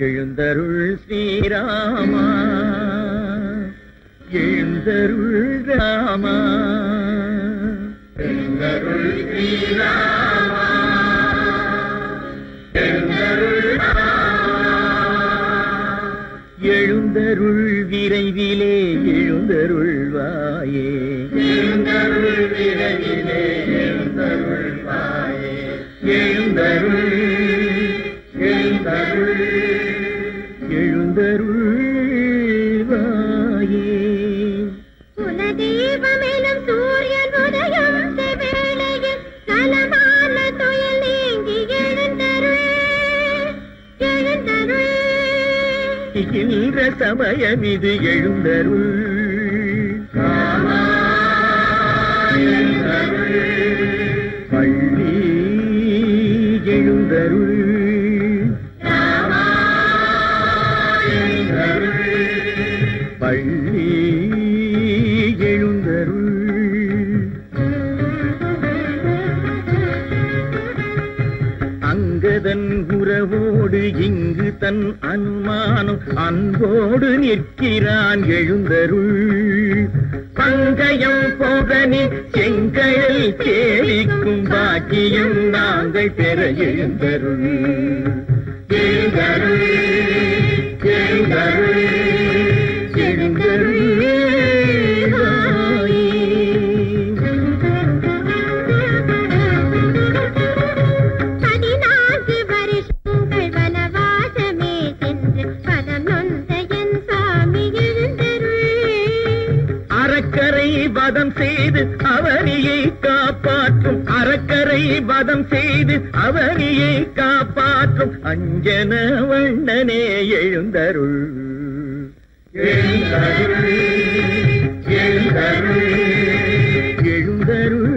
எழுந்தருள் ஸ்ரீராமா, எழுந்தருள் ராமா, எழுந்தருள் ஸ்ரீராமா, எழுந்தருள் எழுந்தருள் விரைவிலே எழுந்தருள்வாயே, எழுந்தருள் விரைவிலே எழுந்தருள்வாயே, எழுந்தருள் எழுந்தருள் எழுந்தருள்வாயே. குலதெய்வமெனும் சூரியன் உதயம் வேளையில் நலமான துயில் நீங்கி எழுந்தருள் எழுந்தருள். இகின்ற சமயம் இது எழுந்தருள் பள்ளி எழுந்தருள் பள்ளி எழுந்தருள். அங்கதன் உறவோடு இங்கு தன் அனுமானம் அன்போடு நிற்கிறான் எழுந்தருள். பங்கயம் போதனி செங்கல் கேலிக்கும் பாக்கியம் நாங்கள் பெற எழுந்தருள் எழுந்தருள் எழுந்தருள் எழுந்தருள். வதம் செய்து அவனியை காப்பாற்றும், அறக்கரை வதம் செய்து அவனியை காப்பாற்றும் அஞ்சன வண்ணனே எழுந்தருள் எழுந்தருள் எழுந்தருள் எழுந்தருள்.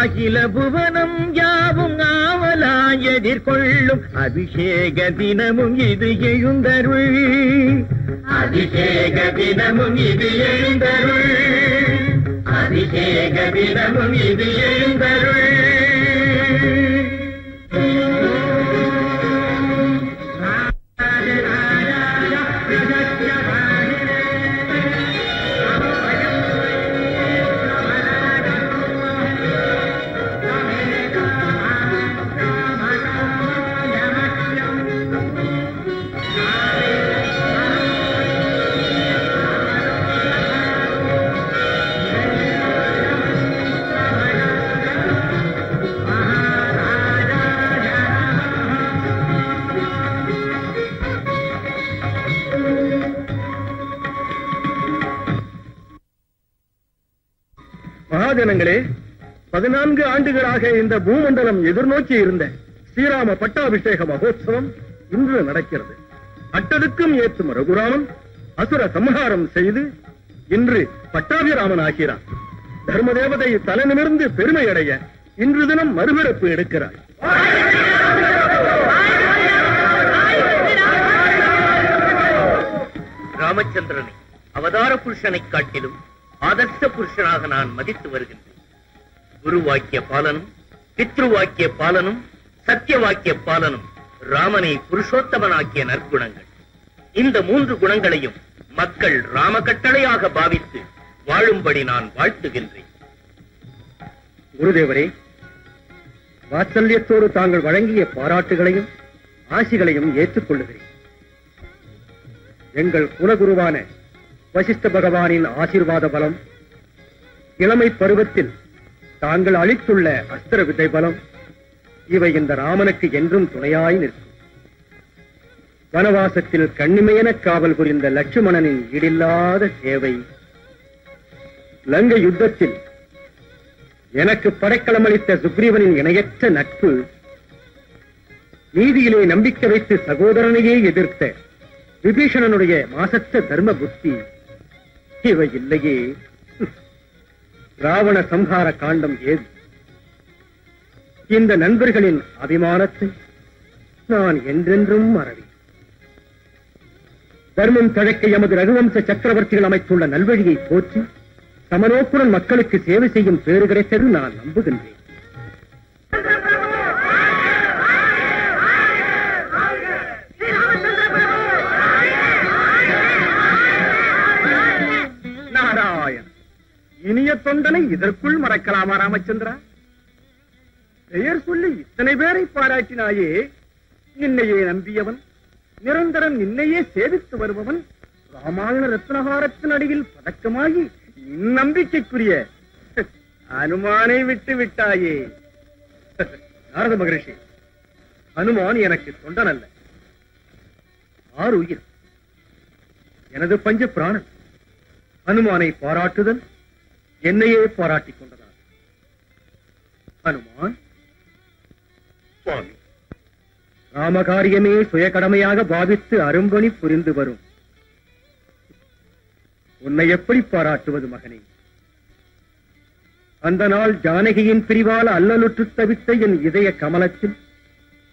அகில புவனம் யாவும் ஆவலாய் எதிர்கொள்ளும் அபிஷேக தினமும் இது எழுந்தருள், அபிஷேக தினமும் இது எழுந்தருள், அபிஷேக தினமும் இது எழுந்தருள். மகாஜனங்களே, 14 ஆண்டுகளாக இந்த பூமண்டலம் எதிர்நோக்கி இருந்த ஸ்ரீராம பட்டாபிஷேக மகோத்சவம் இன்று நடக்கிறது. அட்டதுக்கும் ஏற்றும் ரகுராமன் அசுர சம்ஹாரம் செய்து இன்று பட்டாபிராமன் ஆகிறார். தர்ம தேவதை தலைநிமிர்ந்து பெருமை அடைய இன்று தினம் மறுபிறப்பு எடுக்கிறார். ராமச்சந்திரனை அவதார புருஷனை காட்டிலும் ஆதர்ச புருஷனாக நான் மதித்து வருகின்றேன். குரு வாக்கிய பாலனும் பித்ரு வாக்கிய பாலனும் சத்திய வாக்கிய பாலனும் ராமனை புருஷோத்தமனாக்கிய நற்குணங்கள். இந்த 3 குணங்களையும் மக்கள் ராம கட்டளையாக பாவித்து வாழும்படி நான் வாழ்த்துகின்றேன். குருதேவரே, வாத்சல்யத்தோடு தாங்கள் வழங்கிய பாராட்டுகளையும் ஆசிகளையும் ஏற்றுக்கொள்ளுகிறேன். எங்கள் குலகுருவான வசிஷ்ட பகவானின் ஆசீர்வாத பலம், இளமை பருவத்தில் தாங்கள் அளித்துள்ள அஸ்திர வித்தை பலம், இவை இந்த ராமனுக்கு என்றும் துணையாய் நிற்கும். வனவாசத்தில் கண்ணிமையென காவல் புரிந்த லட்சுமணனின் ஈடில்லாத சேவை, லங்கை யுத்தத்தில் எனக்கு படைக்களமளித்த சுக்ரீவனின் இணையற்ற நட்பு, நீதியிலே நம்பிக்கை வைத்து சகோதரனையே எதிர்த்த விபீஷணனுடைய மாசற்ற தர்ம புத்தி, இவை இல்லையே ராவண சம்ஹார காண்டம் ஏது? இந்த நண்பர்களின் அபிமானத்தை நான் என்றென்றும் மறவேன். தர்மம் தழைக்க எமது ரகுவம்ச சக்கரவர்த்திகள் அமைத்துள்ள நல்வழியை போற்றி சமநோக்குடன் மக்களுக்கு சேவை செய்யும் பேறு கிடைத்தது நான் நம்புகின்றேன். நாராயண், இனிய தொண்டனை இதற்குள் மறக்கலாமா ராமச்சந்திரா? பெயர் சொல்லி இத்தனை பேரை பாராட்டினாயே. நின்னையே நம்பியவன், நிரந்தரம் நின்னையே சேவித்து வருபவன், ராமாயண ரத்னஹாரத்தின் அடியில் பதக்கமாகி நம்பிக்கைக்குரிய அனுமானை விட்டு விட்டாயே. நாரத மகரிஷி, அனுமான் எனக்கு தொண்டன் அல்ல, ஆறு உயிர், எனது பஞ்ச பிராணன். அனுமானை பாராட்டுதல் என்னையே பாராட்டிக் கொண்டதால். அனுமான் சுவாமி, ராமகாரியமே சுய கடமையாக பாவித்து அரும்பணி புரிந்து வரும் உன்னை எப்படி பாராட்டுவது மகனே? அந்த நாள் ஜானகியின் பிரிவால் அல்லலுற்று தவித்த என் இதய கமலத்தில்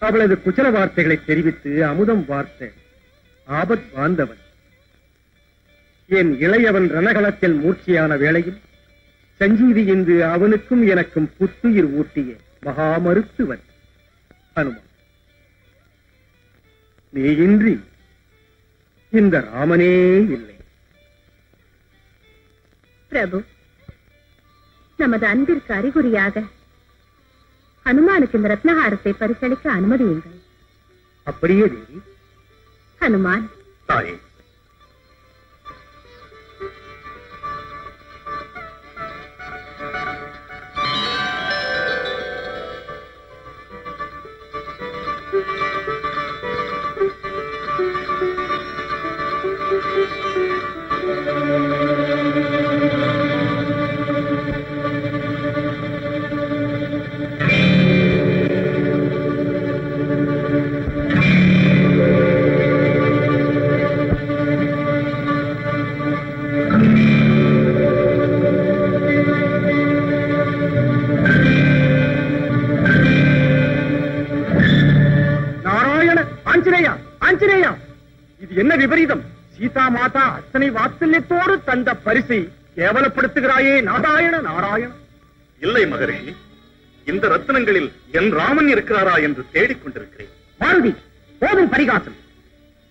அவளது குச்சல வார்த்தைகளை தெரிவித்து அமுதம் வார்த்த ஆபத் பாந்தவன். என் இளையவன் ரணகளத்தில் மூர்ச்சியான வேளையில் சஞ்சீவி இன்று அவனுக்கும் எனக்கும் புத்துயிர் ஊட்டிய மகா மருத்துவன் அனுமான். நீ இன்றி இந்த ராமனே இல்லை. பிரபு, நமது அன்பிற்கு அறிகுறியாக ஹனுமானுக்கு இந்த ரத்னஹாரத்தை பரிசளிக்க அனுமதியுங்கள். அப்படியே தேவி. ஹனுமான், தாயே, இது என்ன விபரீதம்? சீதா மாதா அத்தனை வாத்சல்யத்தோடு தந்த பரிசை கேவலப்படுத்துகிறாயே. நாராயண நாராயண. இல்லை மகரிஷி, இந்த ரத்னங்களில் என் ராமன் இருக்கிறாரா என்று தேடிக் கொண்டிருக்கிறேன். மாருதி, போதும் பரிகாசம்.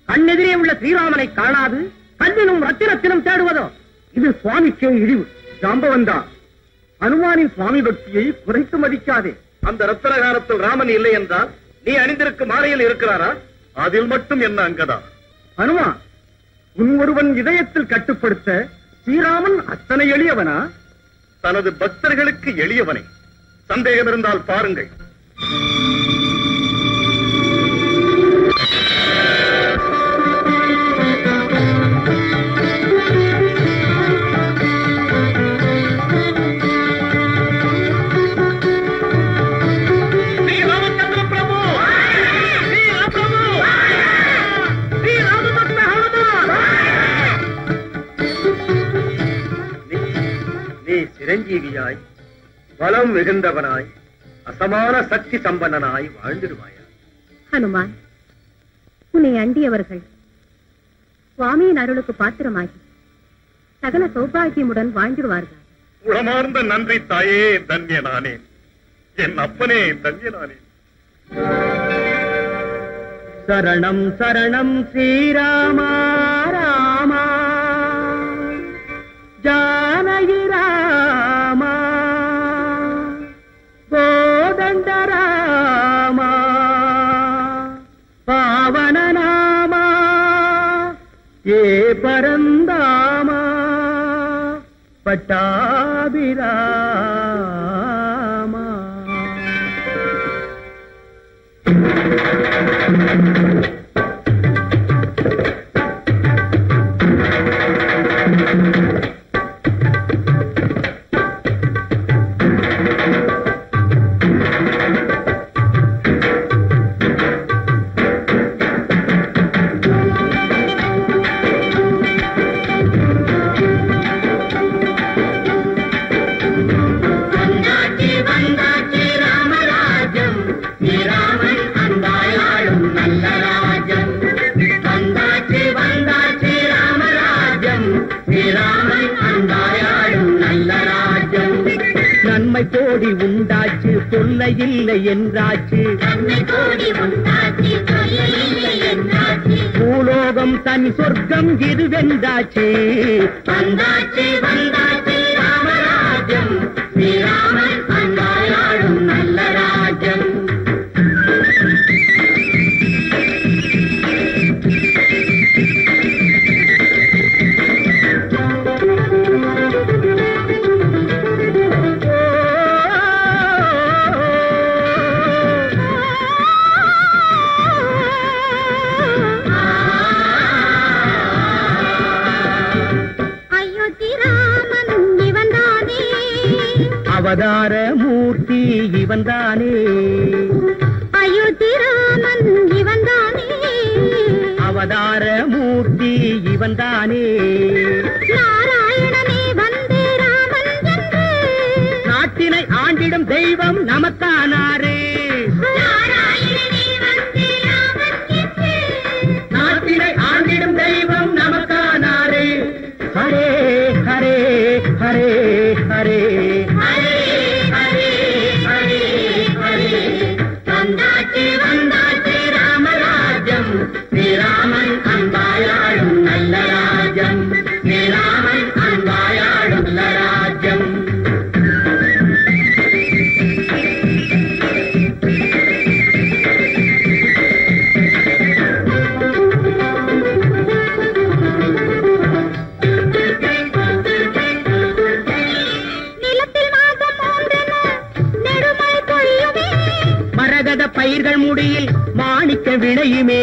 கண்ணெதிரே உள்ள ஸ்ரீராமனை காணாது கண்ணிலும் ரத்தினத்திலும் தேடுவதோ? இது சுவாமிக்கே இழிவு. ஜாம்பவந்தா, அனுமானின் சுவாமி பக்தியை குறைத்து மதிக்காதே. அந்த ரத்னகாரத்தில் ராமன் இல்லை என்றால் நீ அணிந்திருக்கும் மாலையில் இருக்கிறாரா? அதில் மட்டும் என்ன அங்கதா? அனுமான், உன் ஒருவன் இதயத்தில் கட்டுப்படுத்த ஸ்ரீராமன் அத்தனை எளியவனா? தனது பக்தர்களுக்கு எளியவனை. சந்தேகம் இருந்தால் பாருங்கள். சிரஞ்சீவியாய், பலம் மிகுந்தவனாய், அசமான சக்தி சம்பன்னனாய் வாழ்ந்திடுவாயா? ஹனுமான், உன்னை அண்டியவர்கள் சுவாமியின் அருளுக்கு பாத்திரமாகி சகல சௌபாகியமுடன் வாழ்ந்திடுவார்கள். உளமார்ந்த நன்றி தாயே. தன்யனானே, என் அப்பனே தன்யனானே. சரணம் சரணம் ஸ்ரீராமா ராமா ஜானகி ராமா கோதண்ட ராமா பாவன நாமா ஏ பரந்தாமா பட்டாபிராமா. நன்மை கோடி உண்டாச்சு தொல்லை இல்லை என்றாச்சு பூலோகம் தனி சொர்க்கம் இது வென்றாச்சு வந்தாச்சு வந்தாச்சு ராமராஜ்யம் ஸ்ரீராமன் அன்பாயாடும் நல்ல ராஜ்யம் அவதார மூர்த்தி இவன்தானே அயோத்தி ராமன் இவன்தானே அவதார மூர்த்தி இவன்தானே நாராயணனே வந்தே ராமன் என்று நாட்டினை ஆண்டிடும் தெய்வம் நமக்கானாரே நாராயணனே வந்தே ராமன் என்று நாட்டினை ஆண்டிடும் தெய்வம் நமக்கானாரே ஹரே ஹரே ஹரே ஹரே வந்தாச்சு வந்தாச்சு ராமராஜ்யம் ஸ்ரீராமன் அன்பாயாடும் நல்ல ராஜ்யம் ஸ்ரீராமன் அன்பாயாடும் நல்ல ராஜ்யம் மரகத பயிர்கள் முடியில் மாணிக்க விளையுமே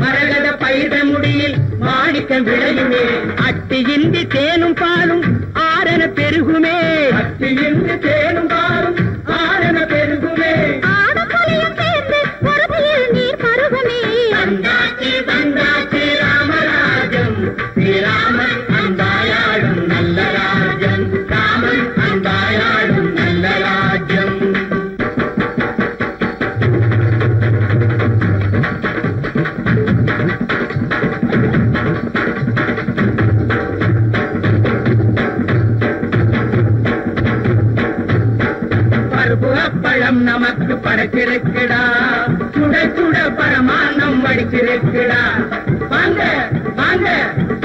மரகத பயிர்கள் முடியில் மாணிக்க விளையுமே அட்டியின்றி தேனும் பாலும் ஆரண பெருகுமே அட்டியின்றி தேனும் பாலும் ஆரண பெருகுமே நீர் பருகுமே வந்தாச்சு வந்தாச்சு ராமராஜ்யம் ஸ்ரீராமன் அன்பாயாடும் நல்ல ராஜ்யம் ராமன் அன்பாயாடும் நல்ல ராஜ்யம் பருப்பு அப்பளம் நமக்கு படைச்சிருக்குடா சுட சுட பரமானம் வடிச்சிருக்குடா வாங்க வாங்க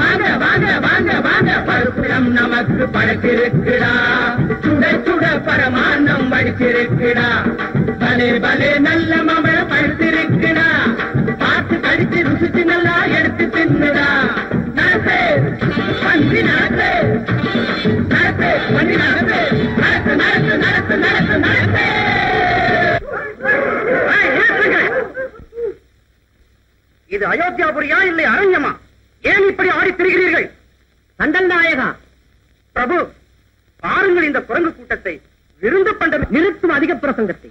வாங்க வாங்க வாங்க வாங்க பருப்புடம் நமக்கு படைச்சிருக்குடா சுட சுட பரமானம் வடிச்சிருக்குடா பலே பலே நல்ல மமழ பழுத்திருக்குடா பார்த்து கடிச்சு ருசிச்சு நல்லா எடுத்து தின்னுடா நடத்து பன்றி நடத்து நடத்து பன்றி நடத்து நடத்து நடத்து நடத்து நடத்து நடத்து இது அயோத்தியாபுரியா இல்லை அரண்யமா? ஏன் இப்படி ஆடித் திரிகிறீர்கள்? சண்டல் நாயகா பிரபு, பாருங்கள் இந்த குரங்கு கூட்டத்தை. விருந்து பண்ட நிறுத்தும் அதிக பிரசங்கத்தை.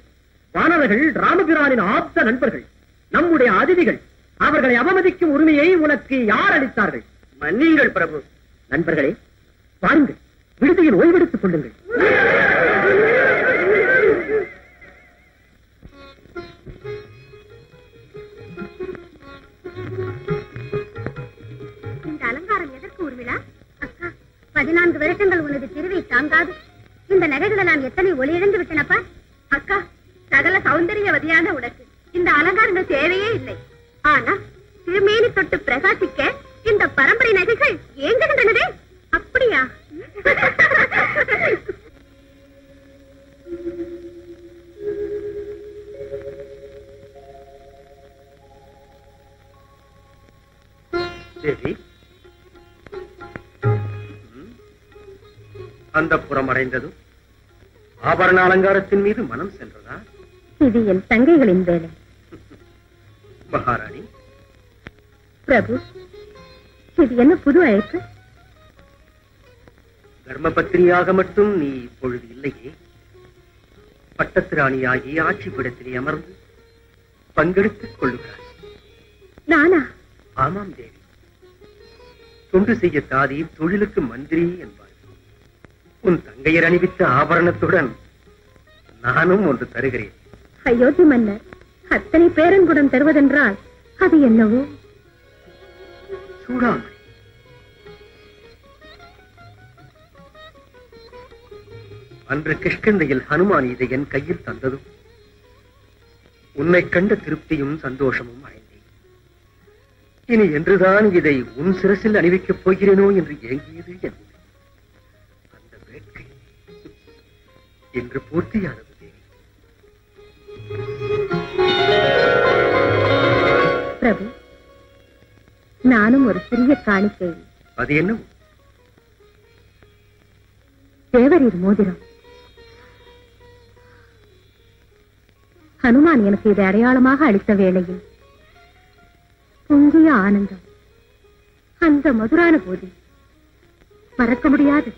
வானவர்கள் ராமபிரானின் ஆப்த நண்பர்கள், நம்முடைய அதிதிகள். அவர்களை அவமதிக்கும் உரிமையை உனக்கு யார் அளித்தார்கள்? மன்னியுங்கள் பிரபு. நண்பர்களே, வாருங்கள், விடுதியில் ஓய்வெடுத்துக் கொள்ளுங்கள். இந்த அலங்காரம் எதற்கு ஊர்விழா? அக்கா, 14 வருஷங்கள் உனது திருவை தாங்காது. இந்த நகைகளை நான் எத்தனை ஒளி இழந்து விட்டனப்பா. அக்கா, சகல சௌந்தரியவதியான உனக்கு இந்த அலங்காரங்கள் தேவையே இல்லை. ஆனா திருமேனி தொட்டு பிரகாசிக்க இந்த பரம்பரை நகைகள் ஏங்குகின்றனவே. அப்படியா? தேவி, அந்த புறம் அடைந்ததும் ஆபரண அலங்காரத்தின் மீது மனம் சென்றதா? இது என் தங்கைகளின் வேலை. மகாராணி, பிரபு, இது என்ன புது அழைப்பு? தர்மபத்திரியாக மட்டும் நீ இப்பொழுது இல்லையே. பட்டத்து ராணியாகி ஆட்சி பீடத்திலே அமர்ந்து பங்கெடுத்துக் கொள்ளுகிறாய். நானா? ஆமாம் தேவி. தொண்டு செய்ய தாதி, தொழிலுக்கு மந்திரி என்பார். உன் தங்கையர் அணிவித்த ஆபரணத்துடன் நானும் ஒன்று தருகிறேன். அயோத்தி மன்னர் அத்தனை பேரன்புடன் தருவதென்றால் அது என்னவோ. சூடாமணி. அன்று கிஷ்கிந்தையில் ஹனுமான் இதை என் கையில் தந்ததும் உன்னை கண்ட திருப்தியும் சந்தோஷமும் அடைந்தேன். இனி என்றுதான் இதை உன் சிரசில் அணிவிக்கப் போகிறேனோ என்று ஏங்கியது என் உள்ளம். அந்த வேட்கை இன்று பூர்த்தியானது. பிரபு, நானும் ஒரு சிறிய காணிக்கை. அது என்ன? தேவரீர் மோதிரம். ஹனுமான் எனக்கு இதை அடையாளமாக அளித்த வேளையில் பொங்கிய ஆனந்தம், அந்த மதுரான போது மறக்க முடியாது.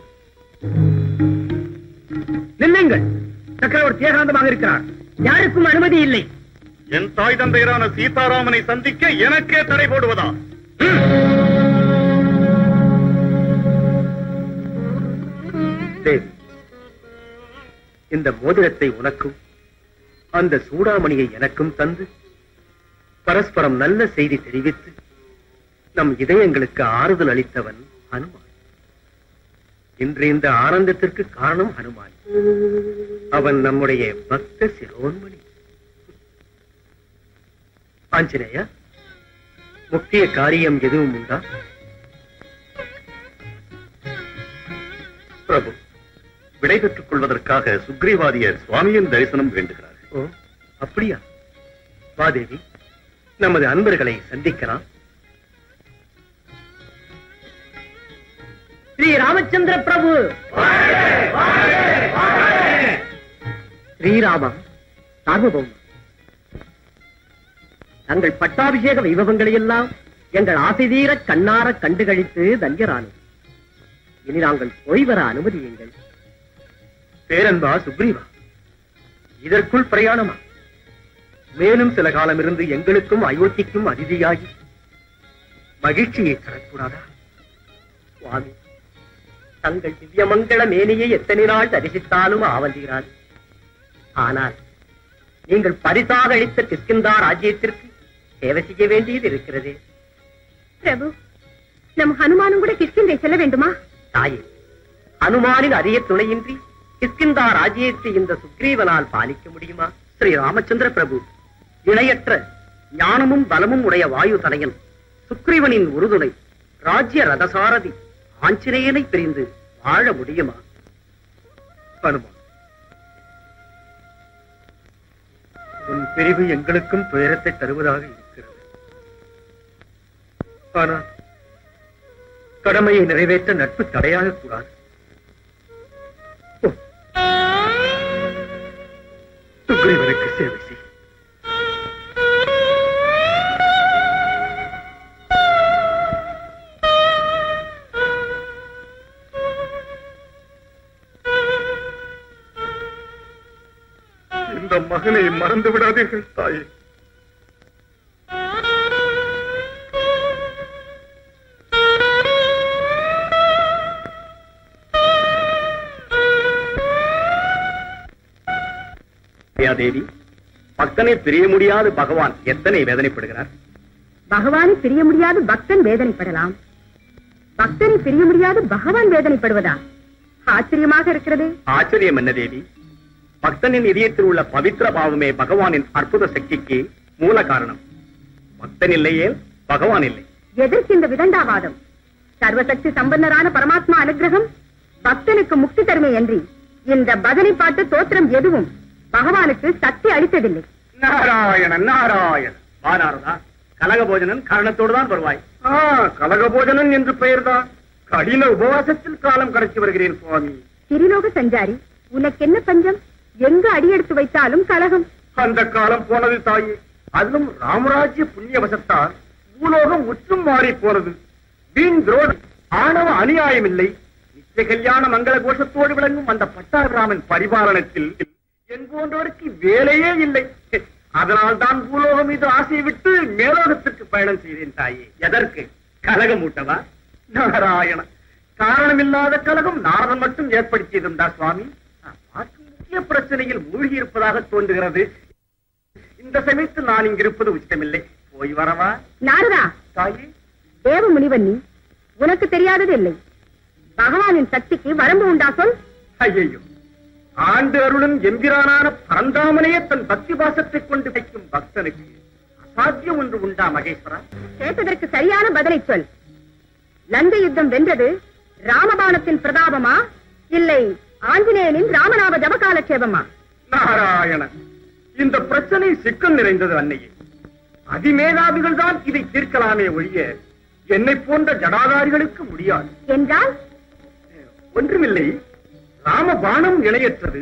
நில்லுங்கள், சக்கரவர்த்தி ஏகாந்தமாக இருக்கிறார், யாருக்கும் அனுமதி இல்லை. என் தாய் தந்தையரான சீதாராமனை சந்திக்க எனக்கே தடை போடுவதா? தேவி, இந்த மோதிரத்தை உனக்கும் அந்த சூடாமணியை எனக்கும் தந்து பரஸ்பரம் நல்ல செய்தி தெரிவித்து நம் இதயங்களுக்கு ஆறுதல் அளித்தவன் ஹனுமான். இன்று இந்த ஆனந்தத்திற்கு காரணம் ஹனுமான். அவன் நம்முடைய பக்த சிரோன்மணி. ஆஞ்சநேயா, முக்கிய காரியம் எதுவும் உண்டா? பிரபு, விடை பெற்றுக் கொள்வதற்காக சுக்ரீவாதியர் சுவாமியின் தரிசனம் வேண்டுகிறார். ஓ, அப்படியா? வாதேவி, நமது அன்பர்களை சந்திக்கலாம். ஸ்ரீ ராமச்சந்திர பிரபு. ஸ்ரீராமா சார்வபௌம, தங்கள் பட்டாபிஷேக வைபவங்களை எல்லாம் எங்கள் ஆசை தீர கண்ணார கண்டுகளித்து தஞ்சரானோம். இனி நாங்கள் போய் வர அனுமதியுங்கள். பேரன்பா சுக்ரீவா, இதற்குள் பிரயாணமா? மேலும் சில காலம் இருந்து எங்களுக்கும் அயோத்திக்கும் அதிதியாகி மகிழ்ச்சியை தரக்கூடாதா? சுவாமி, தங்கள் திவ்யமங்கள மேனியை எத்தனை நாள் தரிசித்தாலும் ஆவல்கிறார். ஆனால் நீங்கள் பரிசாக அளித்த கிஷ்கிந்தா ராஜ்யத்திற்கு சேவை செய்ய வேண்டியது இருக்கிறதே. பிரபு, நம் ஹனுமானும் கூட கிஷ்கிந்தை செல்ல வேண்டுமா? தாயே, ஹனுமானின் அரிய துணையின்றி கிஷ்கிந்தா ராஜ்யத்தை இந்த சுக்ரீவனால் பாலிக்க முடியுமா? ஸ்ரீ ராமச்சந்திர பிரபு, இணையற்ற ஞானமும் பலமும் உடைய வாயு தனையன் சுக்ரீவனின் உறுதுணை ராஜ்ய ரதசாரதி ஆஞ்சநேயனை பிரிந்து வாழ முடியுமா? ஹனுமான், உன் பிரிவு எங்களுக்கும் துயரத்தை தருவதாக இருக்கிறது. ஆனால் கடமையை நிறைவேற்ற நட்பு தடையாக கூடாது. சுக்ரீவனுக்கு சேவை செய். இந்த மகனை மறந்து விடாதீர்கள் தாயே. தேவி, பக்தனை பிரிய முடியாத பகவான் எத்தனை வேதனைப்படுகிறார். பகவானை பிரிய முடியாது பக்தன் வேதனைப்படலாம், பக்தனை பிரிய முடியாது பகவான் வேதனைப்படுவதா? ஆச்சரியமாக இருக்கிறது. ஆச்சரியம் என்ன தேவி? பக்தனின் இதயத்தில் உள்ள பவித்திர பாவமே பகவானின் அற்புத சக்திக்கு மூல காரணம். பக்தன் இல்லையே பகவான் இல்லை. எதற்கு இந்த விதண்டாவாதம்? சர்வசக்தி சம்பன்னரான பரமாத்மா அனுகிரகம் பக்தனுக்கு முக்தி தருமே என்று இந்த பஜனை பாட்டு தோத்திரம் எதுவும் பகவானுக்கு சக்தி அளித்ததில்லை. நாராயணன் நாராயணன். வானாரதா, கலகபோஜனன் காரணத்தோடு தான் வருவாய். கலகபோஜனன் என்று பெயர்தான். கடின உபவாசத்தில் காலம் கடத்தி வருகிறேன் சுவாமி. திரிலோக சஞ்சாரி, உனக்கு என்ன பஞ்சம்? எங்கு அடியெடுத்து வைத்தாலும் கலகம். அந்த காலம் போனது தாயே. அதிலும் ராமராஜ்ய புண்ணியவசத்தால் பூலோகம் முற்றும் மாறி போனது. வீண் துரோகம், ஆணவ அநியாயம் இல்லை. நித்திய கல்யாண மங்கள கோஷத்தோடு விளங்கும் அந்த பட்டாபிராமன் பரிபாலனத்தில் என் போன்றவருக்கு வேலையே இல்லை. அதனால் தான் பூலோகம் மீது ஆசையை விட்டு மேலோகத்திற்கு பயணம் செய்தேன் தாயே. எதற்கு? கலகம் ஊட்டவா? நாராயண, காரணமில்லாத கலகம் நாரதன் மட்டும் ஏற்படுத்தியதுண்டா சுவாமி? முக்கிய பிரச்சனையில் மூழ்கி இருப்பதாக தோன்றுகிறது. இந்த சமயத்தில் நான் இங்கிருப்பது உச்சிதமில்லை. போய் வரவா? நாரதா, தாயே, தேவ முனிவன் நீ, உனக்கு தெரியாதது இல்லை. பகவானின் சக்திக்கு வரம்பு உண்டா சொல்? ஐயோ, ஆண்டு அருளும் எம்பிரானான பரந்தாமனையே தன் பக்தி பாசத்தைக் கொண்டு வைக்கும் பக்தனுக்கு அசாத்தியம் ஒன்று உண்டா மகேஸ்வரா? கேட்டதற்கு சரியான பதிலை சொல். லங்கை யுத்தம் வென்றது ராமபாணத்தின் பிரதாபமா, இல்லை ஆஞ்சநேயனின் ராமநாம ஜபகாலட்சேபமா? நாராயணன், இந்த பிரச்சனை சிக்கல் நிறைந்தது அன்னையே. அதிமேதாவிகள் தான் இதை தீர்க்கலாமே ஒழிய என்னை போன்ற ஜடாதாரிகளுக்கு முடியாது. என்றால் ஒன்றுமில்லை. ராமபாணம் இணையற்றது,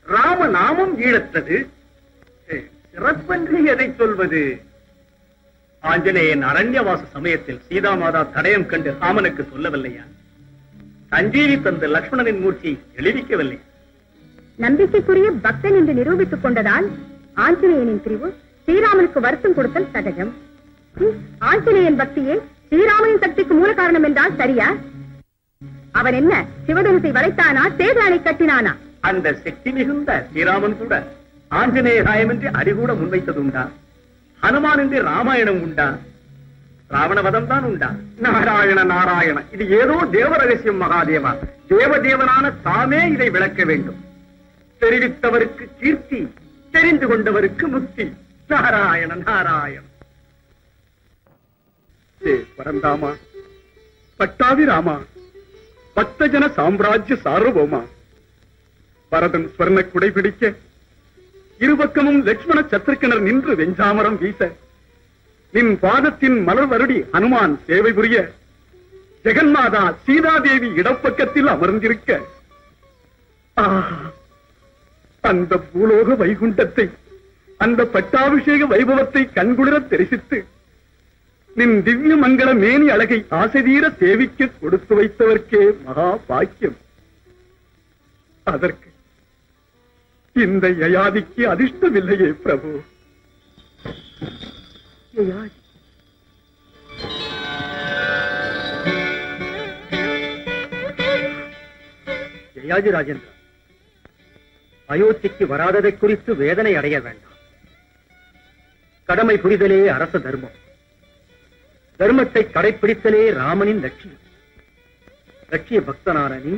ராமநாமம் ஈழற்றது. சிறப்பன்று எதை சொல்வது? ஆஞ்சநேயன் அரண்யவாச சமயத்தில் சீதாமாதா தடயம் கண்டு ராமனுக்கு சொல்லவில்லையா? சஞ்சீவி தந்த லக்ஷ்மணனின் மூர்த்தியை எழுதிக்கவில்லை? நம்பிக்கைக்குரிய பக்தன் என்று நிரூபித்துக் கொண்டதால் ஆஞ்சநேயனின் பிரிவு ஸ்ரீராமனுக்கு வருத்தம் கொடுத்தல் சகஜம். ஆஞ்சநேயன் பக்தியே ஸ்ரீராமனின் சக்திக்கு மூல காரணம் என்றால் சரியா? அவன் என்ன சிவதனுசை வளைத்தானா, சேதானை கட்டினானா? அந்த சக்தி மிகுந்த ஸ்ரீராமன் கூட ஆஞ்சநேய ராயமின்றி அறிகூட முன்வைத்ததுண்டா? ஹனுமானின்றி ராமாயணம் உண்டா? ராவணவதம் தான் உண்டா? நாராயண நாராயண, இது ஏதோ தேவ ரகசியம் மகாதேவா. தேவதேவனான தாமே இதை விளக்க வேண்டும். தெரிவித்தவருக்கு கீர்த்தி, தெரிந்து கொண்டவருக்கு முக்தி. நாராயண நாராயண. பரந்தாமா, பட்டாவி ராமா, பக்தஜன சாம்ராஜ்ய சார்வபௌமா, பரதன் ஸ்வர்ண குடை பிடிக்க இருபக்கமும் லட்சுமண சத்ருக்கனர் நின்று வெஞ்சாமரம் வீச, நின் பாதத்தின் மலர் வருடி ஹனுமான் சேவை புரிய, ஜெகன்மாதா சீதாதேவி இடப்பக்கத்தில் அமர்ந்திருக்க, அந்த பூலோக வைகுண்டத்தை, அந்த பட்டாபிஷேக வைபவத்தை கண்குளிர தரிசித்து நின் திவ்ய மங்கள மேனி அழகை ஆசைதீர சேவிக்க கொடுத்து வைத்தவர்க்கே மகா பாக்கியம். அதற்கு இந்த யயாதிக்கு அதிர்ஷ்டமில்லையே பிரபு. யயாதி ராஜேந்திரா, அயோத்திக்கு வராததை குறித்து வேதனை அடைய வேண்டாம். கடமை புரிதலே அரச தர்மம். தர்மத்தை கடைபிடித்தலே ராமனின் லட்சியம். லட்சிய பக்தனான நீ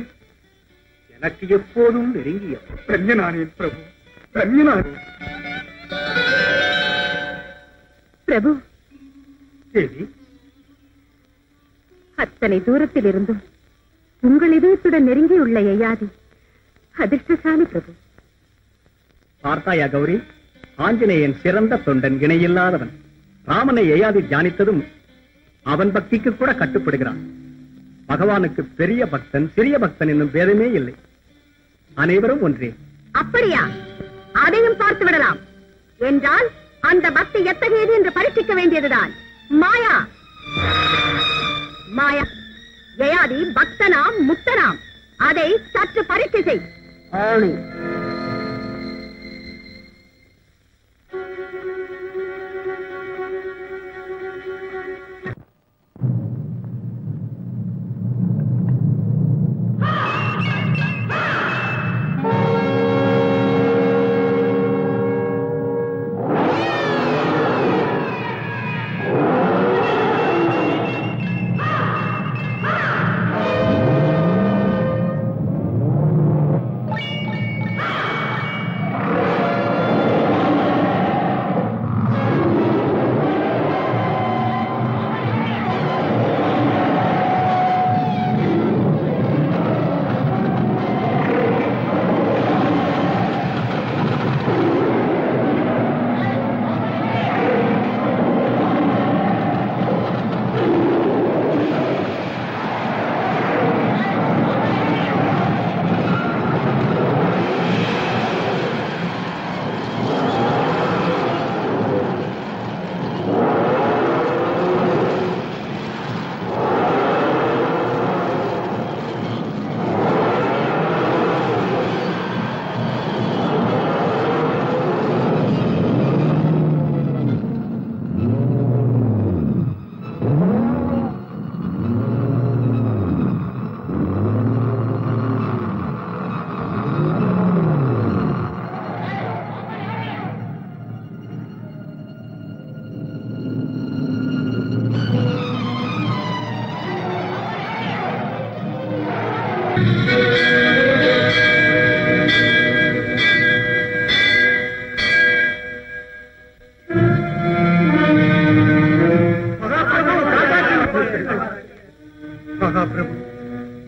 எனக்கு எப்போதும் நெருங்கிய தன்யனானேன் பிரபு, தன்யனானேன். பிரபு, தேவி, அத்தனை தூரத்தில் இருந்தும் உங்கள் இதயத்துடன் நெருங்கியுள்ள யயாதி அதிர்ஷ்டசாலி பிரபு. பார்த்தாயா கௌரி, ஆஞ்சநேயன் சிறந்த தொண்டன், இணையில்லாதவன். ராமனை யயாதி தியானித்ததும் அவன் பக்திக்கு கூட கட்டுப்படுகிறான். பகவானுக்கு பெரிய பக்தன் சிறிய பக்தன் என்னும் பேதமே இல்லை. அனைவரும் ஒன்றே. அப்படியா? அதையும் பார்த்து விடலாம். என்றால் அந்த பக்தி எத்தகையது என்று பரீட்சிக்க வேண்டியதுதான். மாயா மாயா, யயாதி பக்தனாம் முக்தனாம், அதை சற்று பரீட்சை செய். ஆணை.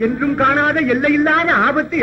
என்றும் காணாத எல்லையில்லாத ஆபத்து.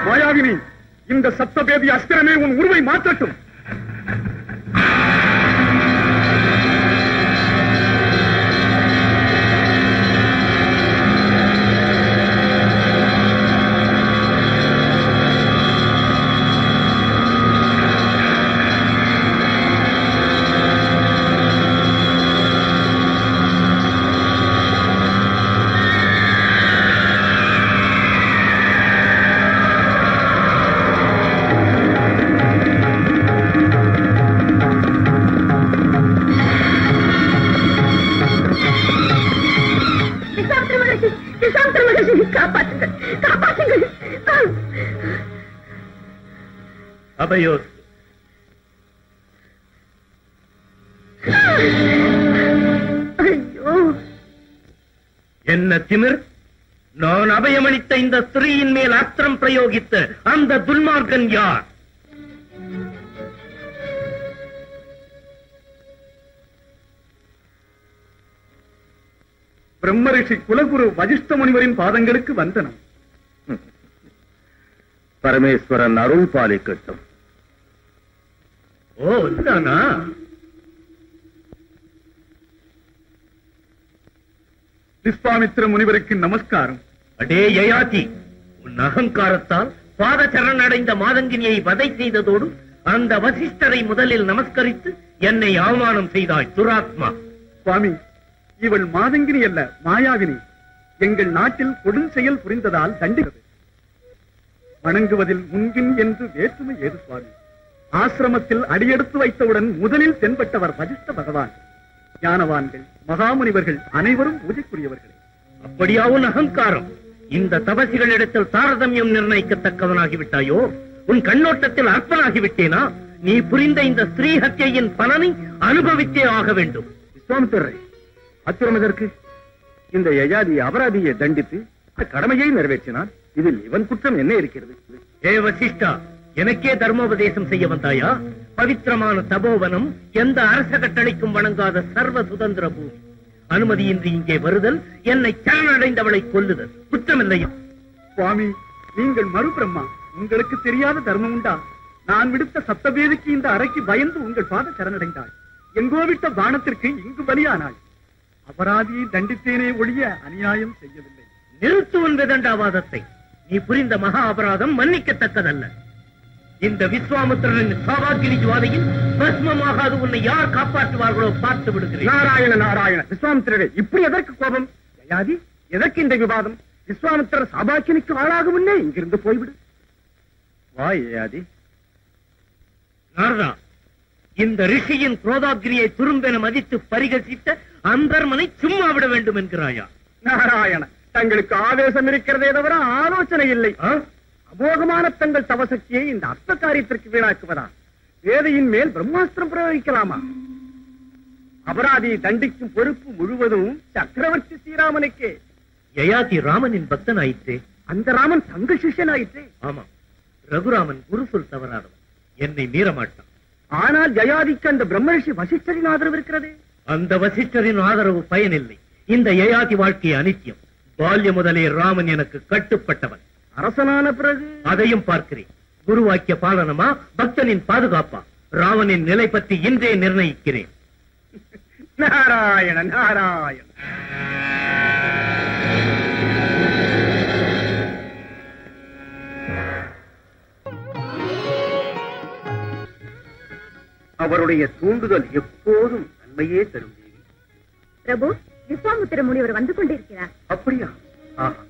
மாயாவினி, இந்த சப்தபேதி அஸ்திரமே உன் உருவை மாற்றட்டும். அபயோஸ், என்ன திமிர்! நான் அபயமளித்த இந்த ஸ்திரீயின் மேல் அஸ்திரம் பிரயோகித்த அந்த துன்மார்க்கன் யார்? பிரம்மரிஷி குலகுரு வசிஷ்ட முனிவரின் பாதங்களுக்கு வந்தனம். பரமேஸ்வரன் அருள் பாலிக்கட்டும். ஓ, தானா? விஸ்வாமித்திர முனிவருக்கு நமஸ்காரம். அடே யயாதி, உன் அகங்காரத்தால் பாதச்சரண் அடைந்த மாதங்கினியை வதை செய்ததோடு அந்த வசிஷ்டரை முதலில் நமஸ்கரித்து என்னை அவமானம் செய்தாய் துராத்மா. சுவாமி, இவள் மாதங்கினி அல்ல, மாயாவினி. எங்கள் நாட்டில் கொடும் செயல் புரிந்ததால் தண்டிக்கிறது. வணங்குவதில் முன்பின் என்று வேற்றுமை ஏது சுவாமி? ஆசிரமத்தில் அடியெடுத்து வைத்தவுடன் முதலில் தென்பட்டவர் வசிஷ்ட பகவான். ஞானவான்கள், மகாமுனிவர்கள் அனைவரும் பூஜைக்குரியவர்களே. அப்படியா உன் அகங்காரம்? இந்த தபசிகளிடத்தில் தாரதமியம் நிர்ணயிக்கத்தக்கவனாகிவிட்டாயோ? உன் கண்ணோட்டத்தில் அற்பனாகிவிட்டேனா? நீ புரிந்த இந்த ஸ்ரீ ஹத்யையின் பலனை அனுபவித்தே ஆக வேண்டும். விஸ்வாமித்திரரை, அத்திரம் எதற்கு? இந்த யயாதி அபராதியை தண்டித்து கடமையை நிறைவேற்றினான். இதில் இவன் குற்றம் என்ன இருக்கிறது? ஏ வசிஷ்டா, எனக்கே தர்மோபதேசம் செய்ய வந்தாயா? பவித்திரமான தபோவனம், எந்த அரச கட்டளைக்கும் வணங்காத சர்வ சுதந்திர பூமி. அனுமதியின்றி இங்கே வருதல், என்னை சரணடைந்தவளை கொல்லுதல் குற்றமில்லையா? சுவாமி, நீங்கள் மறுபிரம்மா, உங்களுக்கு தெரியாத தர்மம் உண்டா? நான் விடுத்த சப்தவேதிக்கு இந்த அறைக்கு பயந்து உங்கள் பாத சரணடைந்தாள். எங்கோ விட்ட பானத்திற்கு இங்கு பலியானாள். அபராதியை தண்டித்தேனே ஒழிய அநியாயம் செய்யவில்லை. நிறுத்துவன் விதண்டாவாதத்தை. நீ புரிந்த மகா அபராதம் மன்னிக்கத்தக்கதல்ல. இந்த விஸ்வாமித்திரனின் சாவாக்கினி ஜுவாலையில் பஸ்மமாகாது உன்னை யார் காப்பாற்றுவார்களோ பார்த்து விடுகிறேன். நாராயண நாராயண! விஸ்வாமித்திரரே, இப்படி எதற்கு கோபம்? யயாதி, எதற்கு இந்த விவாதம்? விஸ்வாமித்திரர் சாபாக்கினிக்கு ஆளாகும் முன்னே இங்கிருந்து போய்விடு. வா யயாதி. நாரதா, இந்த ரிஷியின் குரோதாகிரியை துரும்பென மதித்து பரிகசித்த அந்தர்மனை சும்மா விட வேண்டும் என்கிறாயா? நாராயண, தங்களுக்கு ஆவேசம் இருக்கிறதே தவிர ஆலோசனை இல்லை. அமோகமான தங்கள் தவசக்தியை இந்த அர்த்த காரியத்திற்கு வீணாக்குவதா? வேதையின் மேல் பிரம்மாஸ்திரம் பிரயோகிக்கலாமா? அபராதியை தண்டிக்கும் பொறுப்பு முழுவதும் சக்கரவர்த்தி ஸ்ரீராமனுக்கே. யயாதி ராமனின் பக்தன் ஆயிற்றே. அந்த ராமன் தங்க சிஷ்யன் ஆயிற்றே. ஆமா, ரகுராமன் குரு சொல் தவறாதவன், என்னை மீறமாட்டான். ஆனால் யயாதிக்கு அந்த பிரம்மரிஷி வசிஷ்டரின் ஆதரவு இருக்கிறதே. அந்த வசிஷ்டரின் ஆதரவு பயனில்லை. இந்த யயாதி வாழ்க்கை அனித்தியம். பால்ய முதலே ராமன் எனக்கு கட்டுப்பட்டவன். அரசனான பிறகு அதையும் பார்க்கிறேன். குருவாக்கிய பாலனமா, பக்தனின் பாதுகாப்பா? ராவனின் நிலை பற்றி இன்றே நிர்ணயிக்கிறேன். நாராயண நாராயண! அவருடைய தூண்டுதல் எப்போதும் நன்மையே தரும் தேவி. பிரபு, விஸ்வாமித்திர முனிவர் வந்து கொண்டிருக்கிறார். அப்படியா? ஆஹா,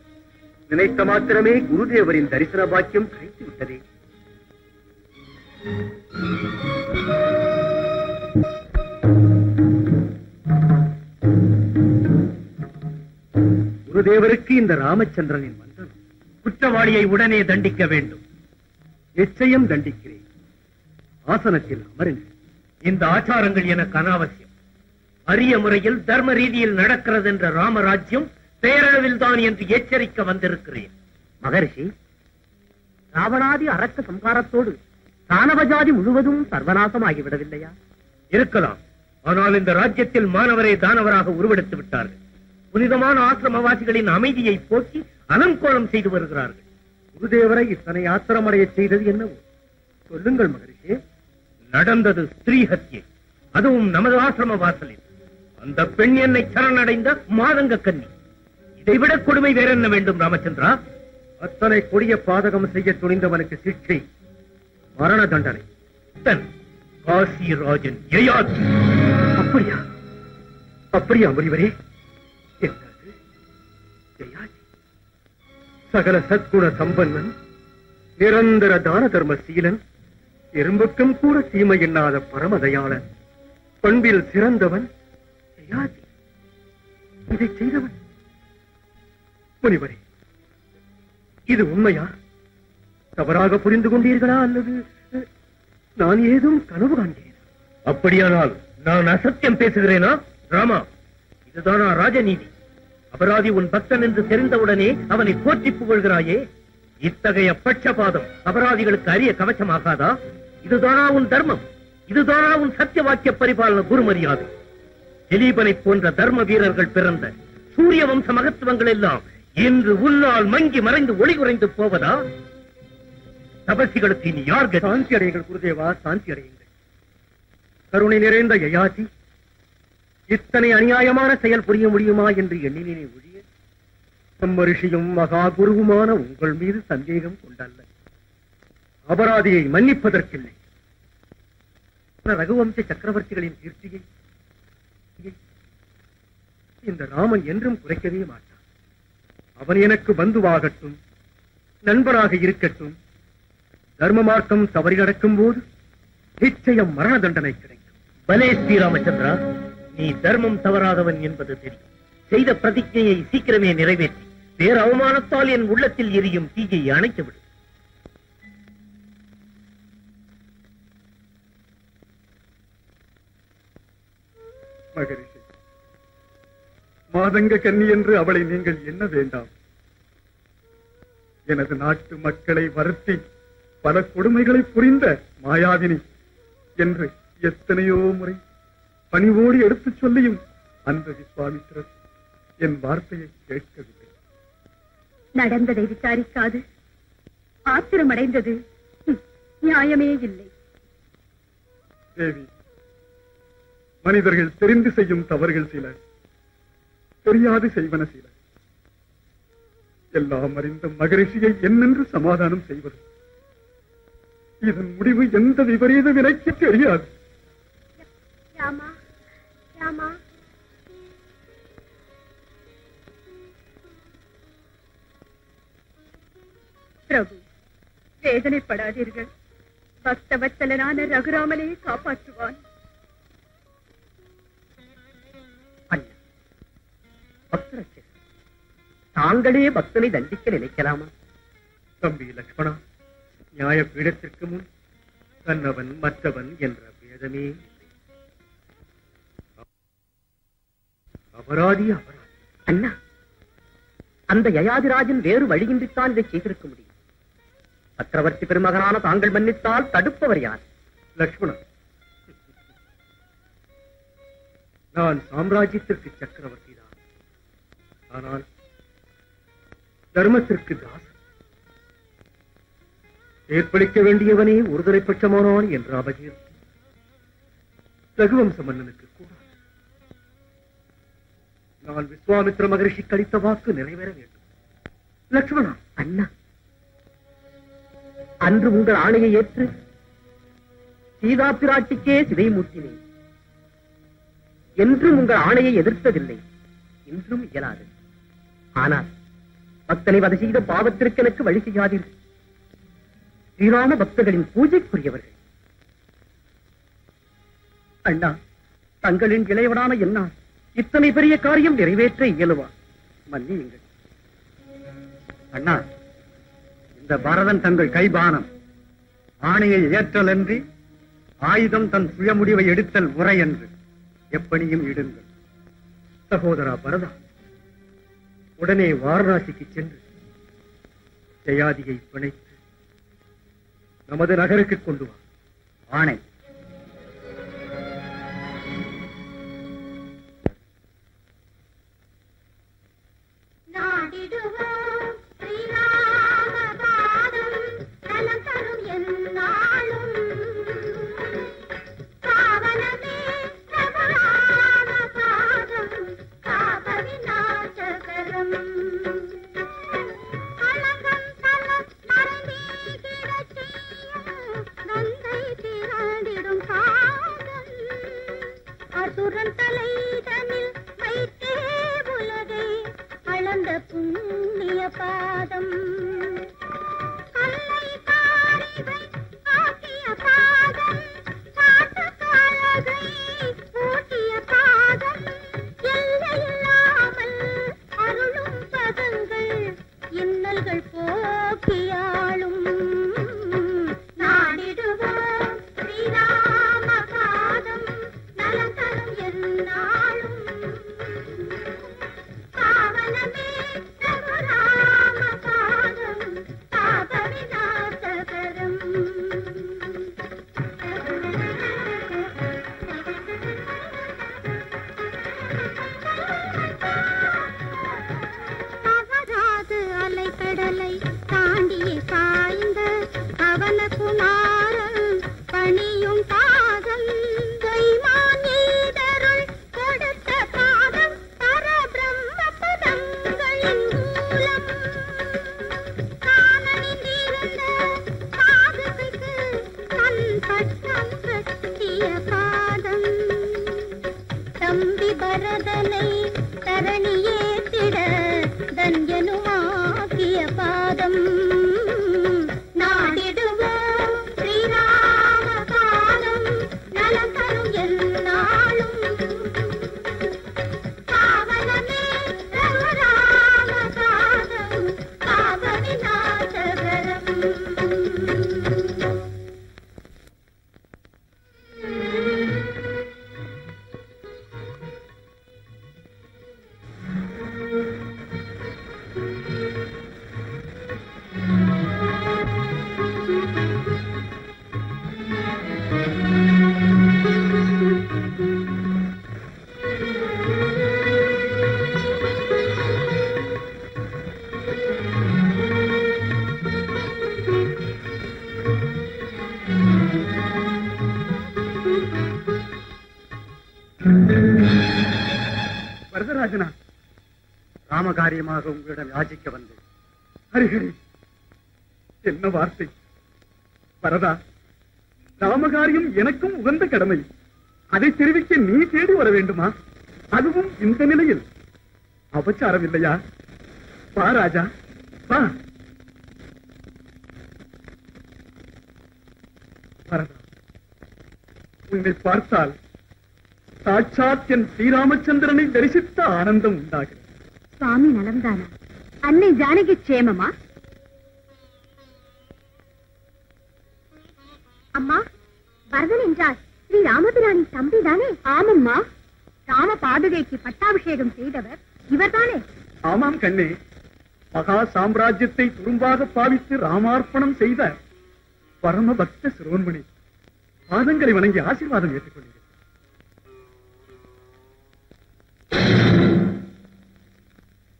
நினைத்த மாத்திரமே குருதேவரின் தரிசன பாக்கியம் கிடைத்து விட்டதே. குருதேவருக்கு இந்த ராமச்சந்திரனின் மந்திரம். குற்றவாளியை உடனே தண்டிக்க வேண்டும். நிச்சயம் தண்டிக்கிறேன். ஆசனத்தில் அமருங்கள். இந்த ஆச்சாரங்கள் எனக்கு அனாவசியம். அரிய முறையில் தர்ம ரீதியில் நடக்கிறது என்ற ராமராஜ்யம் பேரளவில் தான் என்று எச்சரிக்க வந்திருக்கிறேன். மகரிஷி, ராவணாதி அரக்க சம்காரத்தோடு தானவஜாதி முழுவதும் சர்வநாசமாகிவிடவில்லையா? இருக்கலாம். ஆனால் இந்த ராஜ்யத்தில் மாணவரே தானவராக உருவெடுத்து விட்டார்கள். புனிதமான ஆசிரமவாசிகளின் அமைதியை போக்கி அலங்கோலம் செய்து வருகிறார்கள். குருதேவரை இத்தனை ஆத்திரமடைய செய்தது என்னவோ சொல்லுங்கள் மகரிஷி. நடந்தது ஸ்திரீ ஹத்யை, அதுவும் நமது ஆசிரம வாசலில். அந்த பெண் என்னை சரணடைந்த மாதங்க கன்னி. இதைவிட கொடுமை வேற என்ன வேண்டும் ராமச்சந்திரா? அத்தனை கொடிய பாதகம் செய்ய துணிந்தவனுக்கு சிக்ஷை மரண தண்டனை. காசிராஜன் யயாதி. அப்படியா? அப்படியா முனிவரே? என்னது? யயாதி சகல சத்குண சம்பன்னன், நிரந்தர தான தர்ம சீலன், எறும்புக்கும் கூட தீமை எண்ணாத பரமதயாளன், பண்பில் சிறந்தவன் யயாதி இதை செய்தவன். முனிவரே, இது உண்மையா? தவறாக புரிந்து கொண்டீர்களா அல்லது நான் ஏதும் கனவு காண்கிறேன்? அப்படியானால் நான் அசத்தியம் பேசுகிறேனா? ராமா, இதுதானா ராஜநீதி? அபராதி உன் பக்தன் என்று தெரிந்தவுடனே அவனை போற்றி புகழ்கிறாயே. இத்தகைய பட்சபாதம் அபராதிகளுக்கு அரிய கவசமாகாதா? இதுதானா உன் தர்மம்? இதுதானா உன் சத்திய வாக்கிய பரிபாலன குருமரியாதை? திலீபனை போன்ற தர்ம வீரர்கள் பிறந்த சூரிய வம்ச மகத்துவங்கள் எல்லாம் இன்று உன்னால் மங்கி மறைந்து ஒளி குறைந்து போவதா? தபசிகளுக்கு இனி யார் கதி? சாந்தி அடையுங்கள் குருதேவா, சாந்தி அடையுங்கள். கருணை நிறைந்த யயாதி இத்தனை அநியாயமான செயல் புரிய முடியுமா என்று எண்ணினே ஒழிய மரிஷியும் மகா குருவுமான உங்கள் மீது சந்தேகம் கொண்டல்ல. அபராதியை மன்னிப்பதற்கில்லை. ரகுவம்ச சக்கரவர்த்திகளின் கீர்த்தியை இந்த ராமன் என்றும் குறைக்கவே மாட்டான். அவன் எனக்கு பந்துவாகட்டும், நண்பராக இருக்கட்டும். தர்ம மார்க்கம் தவறி நடக்கும் போது நிச்சயம் மரண தண்டனை கிடைக்கும். பலே ஸ்ரீராமச்சந்திரா, நீ தர்மம் தவறாதவன் என்பது தெரியும். செய்த பிரதிஜையை சீக்கிரமே நிறைவேற்றி வேறு அவமானத்தால் என் உள்ளத்தில் எரியும் தீயை அணைத்துவிடு. மகரிஷி, மாதங்க கன்னி என்று அவளை நீங்கள் எண்ண வேண்டாம். எனது நாட்டு மக்களை வருத்தி பல கொடுமைகளை புரிந்த மாயாவினி என்று எத்தனையோ முறை பணிவோடு எடுத்துச் சொல்லியும் அந்த விஸ்வாமித்திரர் என் வார்த்தையை கேட்கவில்லை. நடந்ததை விசாரிக்காது ஆத்திரமடைந்தது நியாயமே இல்லை. தேவி, மனிதர்கள் தெரிந்து செய்யும் தவறுகள் சில, தெரியாது செய்வன சில. எல்லாம் அறிந்த மகரிஷியை என்னென்று சமாதானம் செய்வது? இதன் முடிவு எந்த விபரீத வினைக்கு தெரியாது. ராமா, ராமா. பிரபு, வேதனைப்படாதீர்கள். பக்தவத்சலனான ரகுராமனே காப்பாற்றுவான். தாங்களே பக்தனை தண்டிக்க நினைக்கலாமா? தம்பி லக்ஷ்மணா, நியாய பீடத்திற்கு முன் தன்னவன் மற்றவன் என்ற பேதமே இல்லை. அபராதி அபராதி. அண்ணா, அந்த யயாதிராஜன் வேறு வழியின்றித்தான் இதை செய்திருக்க முடியும். சக்கரவர்த்தி பெருமகனான தாங்கள் மன்னித்தால் தடுப்பவர் யார்? லக்ஷ்மணா, நான் சாம்ராஜ்யத்திற்கு சக்கரவர்த்தி தான். ஆனால் தர்மத்திற்கு தாசன். ஏற்பளிக்க வேண்டியவனே ஒருதலை பட்சமானான் என்ற அபகீர்த்தி ரகுவம்ச மன்னனுக்கு கூடாது. நான் விஸ்வாமித்திர மகரிஷி கழித்த வாக்கு நிறைவேற வேண்டும். லக்ஷ்மணா, அண்ணா, அன்று உங்கள் ஆணையை ஏற்று சீதா பிராட்டிக்கே சிதை மூட்டினேன். என்றும் உங்கள் ஆணையை எதிர்த்ததில்லை, இன்றும் இயலாது. ஆனால் பக்தனை வதை செய்த பாவத்திற்கு எனக்கு வழி செய்யாதீர்கள். ஸ்ரீராம பக்தர்களின் பூஜைக்குரியவர்கள். அண்ணா, தங்களின் இளையவனான என்னால் இத்தனை பெரிய காரியம் நிறைவேற்ற இயலுவா? மன்னியுங்கள். அண்ணா, இந்த பரதன் தங்கள் கைபானம். ஆணையை ஏற்றல் என்று, ஆயுதம் தன் சுய முடிவை எடுத்தல் முறை என்று எப்படியும் இடுங்கள். சகோதரா பரதா, உடனே வாரணாசிக்கு சென்று ஜெயாதியை பிணைத்து நமது நகருக்கு கொண்டு வா. ஆணை. நாடிடுவோம் ஸ்ரீராமபாதம் நலம் தரும் எந்நாளும். பாவனமே ரகுராமபாதம் காபவிநாசகரம். அலங்கம் தல மறைநீகிடச் செய்யும் நந்தை திரண்டிடும் பாதம். அசுரன் தலைதனில் வைத்தே உலகை அளந்த புண்ணிய பாதம். கல்லை காரிகை காட்டிய பாதம், காட்டுக்காழகை ஊட்டிய பாதம். எல்லையில்லாமல் அருளும் பதங்கள் இன்னல்கள் போக்கியாளும். நாடிடுவோம் ஸ்ரீராம பாதம் நலம் தரும் எந்நாளும். பாவனமே ரகுராம பாதம் ராமகாரியமாக உங்களிடம் யாசிக்க வந்தேன். ஹரிஹரி, என்ன வார்த்தை! பரதா, ராமகாரியம் எனக்கும் உகந்த கடமை. அதை தெரிவிக்க நீ தேடி வர வேண்டுமா? அதுவும் இந்த நிலையில் அபச்சாரம் இல்லையா? வா ராஜா, வா. பரதா, உன்னை பார்த்தால் சாட்சாத் என் ஸ்ரீராமச்சந்திரனை தரிசித்த ஆனந்தம் உண்டாகிறது. சுவாமி நலம்தானா? அன்னை ஜானகி க்ஷேமமா? அம்மா, பரதன் என்றால் ஸ்ரீ ராமபிராணி தம்பி தானே? ஆமம்மா, ராம பாதுகைக்கு பட்டாபிஷேகம் செய்தவர் இவர்தானே? ஆமாம் கண்ணே, மகா சாம்ராஜ்யத்தை துரும்பாக பாவித்து ராமார்ப்பணம் செய்த பரம பக்த சிரோன்மணி. பாதங்களை வணங்கி ஆசீர்வாதம் ஏற்றுக்கொள்கிறேன்.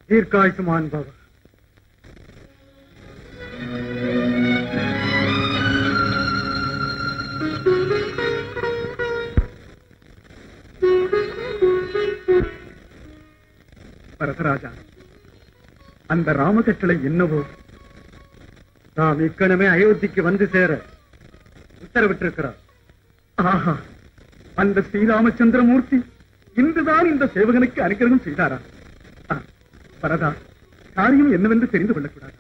தீர்க்காயுஷ்மான் பவ. பரதராஜா, அந்த ராமகட்டளை என்னவோ நாம் இக்கணமே அயோத்திக்கு வந்து சேர உத்தரவிட்டிருக்கிறார். ஆஹா, அந்த ஸ்ரீராமச்சந்திரமூர்த்தி இன்றுதான் இந்த சேவகனுக்கு அனுகிரகம் செய்தாரா? பரதா, காரியம் என்னவென்று தெரிந்து கொள்ளக்கூடாது.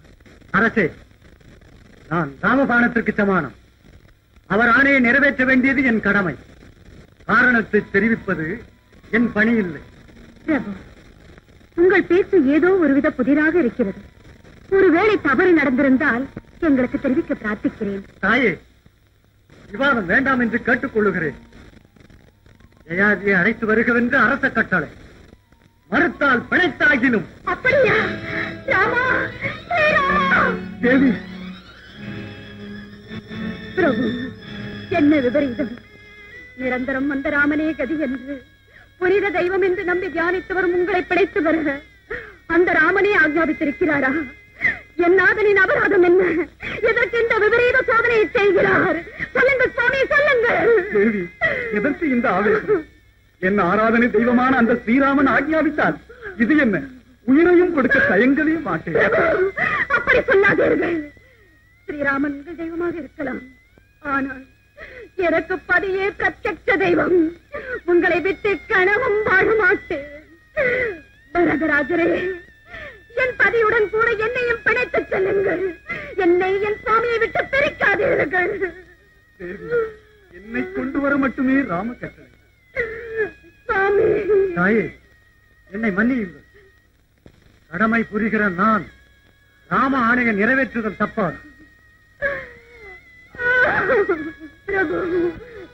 அரசே, நான் ராமபாணத்திற்கு சமானம். அவர் ஆணையை நிறைவேற்ற வேண்டியது என் கடமை. காரணத்தை தெரிவிப்பது என் பணி இல்லை. பிரபு, உங்கள் பேச்சு ஏதோ ஒருவித புதிராக இருக்கிறது. ஒருவேளை தவறு நடந்திருந்தால் எங்களுக்கு தெரிவிக்க பிரார்த்திக்கிறேன். தாயே, விவாதம் வேண்டாம் என்று கேட்டுக் கொள்ளுகிறேன். ஜெயாதியை அழைத்து வருகவென்று அரச கட்டளை. மறுத்தால் பிழைத்தாகிலும். அப்படியா? ராமா, தேவி, பிரபு, என்ன விபரீதம்! நிரந்தரம் வந்த ராமனே கதி என்று புனித தெய்வம் என்று நம்பி தியானித்து வரும் உங்களை பிழைத்து வருக அந்த ராமனே ஆக்ஞாபித்திருக்கிறாரா? என் நாதனின் அபராதம் என்ன? எதற்கு இந்த விபரீத சோதனையை செய்கிறார்? சொல்லுங்கள் சுவாமி, சொல்லுங்கள். தேவி, எதற்கு இந்த ஆவேசம்? என் ஆராதனை தெய்வமான அந்த ஸ்ரீராமன் ஆக்ஞாபித்தால் இது என்ன? உயிரையும் கொடுக்க தயங்கவே மாட்டேன். அப்படி சொல்லாதீர்கள். ஸ்ரீராமன் உங்கள் தெய்வமாக இருக்கலாம், ஆனால் எனக்கு பதியே பிரத்யட்ச தெய்வம். உங்களை விட்டு கனவும் வாழ மாட்டேன். பரதராஜரே, என் பதியுடன் கூட என்னையும் பிணைத்து செல்லுங்கள். என்னை என் சுவாமியை விட்டு பிரிக்காதீர்கள். என்னை கொண்டு வர மட்டுமே ராம கட்டளை. சுவாமி, தாயே, என்னை மன்னியுங்கள். கடமை புரிகிற நான் ராம ஆணையை நிறைவேற்றுதல் தப்பாது. பிரபு,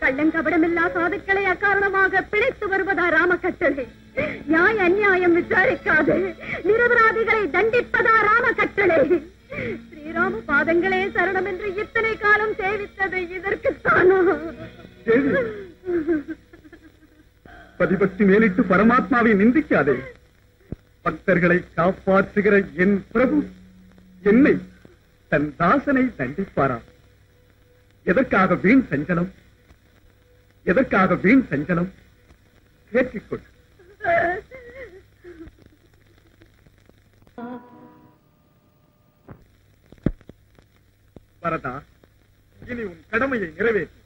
கள்ளங்கபடமில்லா சாதுக்களை அக்காரணமாக பிழைத்து வருவதா ராம கட்டளை? நியாய அநியாயம் விசாரிக்காது நிரபராதிகளை தண்டிப்பதா ராம கட்டளை? ஸ்ரீராம பாதங்களே சரணம் என்று இத்தனை காலம் சேவித்தது இதற்குத்தானோ? பதிபக்தி மேலிட்டு பரமாத்மாவை நிந்திக்காதே. பக்தர்களை காப்பாற்றுகிற என் பிரபு என்னை, தன் தாசனை தண்டிப்பாரா? எதற்காக வீண் சஞ்சலம்? எதற்காக வீண் சஞ்சலம்? கேட்டுக்கொள். பரதா, இனி உன் கடமையை நிறைவேற்று.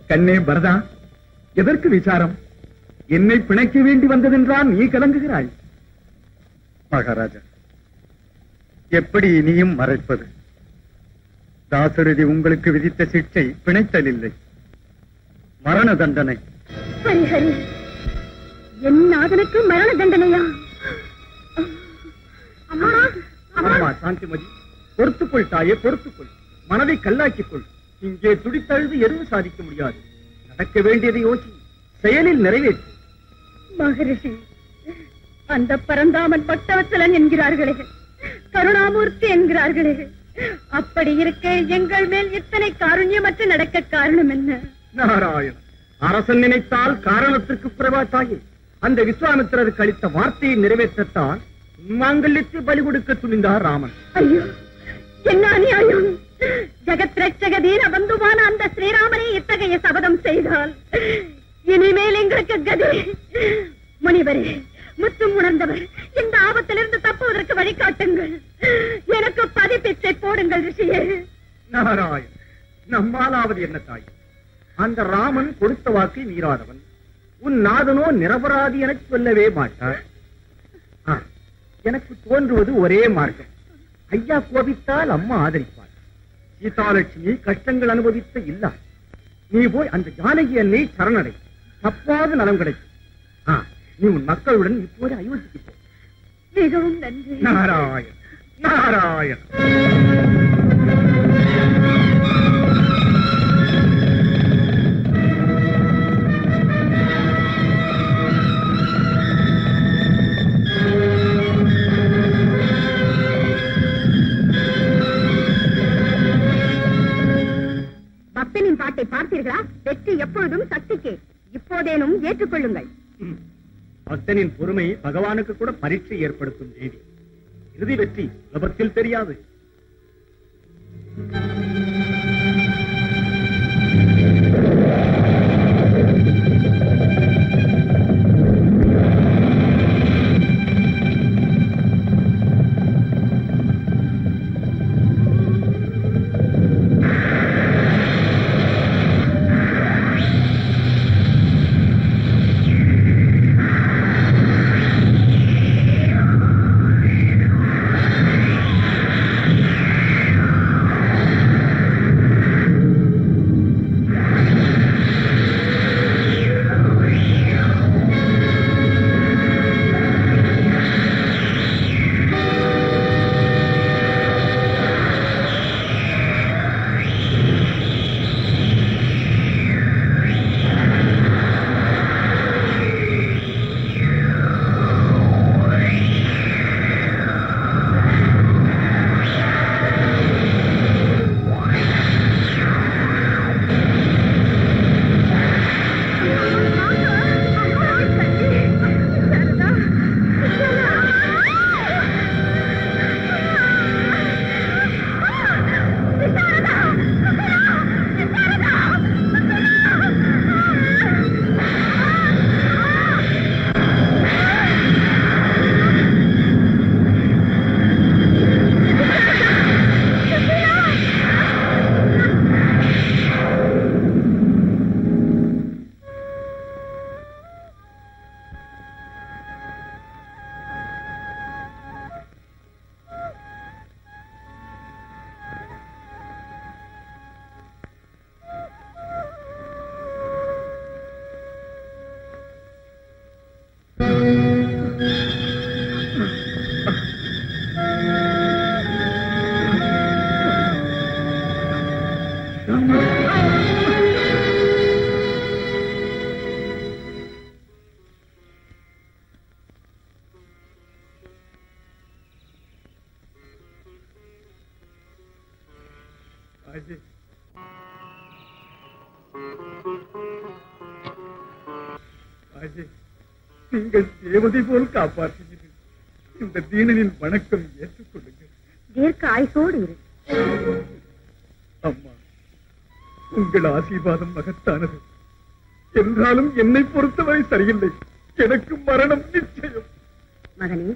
கண்ணே பரதா, எதற்கு விசாரம்? என்னை பிணைக்க வேண்டி வந்ததென்றால் நீ கலங்குகிறாய். மகாராஜா, எப்படி இனியும் மறைப்பது? தாசரதி உங்களுக்கு விதித்த சிக்ஷை பிணைத்தல் இல்லை, மரண தண்டனை. ஹரி ஹரி, என் நாதனுக்கு மரண தண்டனையா? அம்மா, அம்மா சாந்திமதி, பொறுத்துக்கொள் தாயே, பொறுத்துக்கொள். மனதை கல்லாக்கிக் கொள். இங்கே துடித்தழுது எதுவும் சாதிக்க முடியாது. நடக்க வேண்டியதை யோசி, செயலில் நிறைவேற்று. மகரிஷி, அந்த பரந்தாமன் பட்டவச்சலன் என்கிறார்களே, கருணாமூர்த்தி என்கிறார்களே, அப்படி இருக்க எங்கள் மேல் இத்தனை காருண்யமற்று நடக்க காரணம் என்ன? நாராயணன், அரசன் நினைத்தால் காரணத்திற்கு பிரபாத்தாயே அந்த விஸ்வாமித்திரருக்கு அளித்த வார்த்தையை நிறைவேற்றத்தான் மாங்கல்யத்தை பலி கொடுக்க துணிந்தார் ராமன். ஐயோ, என்ன அநியாயம்! ஜெகத் ரட்சகதீன பந்துவான அந்த ஸ்ரீராமனை இத்தகைய சபதம் செய்தால் இனிமேல் எங்களுக்கு கதி. முனிவரே, முற்றும் உணர்ந்தவர், இந்த ஆபத்திலிருந்து தப்புவதற்கு வழிகாட்டுங்கள். எனக்கு பதிப்பிச்சை போடுங்கள் ரிஷியே. நாராயணன், நம்மாலாவது என்ன தாய்? அந்த ராமன் கொடுத்த வாக்கை மீறாதவன். உன் நாதனோ நிரபராதி என சொல்லவே மாட்டார். எனக்கு தோன்றுவது ஒரே மார்க்கம். ஐயா கோபித்தால் அம்மா ஆதரிப்பார். சீதாலட்சுமி கஷ்டங்கள் அனுபவித்த இல்ல. நீ போய் அந்த ஜானகி அன்னை சரணடை, தப்பாத நலம் கிடைக்கும். நீ உன் மக்களுடன் இப்போது அயோத்திக்கு போ. மிகவும் நன்றி. நாராயண், நாராயண். பக்தனின் பாட்டை பார்த்தீர்களா? வெற்றி எப்பொழுதும் சக்திக்கு. இப்போதேனும் ஏற்றுக்கொள்ளுங்கள். பக்தனின் பொறுமை பகவானுக்கு கூட பரீட்சை ஏற்படுத்தும் தேவி. இறுதி வெற்றி சுலபத்தில் தெரியாது. நீங்கள் தேவதை போல் காப்பாற்றுகிறீர்கள். இந்த தீனனின் வணக்கம் ஏற்றுக்கொள்ளுங்கள். தீர்க்க ஆயுசோடு இரு. அம்மா, உங்கள் ஆசீர்வாதம் மகத்தானது. என்றாலும் என்னை பொறுத்தவரை சரியில்லை. எனக்கு மரணம் நிச்சயம். மகனே,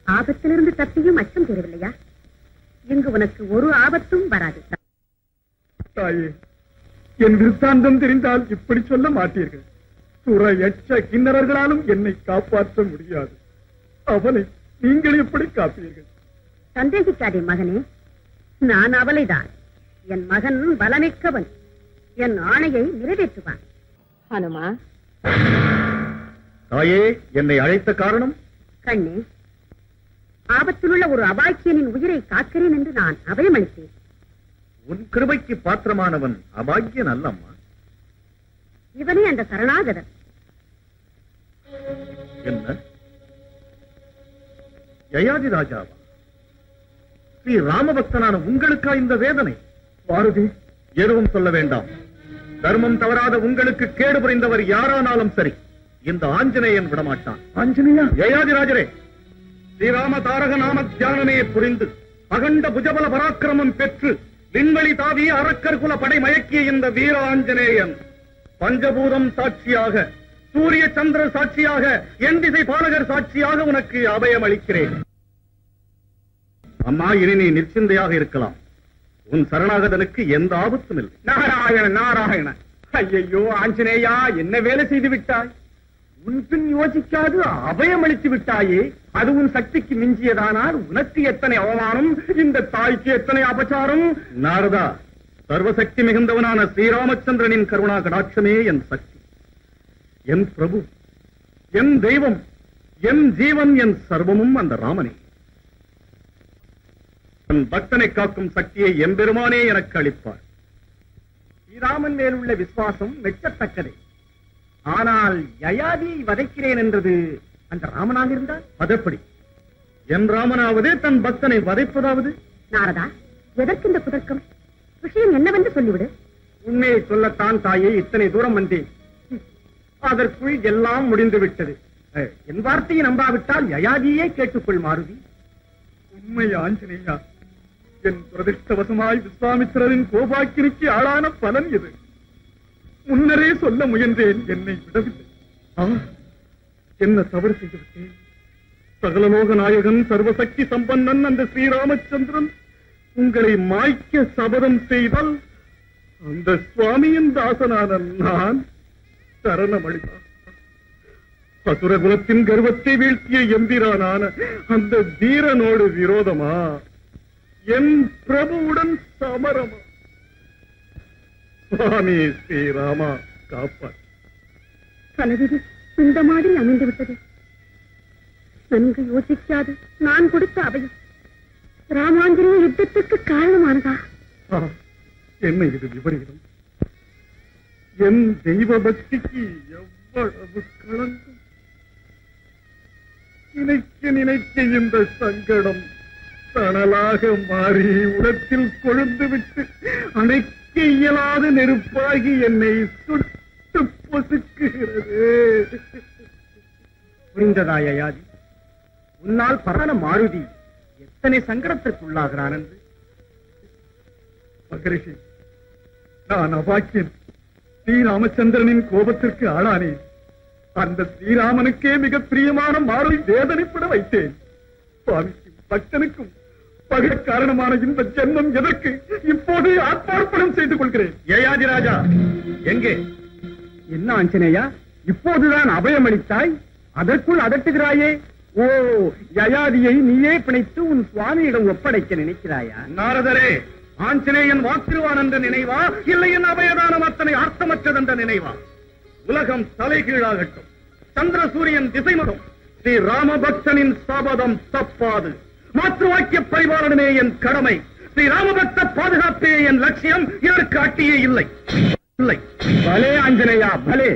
ஆபத்திலிருந்து தப்பியும் அச்சம் தெரியவில்லையா? இங்கு உனக்கு ஒரு ஆபத்தும் வராது. தாயே, என் விருத்தாந்தம் தெரிந்தால் இப்படி சொல்ல மாட்டீர்கள். துறையற்ற கிண்ணறர்களாலும் என்னை காப்பாற்ற முடியாது. அவனை நீங்கள் எப்படி காப்பீர்கள்? சந்தேகிக்காதே மகனே, நான் அவளைதான். என் மகன் பலமிக்கவன். என் ஆணையை நிறைவேற்றுவான். ஹனுமா, தாயே, என்னை அழைத்த காரணம்? கண்ணே, ஆபத்திலுள்ள ஒரு அபாக்கியனின் உயிரை காக்கிறேன் என்று நான் அபயமளித்தேன். உன் கிருபைக்கு பாத்திரமானவன் அபாக்கியன் அல்லம்மா. இவனே அந்த சரணாகதன். என்ன ஜெயாதி ராஜாவா? ஸ்ரீ ராமபக்தனான உங்களுக்கா இந்த வேதனை? பாரதி, எதுவும் சொல்ல வேண்டாம். தர்மம் தவறாத உங்களுக்கு கேடு புரிந்தவர் யாரானாலும் சரி, இந்த ஆஞ்சநேயன் விடமாட்டான். ஆஞ்சநேயா? ஜெயாதிராஜரே, ஸ்ரீராம தாரக நாம தியானமே புரிந்து அகண்ட புஜபல பராக்கிரமம் பெற்று விண்வெளி தாவி அரக்கர் குல படை மயக்கிய இந்த வீர ஆஞ்சநேயன் பஞ்சபூதம் சாட்சியாக, சூரிய சந்திர சாட்சியாக, என் திசை பாலகர் சாட்சியாக உனக்கு அபயம் அளிக்கிறேன். அம்மா, இனி நீ நிச்சந்தையாக இருக்கலாம். உன் சரணாகதனுக்கு எந்த ஆபத்தும் இல்லை. நாராயண நாராயண. ஐயோ ஆஞ்சநேயா, என்ன வேலை செய்து விட்டாய்? உன் பின் யோசிக்காது அபயம் அளித்து விட்டாயே. அது உன் சக்திக்கு மிஞ்சியதானால் உனக்கு எத்தனை அவமானம், இந்த தாய்க்கு எத்தனை அபச்சாரம். நாரதா, சர்வசக்தி மிகுந்தவனான ஸ்ரீராமச்சந்திரனின் கருணா கடாட்சமே என் சக்தி, என் பிரபு, என் தெய்வம், என் ஜீவன், என் சர்வமும் அந்த ராமனே. தன் பக்தனை காக்கும் சக்தியை எம்பெருமானே எனக்கு அளிப்பார். ஸ்ரீராமன் மேல் உள்ள விசுவாசம் மெச்சத்தக்கதே. ஆனால் யயாதியை வதைக்கிறேன் என்றது அந்த ராமனாக இருந்தால் அதெப்படி? என் ராமனாவது தன் பக்தனை வதைப்பதாவது? நாரதா, எதற்கு இந்த குதர்க்கம்? விஷயம் என்னவென்று சொல்லிவிடு. உண்மையை சொல்லத்தான் தாயே இத்தனை தூரம் வந்தேன். அதற்குள் எல்லாம் முடிந்து விட்டது. என் வார்த்தையை நம்பாவிட்டால் யயாதியே கேட்டுக்கொள் மாருதி. உண்மை ஆஞ்சநேயா, என் துரதிருஷ்டவசமாய் விஸ்வாமித்திரரின் கோபாக்கினிக்கு ஆளான பலன் இது. முன்னரே சொல்ல முயன்றேன், என்னை விடவில்லை. என்ன தவறு செய்துவிட்டேன்? சகலலோக நாயகன், சர்வசக்தி சம்பன்னன் அந்த ஸ்ரீராமச்சந்திரன் உங்களை மாய்க்க சபதம் செய்தால் அந்த சுவாமியின் தாசனான நான் சரணமளித்தான். அசுரகுலத்தின் கர்வத்தை வீழ்த்திய எம்பிரானான அந்த வீரனோடு விரோதமா? என் பிரபுவுடன் சமரமா? சுவாமி ஸ்ரீராமா, காப்பார். தலைவிதி இந்த மாதிரி அமைந்து விட்டது. நன்கு யோசிக்காது நான் கொடுத்த அபயம் ராமாஞ்சலிய யுத்தத்துக்கு காரணமானதா? என்ன இது விபரீதம்? என் தெய்வ பக்திக்கு எவ்வளவு களங்கம்! நினைக்க நினைக்க இந்த சங்கடம் தணலாக மாறி உலகத்தில் கொழுந்து விட்டு அனைக்க இயலாத நெருப்பாகி என்னை சுட்டு பொசுக்குகிறது. புரிந்ததா யயாதி? உன்னால் பரான மாருதி எத்தனை சங்கடத்திற்குள்ளாகிறான் என்று. மகரிஷி, நான் அபாக்கியன். ஸ்ரீராமச்சந்திரனின் கோபத்திற்கு ஆளானேன். அந்த ஸ்ரீராமனுக்கே மிக பிரியமான மாருதி வேதனைப்பட வைத்தேன். சுவாமிக்கும் பக்தனுக்கும் பகை காரணமான இந்த ஜென்மம் எதற்கு? இப்போது ஆத்மார்ப்பணம் செய்து கொள்கிறேன். யயாதி ராஜா எங்கே? என்ன ஆஞ்சநேயா, இப்போதுதான் அபயம் அளித்தாய், அதற்குள் அதட்டுகிறாயே? ஓ, யயாதியை நீயே பிணைத்து உன் சுவாமியிடம் ஒப்படைக்க நினைக்கிறாயா? நாரதரே, ஆஞ்சநேயன் வாக்கிருவான் என்ற நினைவா, இல்லை என் அபயதானம் அத்தனை அர்த்தமற்றதென்ற நினைவா? உலகம் தலைகீழாகட்டும், சந்திர சூரியன் திசைமகம், ஸ்ரீ ராமபக்தனின் சபதம் தப்பாது. மாற்று வாக்கிய பரிபாலனமே என் கடமை. ஸ்ரீ ராமபக்த பாதுகாப்பே என் லட்சியம். இதற்கு அட்டியே இல்லை. இல்லை. பலே ஆஞ்சநேயா, பலே.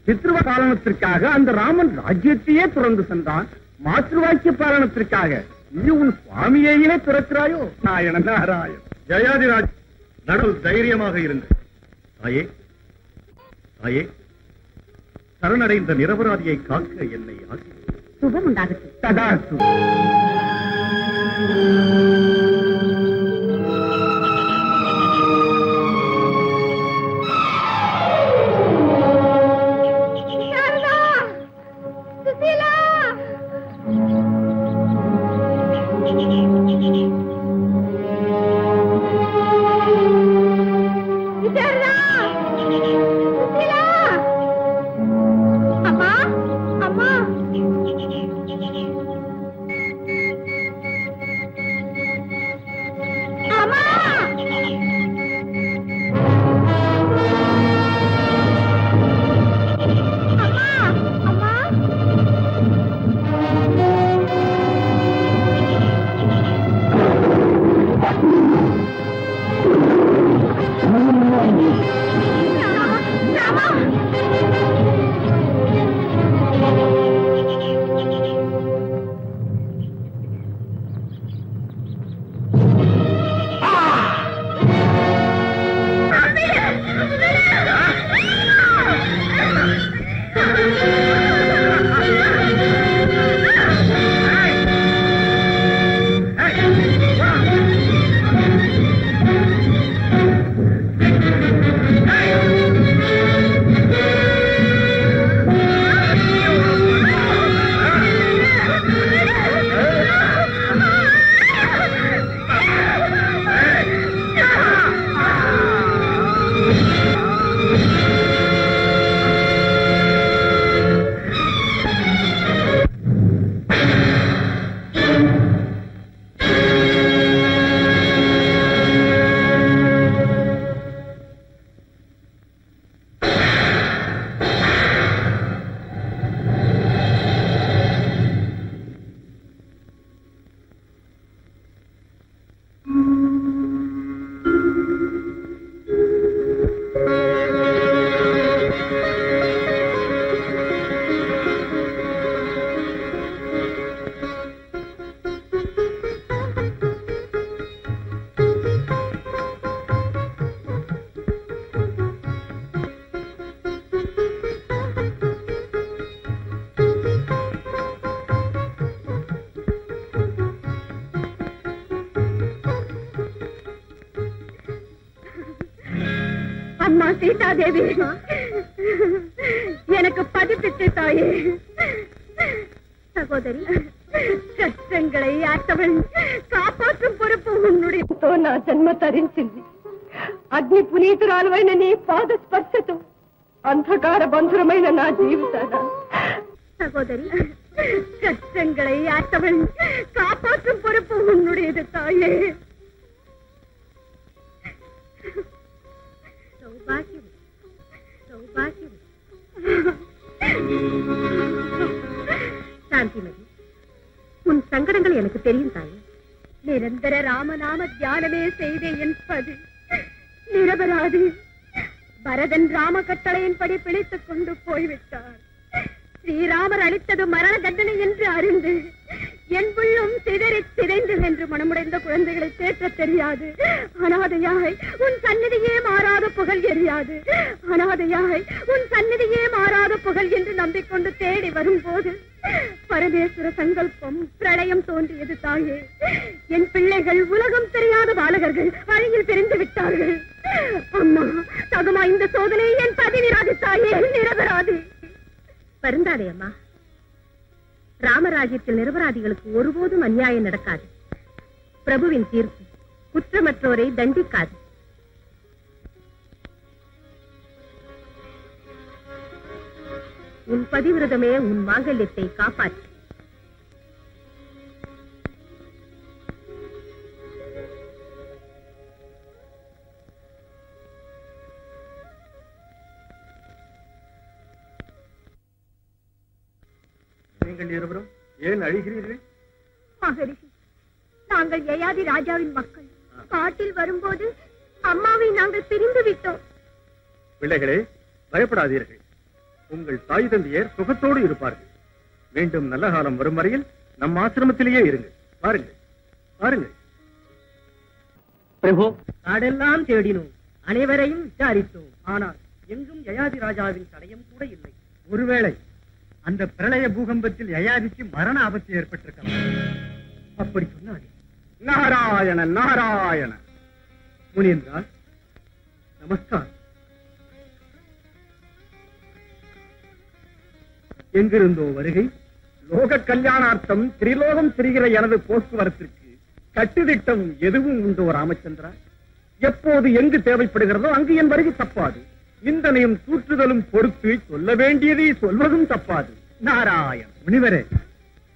பித்ருவ பாலனத்திற்காக அந்த ராமன் ராஜ்யத்தையே துறந்து சென்றான். மாற்றுவாக்கிய பாலனத்திற்காக நீ உன் சுவாமியையே துறக்கிறாயோ? நாராயண நாராயண. ஜெயாதிராஜ், நடுவில் தைரியமாக இருங்க. தாயே, தாயே, சரணடைந்த நிரபராதியை காக்க என்னை ஆசி. சுபம் உண்டாகட்டும். ததாஸ்து. அம்மா சீதாதேவி, எனக்கு பதிப்பிட்டு தாயே. சகோதரி, சற்றங்களை ఆటవల్ కాపాற்றும் పొరుపు ఉన్నుడితో నా జన్మ తరించింది. అగ్ని పునీతురాలైన నీ పాద స్పర్శతో అంధకార బంధురమైన నా జీవితాన. సహోదరి, சற்றங்களை ஆட்டவள் காப்பாற்றும் பொறுப்பு உன்னுடையது தாயே. சௌபாகியம், சௌபாகியம். சாந்திமதி, உன் சங்கடங்கள் எனக்கு தெரியும் தாயே. நிரந்தர ராமநாம தியானமே செய்தே என்பது நிரபராதி. பரதன் ராம கட்டளையின்படி பிழைத்துக் கொண்டு போய்விட்டார். ஸ்ரீராமர் அளித்தது மரண தண்டனை என்று அறிந்து என் உள்ளம் சிதறி சிதைந்து என்று மனமுடைந்த குழந்தைகளை தேற்ற தெரியாது. அனாதையாய் உன் சந்நிதியே மாறாத புகழ் எரியாது. அனாதையாய் உன் சந்நிதியே மாறாத புகழ் என்று நம்பிக்கொண்டு தேடி வரும்போது பரமேஸ்வர சங்கல்பம் பிரளயம் தோன்றியது தாயே. என் பிள்ளைகள் உலகம் தெரியாத பாலகர்கள் வழியில் பிரிந்து விட்டார்கள். அம்மா, தகுமா இந்த சோதனை என் பதினிராது தாயே, நிரபராதி. வருந்தாதே அம்மா. ராமராஜ்யத்தில் நிரபராதிகளுக்கு ஒருபோதும் அநியாயம் நடக்காது. பிரபுவின் தீர்ப்பு குற்றமற்றோரை தண்டிக்காது. உன் பதிவிரதமே உன் மாங்கல்யத்தை காப்பாற்று. நீங்கள் இருவரும் ஏன் அழுகிறீர்கள்? மகரிஷி, நாங்கள் யயாதி ராஜாவின் மக்கள். காட்டில் வரும்போது அம்மாவை நாங்கள் பிரிந்து விட்டோம். பிள்ளைகளே, பயப்படாதீர்கள். உங்கள் தாய் தந்தையர் சுகத்தோடு இருப்பார்கள். மீண்டும் நல்ல காலம் வரும் வரையில் நம் ஆசிரமத்திலேயே இருங்கள். பாருங்கள், பாருங்கள். பிரபு, காடெல்லாம் தேடினோம், அனைவரையும் விசாரித்தோம். ஆனால் எங்கும் யயாதி ராஜாவின் தடயம் கூட இல்லை. ஒருவேளை அந்த பிரளய பூகம்பத்தில் யயாதிக்கு மரண ஆபத்து ஏற்பட்டிருக்கலாம். அப்படி சொன்னாரே. நாராயண நாராயண. முனியன்றா, நமஸ்காரம். எங்கிருந்தோ வருகை? லோக கல்யாணார்த்தம் திரிலோகம் திரிகிற எனது போக்குவரத்திற்கு கட்டுத்திட்டம் எதுவும் உண்டோ ராமச்சந்திரா? எப்போது எங்கு தேவைப்படுகிறதோ அங்கு என் வருகை தப்பாது. நிந்தனையும் தூற்றுதலும் பொறுத்து சொல்ல வேண்டியதை சொல்வதும் தப்பாது. நாராயண. முனிவரே,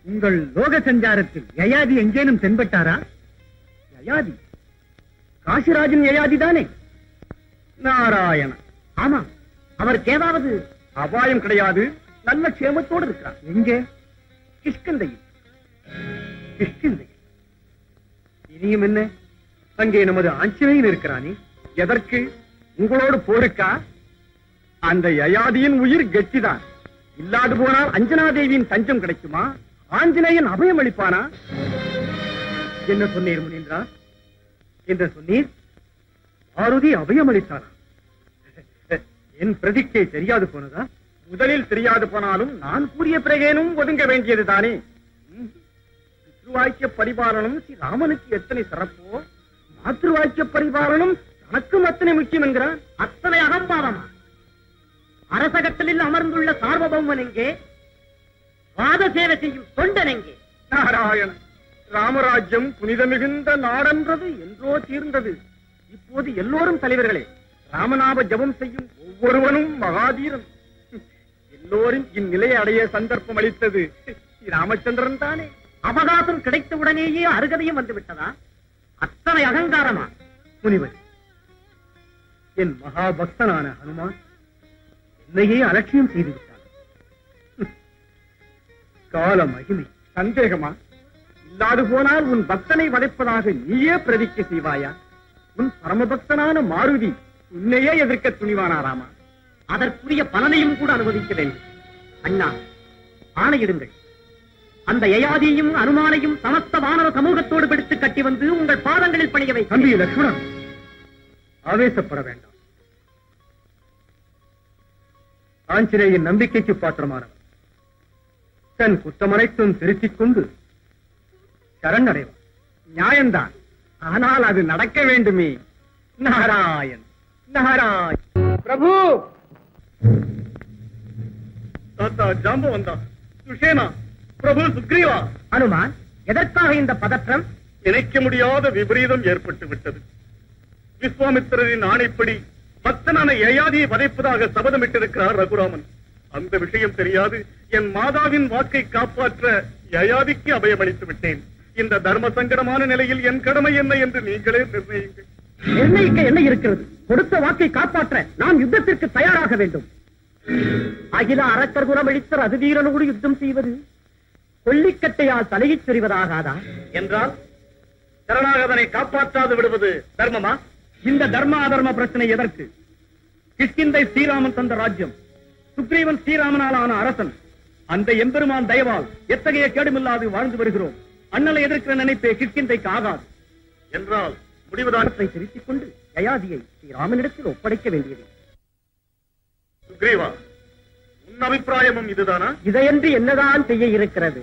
உங்கள் லோக சஞ்சாரத்தில் யயாதி எங்கேனும் தென்பட்டாரா? யயாதி? காசிராஜன் யயாதி தானே? நாராயண. ஆமா, அவருக்கு ஏதாவது அபாயம் கிடையாது. நல்ல க்ஷேமத்தோடு இருக்கிறார். எங்கே? கிஷ்கிந்தையில். கிஷ்கிந்தை. இனியும் என்ன? அங்கே நமது ஆஞ்சநேயன் இருக்கிறானே. எதற்கு? உங்களோடு போருக்கா? அந்த யயாதியின் உயிர் கெட்டிதான். இல்லாது போனால் அஞ்சனாதேவியின் தஞ்சம் கிடைக்குமா? ஆஞ்சநேயன் அபயம் அளிப்பானா? என்ன சொன்னீர் முனிந்திரா? என்ன சொன்னீர்? ஆருதி அபயம் அளித்தானா? என் பிரதிக்கை தெரியாது போனதா? முதலில் தெரியாது போனாலும் நான் கூறிய பிறகேனும் ஒதுங்க வேண்டியது தானே. பித்ருவாக்கிய பரிபாலனம் ஸ்ரீ ராமனுக்கு எத்தனை சிறப்போ, மாத்ருவாக்கிய பரிபாலனம் தனக்கும் அத்தனை முக்கியம் என்கிறான். அத்தனை அகம்பாவமா? அரசகட்டலில் அமர்ந்துள்ள சார்வபௌமன் எங்கே? வாத சேவை செய்யும் தொண்டன் எங்கே? நாராயண. ராமராஜ்யம் புனித மிகுந்த நாடென்றது என்றோ தீர்ந்தது. இப்போது எல்லோரும் தலைவர்களே. ராமநாம ஜபம் செய்யும் ஒவ்வொருவனும் மகாதீரன். எல்லோரும் இந்நிலையை அடைய சந்தர்ப்பம் அளித்தது ராமச்சந்திரன் தானே. அவகாசம் கிடைத்தவுடனேயே அருகதையும் வந்து விட்டதா? அத்தனை அகங்காரமா? முனிவர், என் மகாபக்தனான ஹனுமான் என்னையே அலட்சியம் செய்து விட்டான். கால மகிமை. சந்தேகமா? இல்லாது போனால் உன் பக்தனை வதைப்பதாக நீயே பிரதிக்க செய்வாயா? உன் பரமபக்தனான மாருதி உன்னையே எதிர்க்க துணிவானா ராமா? அதற்குரிய பலனையும் கூட அனுமதிக்க வேண்டும். அண்ணா, ஆணையிடுங்கள். அந்த யயாதியையும் அனுமானையும் சமஸ்த வானவ சமூகத்தோடு பிடித்து கட்டி வந்து உங்கள் பாதங்களில் பணிய வை. தம்பி லட்சுமணன், ஆவேசப்பட வேண்டாம். ஆஞ்சநேயன் நம்பிக்கைக்கு பாத்திரமானவன். தன் குற்றமனைத்தும் திருத்திக் கொண்டு சரண் அடைவான். நியாயம்தான். ஆனால் அது நடக்க வேண்டுமே. நாராயண் நாராயண். பிரபு தாத்தா ஜாம்பவந்தா சுஷேனா பிரபு சுக்ரீவா. அனுமான், எதற்காக இந்த பதற்றம்? நினைக்க முடியாத விபரீதம் ஏற்பட்டு விட்டது. விஸ்வாமித்திரரின் ஆணைப்படி பக்தனான யயாதியை வதைப்பதாக சபதமிட்டிருக்கிறார் ரகுராமன். அந்த விஷயம் தெரியாது என் மாதாவின் வாக்கை காப்பாற்ற யயாதிக்கு அபயமளித்து விட்டேன். இந்த தர்ம சங்கடமான நிலையில் என் கடமை என்ன என்று நீங்களே நிர்ணயிங்கள். நிர்ணயிக்க என்ன இருக்கிறது? கொடுத்த வாக்கை காப்பாற்ற நாம் யுத்தத்திற்கு தயாராக வேண்டும். அகில அரக்கர் குணமளித்த ரகுவீரனோடு யுத்தம் செய்வது கொல்லிக்கட்டையால் தலையைச் சொறிவதாகாதா? என்றால் சரணாகதனை காப்பாற்றாது விடுவது தர்மமா? இந்த தர்ம அதர்ம பிரச்சனை எதற்கு? கிஷ்கிந்தை ஸ்ரீராமன் தந்த ராஜ்யம், சுக்ரீவன் ஸ்ரீராமனால் ஆன அரசன். அந்த எம்பெருமான் தயவால் எத்தகைய கேடுமில்லாது வாழ்ந்து வருகிறோம். அண்ணலை எதிர்க்கிற நினைப்பே கிஷ்கிந்தைக்கு ஆகாது. என்றால் முடிவுதானத்தை திருத்திக் கொண்டு யயாதியை ஸ்ரீராமனிடத்தில் ஒப்படைக்க வேண்டியது. சுக்ரீவா, உன் அபிப்பிராயமும் இதுதானா? இதையன்றி என்னதான் செய்ய இருக்கிறது?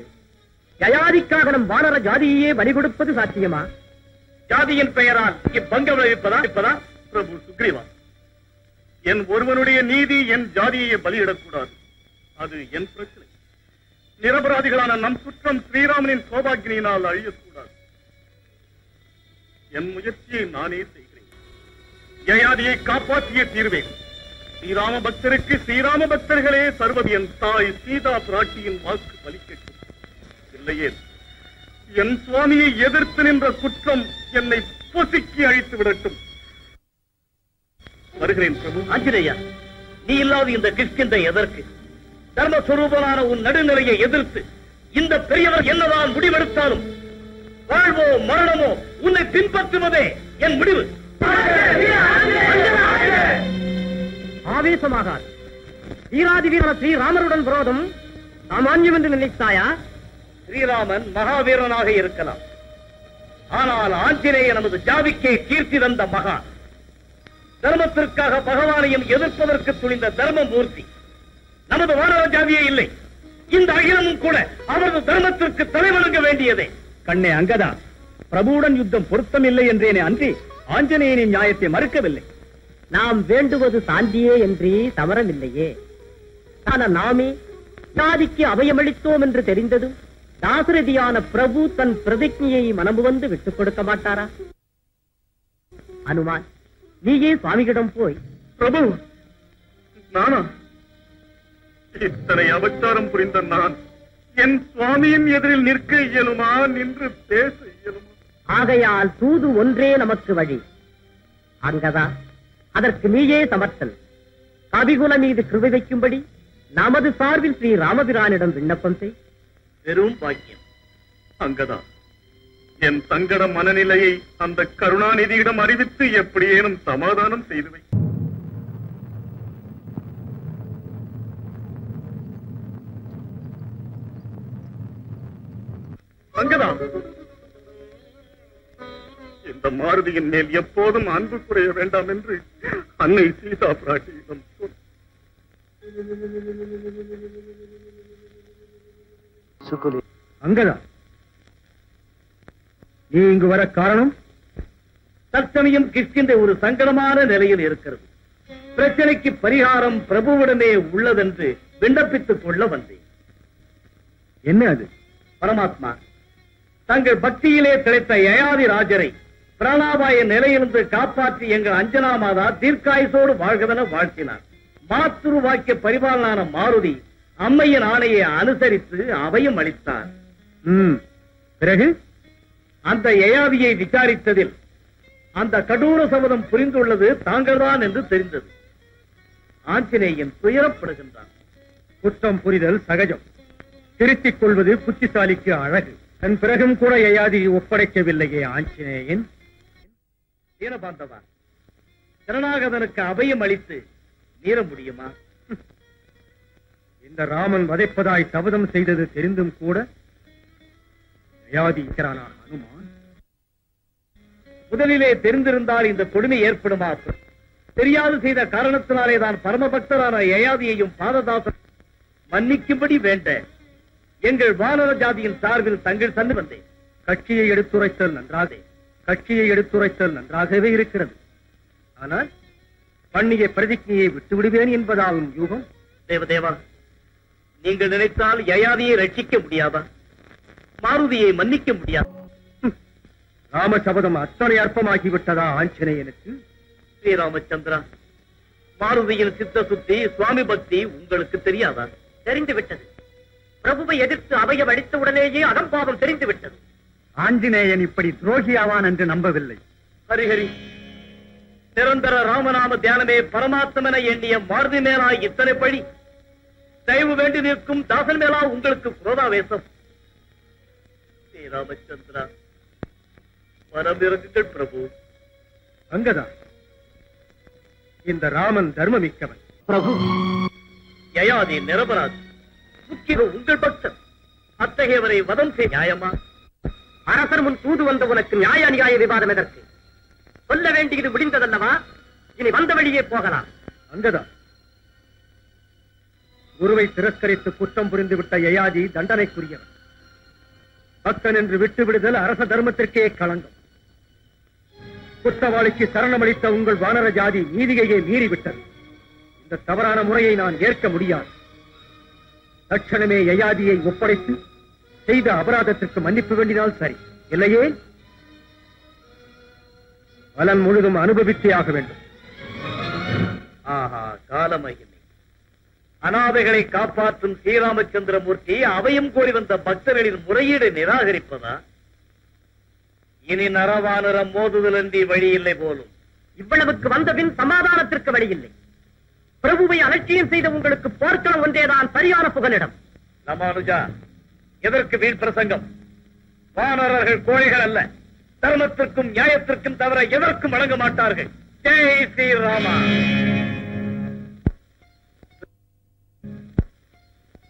யயாதிக்காக நம் வானர ஜாதியையே பலி கொடுப்பது சாத்தியமா? ஜாதியின் பெயரால் இப்பங்கம் விளைவிப்பதா? பிரபு சுக்ரீவா, என் ஒருவனுடைய நீதி என் ஜாதியை பலியிடக்கூடாது. அது என் பிரச்சனை. நிரபராதிகளான நம் குற்றம் ஸ்ரீராமனின் சோபாகினியினால் அழியக்கூடாது. என் முயற்சியை நானே செய்கிறேன். யயாதியை காப்பாற்றிய தீர்வேன். ஸ்ரீராம பக்தருக்கு ஸ்ரீராம பக்தர்களே சர்வது என் தாய் சீதா பிராட்டியின் வாக்கு பலிக்கட்டும். இல்லையே என் சுவாமியை எதிர்த்து நின்ற குற்றம் என்னை பொசுக்கி அழித்து விடட்டும். வருகிறேன் பிரபு. ஆஞ்சநேயா, நீ இல்லாத இந்த கிஷ்கிந்தை எதற்கு? தர்மஸ்வரூபனான உன் நடுநிலையை எதிர்த்து இந்த பெரியவர் என்னதான் முடிவெடுத்தாலும் வாழ்வோ மரணமோ உன்னை பின்பற்றுவதே என் முடிவு. ஆவேசமாகாது. வீராதி வீரன ஸ்ரீராமருடன் விரோதம் சாமான்யம் என்று நினைத்தாயா? ஸ்ரீராமன் மகாவீரனாக இருக்கலாம், ஆனால் ஆஞ்சநேய நமது ஜாதிக்கே கீர்த்தி தந்த மகான். தர்மத்திற்காக பகவானையும் எதிர்ப்பதற்கு துணிந்த தர்மமூர்த்தி. நமது வானர ஜாதியே இல்லை, இந்த அகிலமும் கூட அவரது தர்மத்திற்கு தலைவணங்க வேண்டியதே. கண்ணே அங்கதா, பிரபுவுடன் யுத்தம் பொருத்தமில்லை என்றேனே அன்றி ஆஞ்சநேயனின் நியாயத்தை மறுக்கவில்லை. நாம் வேண்டுவது சாந்தியே என்று தவறமில்லையே. ஆனா நாமே ஜாதிக்கு அபயமளித்தோம் என்று தெரிந்ததும் தாசரதியான பிரபு தன் பிரதிஜையை மனமுவந்து விட்டுக் கொடுக்க மாட்டாரா? அனுமான், நீயே சுவாமியிடம் போய், பிரபு, நானா? இத்தனை அபச்சாரம் புரிந்த நான் என் சுவாமியின் எதிரில் நிற்க இயலுமா? நின்று பேச இயலுமா? ஆகையால் தூது ஒன்றே நமக்கு வழி. அங்கதா, அதற்கு நீயே சமர்த்தன். கவிகுல மீது கிருபை வைக்கும்படி நமது சார்பில் ஸ்ரீ ராமபிரானிடம் விண்ணப்பம் செய். பெரும் பாக்கியம். அங்கதா, என் சங்கட மனநிலையை அந்த கருணாநிதியிடம் அறிவித்து எப்படியேனும் சமாதானம் செய்து வை. அங்கதா, இந்த மாருதியின் மேல் எப்போதும் அன்பு குறைய வேண்டாம் என்று அன்னை சீதா பிராட்டியிடம் சொல். அங்கதா, நீ இங்கு வர காரணம்? தற்சமயம் கிஷ்கிந்தை ஒரு சங்கடமான நிலையில் இருக்கிறது. பிரச்சனைக்கு பரிகாரம் பிரபுவிடமே உள்ளதென்று விண்ணப்பித்துக் கொள்ள வந்தேன். என்ன அது? பரமாத்மா, தங்கள் பக்தியிலே திளைத்த யயாதி ராஜரை பிராணாபாய நிலையிலிருந்து காப்பாற்றி எங்கள் அஞ்சனா மாதா தீர்க்காயுசோடு வாழ்கவென வாழ்த்தினார். மாத்துரு வாக்கிய பரிபாலனான மாருதி அம்மையின் ஆணையை அனுசரித்து அபயம் அளித்தார். பிறகு அந்த யயாதியை விசாரித்ததில் அந்த கடூர சபதம் புரிந்துள்ளது தாங்கள்தான் என்று தெரிந்தது. ஆஞ்சநேயன் துயரப்படுகின்றான். குற்றம் புரிதல் சகஜம், திருத்திக் கொள்வது புத்திசாலிக்கு அழகு. தன் பிறகும் கூட யயாதி ஒப்படைக்கவில்லையே ஆஞ்சநேயன். தீனபாந்தவா, சரணாகதனுக்கு அபயம் அளித்து மீற முடியுமா? இந்த ராமன் வதைப்பதாய் சபதம் செய்தது தெரிந்தும் கூட யயாதி இருக்கிறானா அனுமான்? முதலிலே தெரிந்திருந்தால் இந்த கொடுமை ஏற்படுமா? தெரியாது செய்த காரணத்தினாலே தான் பரமபக்தரான யயாதியையும் பாததாசன் மன்னிக்கும்படி வேண்ட எங்கள் வானர ஜாதியின் சார்பில் தங்கள் சன்னு வந்தேன். கட்சியை எடுத்துரைத்தல் நன்றாகவே இருக்கிறது. ஆனால் பண்ணிய பிரதிஜையை விட்டு விடுவேன் என்பதாகும் யூகம். தேவதேவா, நீங்கள் நினைத்தால் யயாதியை ரட்சிக்க முடியாதா? மாருதியை மன்னிக்க முடியாது? ராமசபதம் அத்தனை அற்பமாகிவிட்டதா ஆஞ்சநேயனுக்கு? ஸ்ரீராமச்சந்திரா, மாருதியின் சித்த சுத்தி, சுவாமி பக்தி உங்களுக்கு தெரியாதா? தெரிந்து விட்டது. பிரபுவை எதிர்த்து அவைய வடித்த உடனேயே அகம்பாவம் தெரிந்து விட்டது. ஆஞ்சநேயன் இப்படி துரோகியாவான் என்று நம்பவில்லை. ஹரிஹரி, நிரந்தர ராமநாம தியானமே பரமாத்மன எண்ணிய மாருதி மேலா இத்தனை பழி? தயவு வேண்டி நிற்கும் தாசன் மேலா உங்களுக்கு குரோதாவேசம்? ஸ்ரீராமச்சந்திரா, மனமிறங்குங்கள் பிரபு. அங்கதா, இந்த ராமன் தர்மமிக்கவன். பிரபு, யயாதி நிரபராதி, முக்கிய உங்கள் பக்தர். அத்தகையவரை வதம் செய்ய நியாயமா? அரசர் முன் தூது வந்த உனக்கு நியாய அநியாய விவாதம் எதற்கு? சொல்ல வேண்டியது முடிந்ததல்லவா? இனி வந்த வழியே போகலாம். அங்கதா, குருவை திரஸ்கரித்து குற்றம் புரிந்துவிட்ட யயாதி தண்டனைக்குரியவன். பக்தன் என்று விட்டு விடுதல் அரச தர்மத்திற்கே களங்கம். குற்றவாளிக்கு சரணமளித்த உங்கள் வானர ஜாதி நீதியையே மீறிவிட்டது. இந்த தவறான முறையை நான் ஏற்க முடியாது. தட்சணமே யயாதியை ஒப்படைத்து செய்த அபராதத்திற்கு மன்னிப்பு வேண்டினால் சரி, இல்லையே பலன் முழுதும் அனுபவித்தே ஆக வேண்டும். ஆஹா, காலமகிமை! அனாதைகளை காப்பாற்றும் ஸ்ரீராமச்சந்திரமூர்த்தி அவையும் கோரி வந்த பக்தர்களின் முறையீடு நிராகரிப்பதா? இனி நரவானரம் மோதுதல் அன்றி வழி இல்லை போலும். இவ்வளவுக்கு வந்த பின் சமாதானத்திற்கு வழியில்லை. பிரபுவை அலட்சியம் செய்த உங்களுக்கு போர்க்களம் ஒன்றேதான் சரியான புகலிடம். ராமானுஜா, எதற்கு வீண் பிரசங்கம்? வானரர்கள் கோழைகள் அல்ல. தர்மத்திற்கும் நியாயத்திற்கும் தவிர எதற்கும் வழங்க மாட்டார்கள். ஜெய் ஸ்ரீராமா.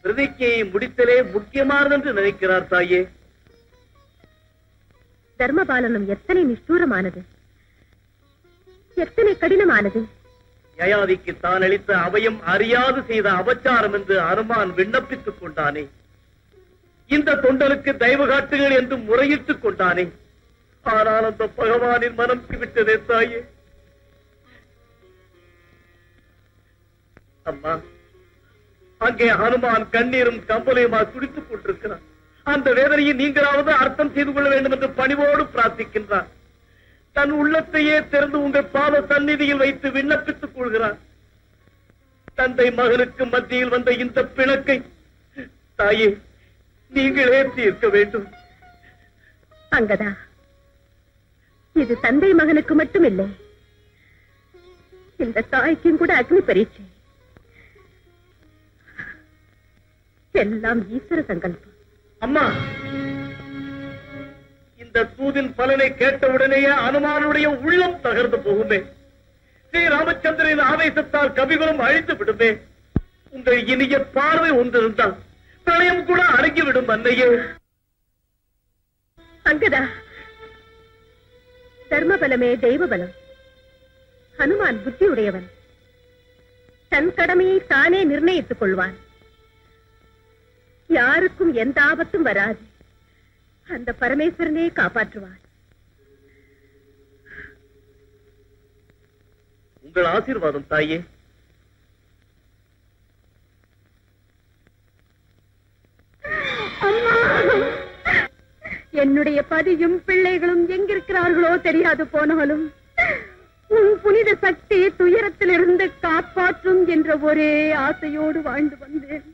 பிரதிஜையை முடித்தலே முக்கியமானது என்று நினைக்கிறார் தாயே. தர்மபாலனும் எத்தனை நிஷ்டூரமானது, எத்தனை கடினமானது. யயாதிக்கு தான் அளித்த அவையும் அறியாது செய்த அபச்சாரம் என்று அனுமான் விண்ணப்பித்துக் கொண்டானே. இந்த தொண்டனுக்கு தயவு காட்டுகள் என்று முறையிட்டுக் கொண்டானே. ஆனால் அந்த பகவானின் மனம் விட்டதே தாயே. அம்மா, அங்கே ஹனுமான் கண்ணீரும் கம்பலையுமா துடித்துக் கொண்டிருக்கிறார். அந்த வேதனையை நீங்களாவது அர்த்தம் செய்து கொள்ள வேண்டும் என்று பணிவோடு பிரார்த்திக்கின்றார். தன் உள்ளத்தையே திறந்து உங்கள் பாத சந்நிதியில் வைத்து விண்ணப்பித்துக் கொள்கிறார். தந்தை மகனுக்கு மத்தியில் வந்த இந்த பிணக்கை தாயே நீங்களே தீர்க்க வேண்டும். அங்கதா, இது தந்தை மகனுக்கு மட்டும் இல்லை, இந்த தாய்க்கும் கூட அக்னி பரீட்சை. எல்லாம் ஈஸ்வர சங்கல்பம். அம்மா, இந்த தூதின் பலனை கேட்டவுடனேயே அனுமானுடைய உள்ளம் தகர்ந்து போகுமே. ஸ்ரீ ராமச்சந்திரன் ஆவேசத்தால் கவிகளும் அழித்து விடுமே. உங்கள் இனிய பார்வை ஒன்றிருந்தால் பிரளயம் கூட அடங்கிவிடும். அன்னையே அங்கதா, தர்மபலமே தெய்வ பலம். ஹனுமான் புத்தியுடையவன். தன் கடமையை தானே நிர்ணயித்துக் கொள்வான். யாருக்கும் எந்த ஆபத்தும் வராது. அந்த பரமேஸ்வரனே காப்பாற்றுவார். உங்கள் ஆசீர்வாதம் தாயே. என்னுடைய பதியும் பிள்ளைகளும் எங்கிருக்கிறார்களோ தெரியாது போனாலும் உன் புனித சக்தி துயரத்திலிருந்து காப்பாற்றும் என்ற ஒரே ஆசையோடு வாழ்ந்து வந்தேன்.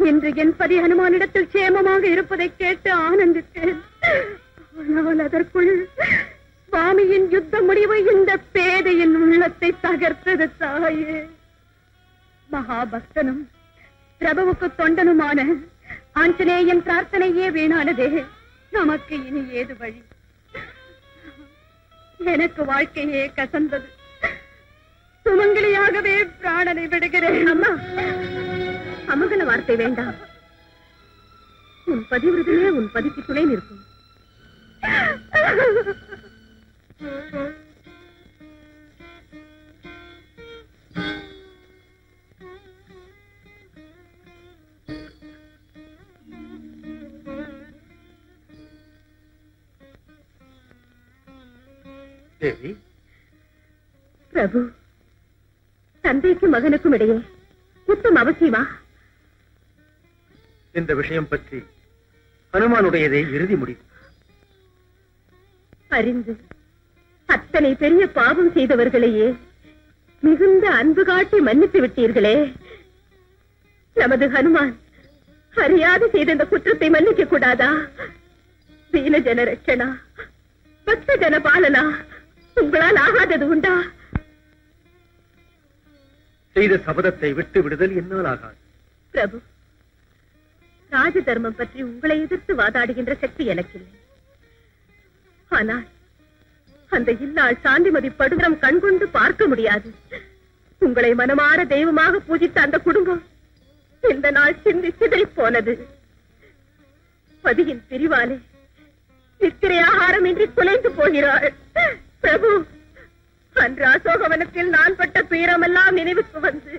இன்று என் பதி ஹனுமானிடத்தில் சேமமாக இருப்பதை கேட்டு ஆனந்தித்தேன். ஆனால் அதற்குள் சுவாமியின் யுத்த முடிவு இந்த பேதையின் உள்ளத்தை தகர்த்தது தாயே. மகாபக்தனும் பிரபுவுக்கு தொண்டனுமான ஆஞ்சநேயன் பிரார்த்தனையே வீணானதே. நமக்கு இனி ஏது வழி? எனக்கு வாழ்க்கையே கசந்தது. சுமங்கலியாகவே பிராணனை விடுகிறேன். அம்மா, அமங்கல வார்த்தை வேண்டாம். உன் பதிவிரதமே உன் பதிக்கு துணை நிற்கும். தேவி, பிரபு, தந்தைக்கும் மகனுக்கும் இடையே யுத்தம் அவசியமா? இந்த விஷயம் பற்றி ஹனுமானுடையதே இறுதி முடிவு. அறிந்து அத்தனை பெரிய பாவம் செய்தவர்களையே மிகுந்த அன்பு காட்டி மன்னித்து விட்டீர்களே. நமது ஹனுமான் அறியாது செய்த இந்த குற்றத்தை மன்னிக்க கூடாதா? தீன ஜன ரட்சணா, பக்த ஜன பாலனா, உங்களால் ஆகாதது உண்டா? செய்த சபதத்தை விட்டு விடுதல் என்னால் ஆகாது. பிரபு, ராஜ தர்மம் பற்றி உங்களை எதிர்த்து வாதாடுகின்ற சக்தி எனக்கில்லை. ஆனால் அந்த இல்லாள் சாந்திமதி படுகரம் கண்கொண்டு பார்க்க முடியாது. உங்களை மனமாற தெய்வமாக பூஜித்த அந்த குடும்பம் இந்த நாள் சிந்தி சிதறி போனது. பதியின் பிரிவாலே நித்திரை ஆகாரம் இன்றி குலைந்து போகிறாள். பிரபு, அன்று அசோகவனத்தில் நான் பட்ட பீரமெல்லாம் நினைவுக்கு வந்து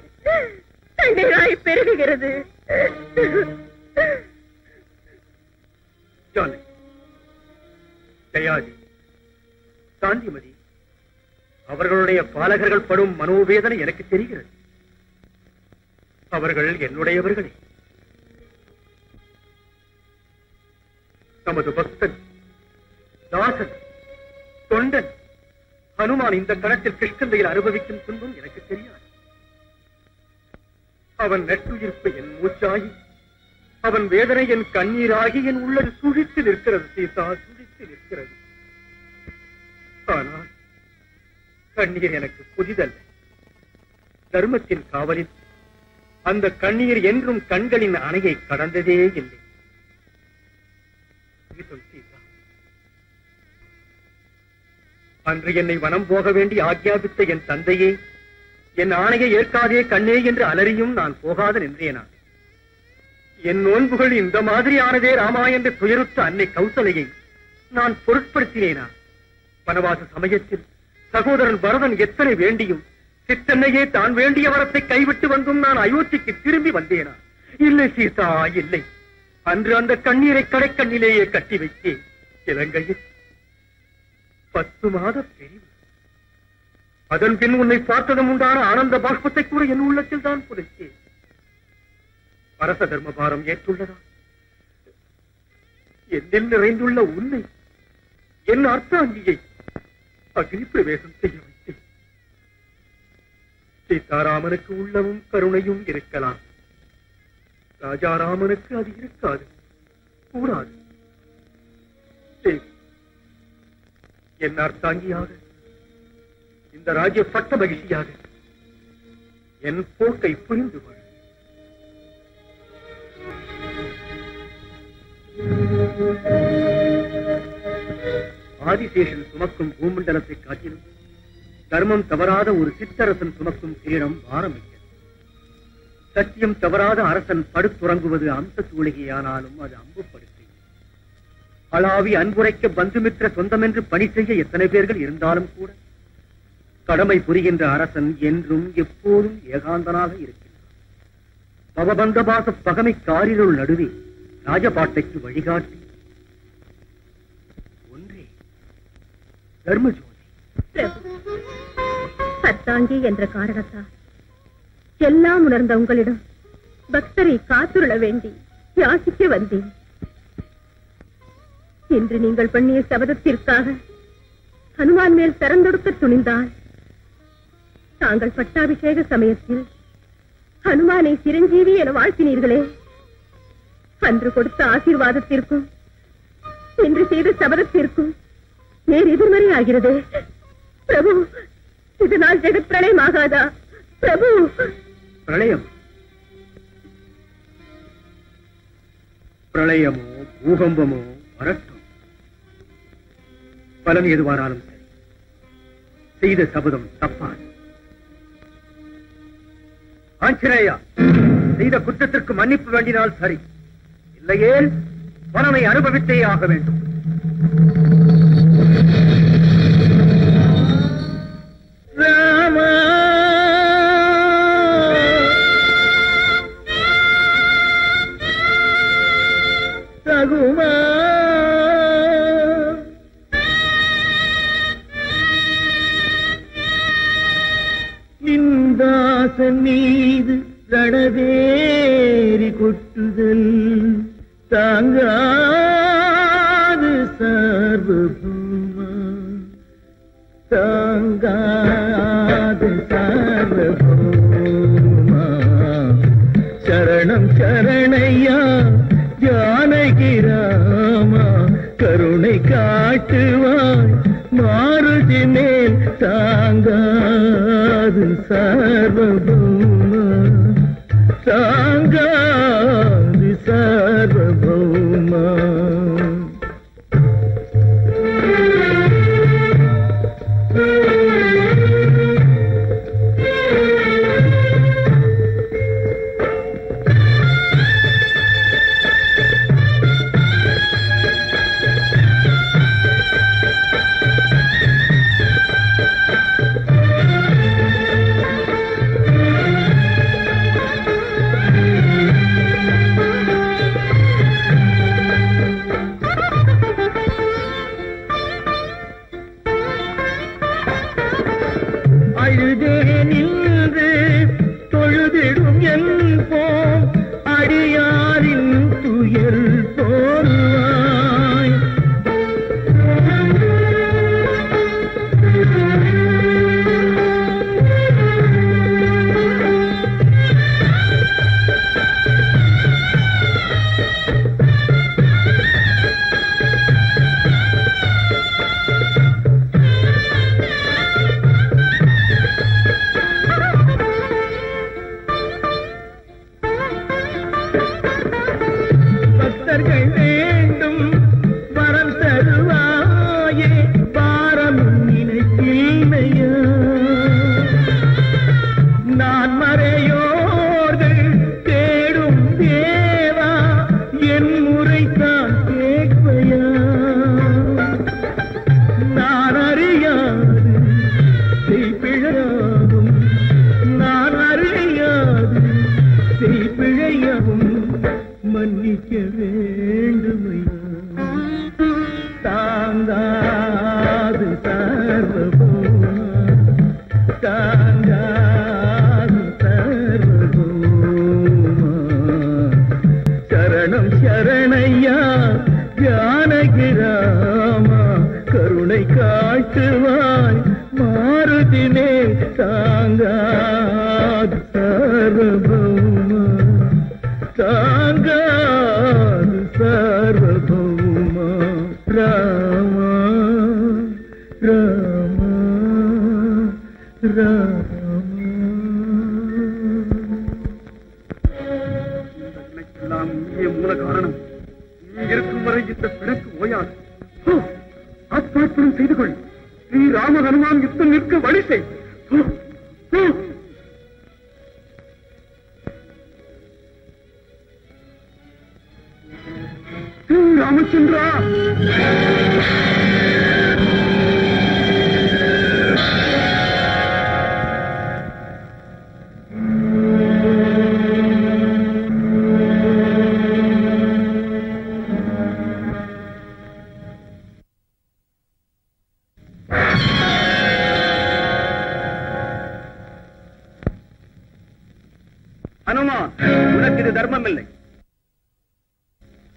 தண்ணீராய் பெருகுகிறது. தயாதி, சாந்திமதி, அவர்களுடைய பாலகர்கள் படும் மனோவேதனை எனக்கு தெரிகிறது. அவர்கள் என்னுடையவர்களே. நமது பக்தன், தாசன், தொண்டன் ஹனுமான் இந்த கணத்தில் கிருஷ்ணந்தையில் அனுபவிக்கும் துன்பம் எனக்கு தெரியாது. அவன் நெட்டுயிர்ப்பு என் மூச்சாகி, அவன் வேதனை என் கண்ணீராகி என் உள்ளது சுழித்து நிற்கிறது. சீதா, சுழித்து நிற்கிறது. ஆனால் கண்ணீர் எனக்கு புதிதல்ல. தர்மத்தின் காவலில் அந்த கண்ணீர் என்றும் கண்களின் அணையை கடந்ததே இல்லை. சீதா, அன்று என்னை வனம் போக வேண்டி ஆக்ஞாபித்த என் தந்தையே, என் ஆணையை ஏற்காதே கண்ணே என்று அலறியும் நான் போகாத நின்றேனா? என் நோன்புகள் இந்த மாதிரியானதே ராமா என்று துயருத்த அன்னை கௌசலையை நான் பொருட்படுத்தினேனா? வனவாச சமயத்தில் சகோதரன் பரதன் எத்தனை வேண்டியும் சித்தன்னையே தான் வேண்டிய வரத்தை கைவிட்டு வந்தும் நான் அயோத்திக்கு திரும்பி வந்தேனா? இல்லை சீதா, இல்லை. அன்று அந்த கண்ணீரை கடைக்கண்ணிலேயே கட்டி வைத்தேன். இலங்கையில் 10 மாத பிரிவு. அதன் பின் உன்னை பார்த்ததும் உண்டான ஆனந்த பாஷ்பத்தை கூட என் உள்ளத்தில் தான் புதைத்தேன். அரச தர்மபாரம் ஏற்றுள்ளதா? என்னில் நிறைந்துள்ள உன்னை, என் அர்த்தாங்கியை அக்னி பிரவேசம் செய்ய வைத்தேன். சீதாராமனுக்கு உள்ளமும் கருணையும் இருக்கலாம். ராஜாராமனுக்கு அது இருக்காது, கூடாது. என் அர்த்தாங்கியாக, இந்த ராஜ்ய பட்ட மகிழ்ச்சியாக என் போக்கை புரிந்து கொள். ஆதிசேஷன் சுமக்கும் பூமண்டலத்தை காட்டிலும் தர்மம் தவறாத ஒரு சித்தரசன் சுமக்கும் கிரீடம் ஆரம்பிக்கிறது. சத்தியம் தவறாத அரசன் படுத்துறங்குவது அம்ச தூளிகையானாலும் அது அம்புப்படுத்தி அளாவி அன்புரைக்க பந்துமித்திர சொந்தம் என்று பணி செய்ய எத்தனை பேர்கள் இருந்தாலும் கூட கடமை புரிகின்ற அரசன் என்றும் எப்போதும் ஏகாந்தனாக இருக்கின்றான். பவபந்தபாச பகமை காரிருள் நடுவே ராஜபாட்டைக்கு வழிகாட்டி ஒன்றே தர்மஜோதி. அத்தாங்கி என்ற காரணத்தால் எல்லாம் உணர்ந்த உங்களிடம் பக்தரை காத்துருள வேண்டி யாசிக்க வந்தேன். இன்று நீங்கள் பண்ணிய சபதத்திற்காக ஹனுமான் மேல் திறந்தொடுக்க துணிந்தால் தாங்கள் பட்டாபிஷேக சமயத்தில் ஹனுமானை சிரஞ்சீவி என வாழ்த்தினீர்களே, அன்று கொடுத்த ஆசீர்வாதத்திற்கும் இன்று செய்த சபதத்திற்கும் நேர் எதிர்மறை ஆகிறது. பிரபு, இதனால் ஜெகத் பிரளயம் ஆகாதா? பிரபு, பிரளயம் பிரளயமோ பூகம்பமோ வரட்டும், பலன் எதுவானாலும் சரி, செய்த சபதம் தப்பாது. ஆஞ்சநேயா, செய்த குற்றத்திற்கு மன்னிப்பு வேண்டினால் சரி, இல்லையே பலனை அனுபவித்தே ஆக வேண்டும். ராமா, ரகுமா, இந்தாச வாசன் மீது ரணவேரி கொட்டுதல் தாங்காது சார்வபூமா தாங்காது சார்வபூமா சரணம் சரணையா ஜானகி ராமா கருணை காட்டுவாய் மாருதி மேல் தாங்காது சார்வபௌமா தாங்காது சார்வபௌமா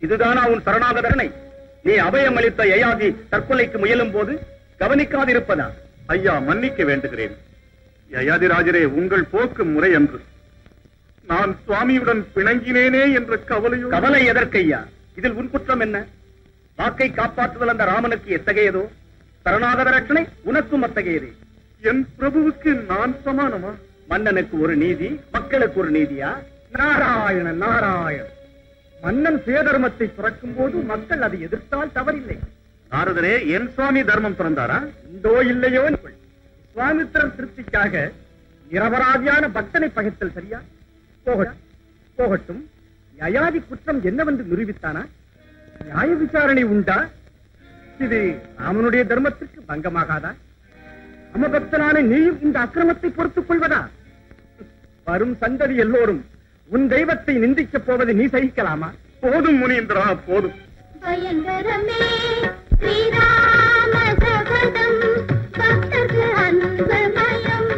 இதுதானா உன் சரணாகதனை? நீ அபயம் அளித்த யயாதி தற்கொலைக்கு முயலும் போது கவனிக்காதிருப்பதா? ஐயா, மன்னிக்க வேண்டுகிறேன். யயாதிராஜரே, உங்கள் போக்கு முறை அன்று. நான் சுவாமியுடன் பிணங்கினேனே என்ற கவலையோ. கவலை எதற்கையா? இதில் உன் குற்றம் என்ன? வாக்கை காப்பாற்றுதல் அந்த ராமனுக்கு எத்தகையதோ, சரணாகத ரட்சணை உனக்கும் அத்தகையதே. என் பிரபுவுக்கு நான் சமானமா? மன்னனுக்கு ஒரு நீதி, மக்களுக்கு ஒரு நீதியா? நாராயண நாராயண. மன்னன் சுயதர்மத்தை துறக்கும் போது மக்கள் அதை எதிர்த்தால் தவறில்லை. நாரதரே, என் சுவாமி தர்மம் துறந்தாரா? இந்தோ இல்லையோ? சுவாமித்திரன் திருப்திக்காக நிரபராதியான பக்தனை பகைத்தல் சரியா? போகட்டும். யயாதி குற்றம் என்னவென்று நிரூபித்தானா? நியாய விசாரணை உண்டா? இது ராமனுடைய தர்மத்திற்கு பங்கமாகாதா? அமபக்தனான நீயும் இந்த அக்கிரமத்தை பொறுத்துக் கொள்வதா? வரும் சந்ததி எல்லோரும் உன் தெய்வத்தை நிந்திக்கப் போவது நீ சகிக்கலாமா? போதும் முனீந்திரா, போதும். பயங்கரமே ஸ்ரீராம சபதம் பக்தர்க்கு அன்பமயம்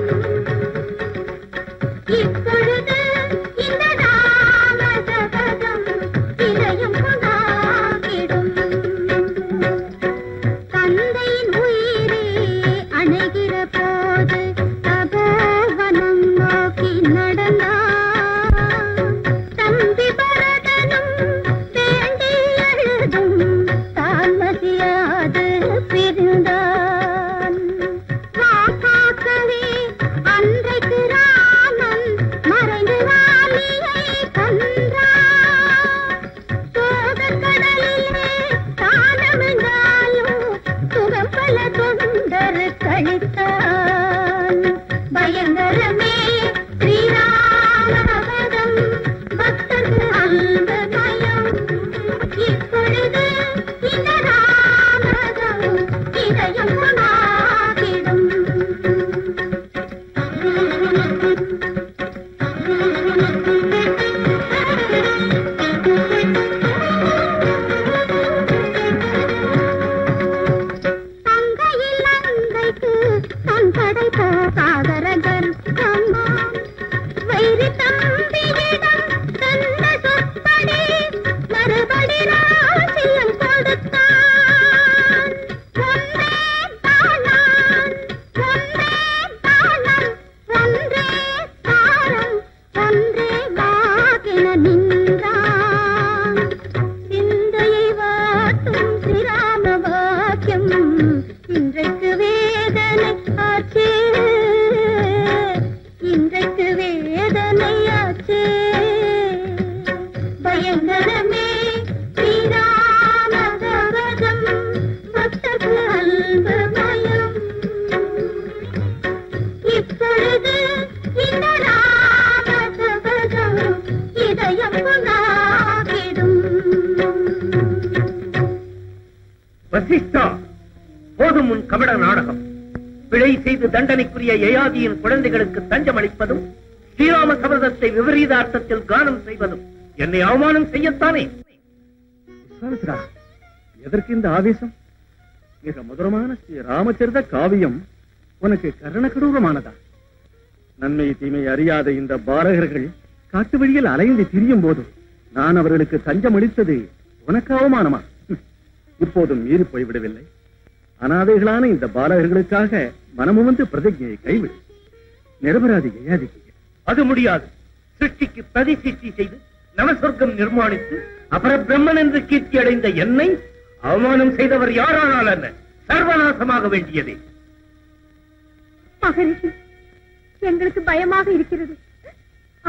அளித்தான். பயங்கரமே ஸ்ரீராமபதம் பக்தர்கள் அன்பு மயம். இப்பொழுது இந்த ராமதம் இதயம் ஆகிடும். வசிஷ்டா, போதும் உன் கபட நாடகம். பிழை செய்து தண்டனைக்குரிய யயாதியின் குழந்தைகளுக்கு தஞ்சம் அளிப்பதும், ஸ்ரீராம சபதத்தை விபரீத அர்த்தத்தில் கானம் செய்வதும் என்னை அவமானம் செய்யத்தானே? விஸ்வாமித்ரா, எதற்கு இந்த ஆவேசம்? மிக மதுரமான ஸ்ரீ ராமச்சரித காவியம் உனக்கு கருணகடூரமானதா? நன்மை தீமை அறியாத இந்த பாலகர்கள் காட்டு வழியில் அலைந்து திரியும் போது நான் அவர்களுக்கு தஞ்சம் அளித்தது உனக்கு அவமானமா? இப்போதும் மீறி போய்விடவில்லை. அனாதைகளான இந்த பாலகர்களுக்காக மனமுவந்து பிரதிஜையை கைவிடு. நிரபராதி யயாதிக்கு அது முடியாது. சிருஷ்டிக்கு பிரதி சிருஷ்டி செய்து நவசொர்க்கம் நிர்மாணித்து அபர பிரம்மன் என்று கீர்த்தி அடைந்த என்னை அவமானம் செய்தவர் யாரானால் என்ன? சர்வநாசமாக வேண்டியதே. மகரிஷி, எங்களுக்கு பயமாக இருக்கிறது.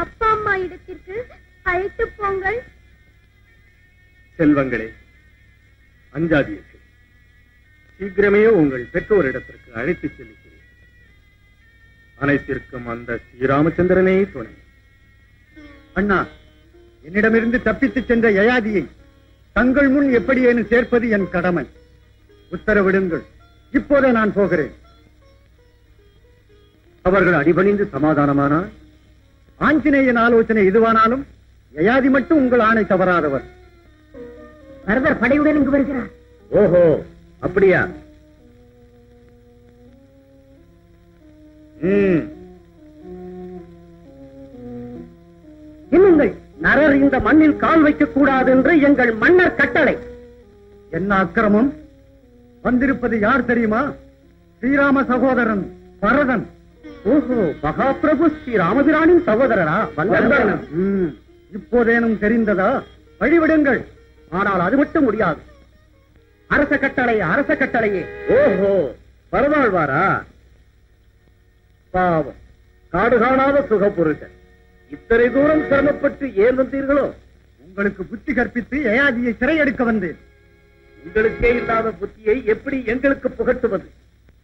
அப்பா அம்மா இடத்திற்கு அழைத்து போங்கள். செல்வங்களே, அஞ்சாதீர்கள். சீக்கிரமே உங்கள் பெற்றோரிடத்திற்கு அழைத்துச் செல்கிறேன். அனைத்திற்கும் அந்த ஸ்ரீராமச்சந்திரனே துணை. அண்ணா, என்னிடமிருந்து தப்பித்துச் சென்ற யயாதியை தங்கள் முன் எப்படியேனும் சேர்ப்பது என் கடமை. உத்தரவிடுங்கள். இப்போதே நான் போகிறேன். அவர்கள் அடிபணிந்து சமாதானமானால், ஆஞ்சநேயன் ஆலோசனை எதுவானாலும் யயாதி மட்டும் உங்கள் ஆணை தவறாதவர். பரதர் படையுடன் இங்கு வருகிறார். ஓஹோ, அப்படியா? இன்னுங்கள், நரர் இந்த மண்ணில் கால் வைக்கக் கூடாது என்று எங்கள் மன்னர் கட்டளை. என்ன அக்கிரமம்! வந்திருப்பது யார் தெரியுமா? ஸ்ரீராம சகோதரன் பரதன். ஓஹோ, மகாபிரபு ஸ்ரீ ராமபிரானின் சகோதரரா? வல்லவன். இப்போதேனும் தெரிந்ததா? வழிவிடுங்கள். ஆனால் அது மட்டும் முடியாது. அரச கட்டளை, அரச கட்டளையே. ஓஹோ, பரவாழ்வாரா? பாவம், காடு காணாத சுகப்புருஷன். இத்தனை தூரம் சிரமப்பட்டு ஏன் வந்தீர்களோ? உங்களுக்கு புத்தி கற்பித்து யயாதியை சிறையெடுக்க வந்தேன். உங்களுக்கே இல்லாத புத்தியை எப்படி எங்களுக்கு புகட்டுவது?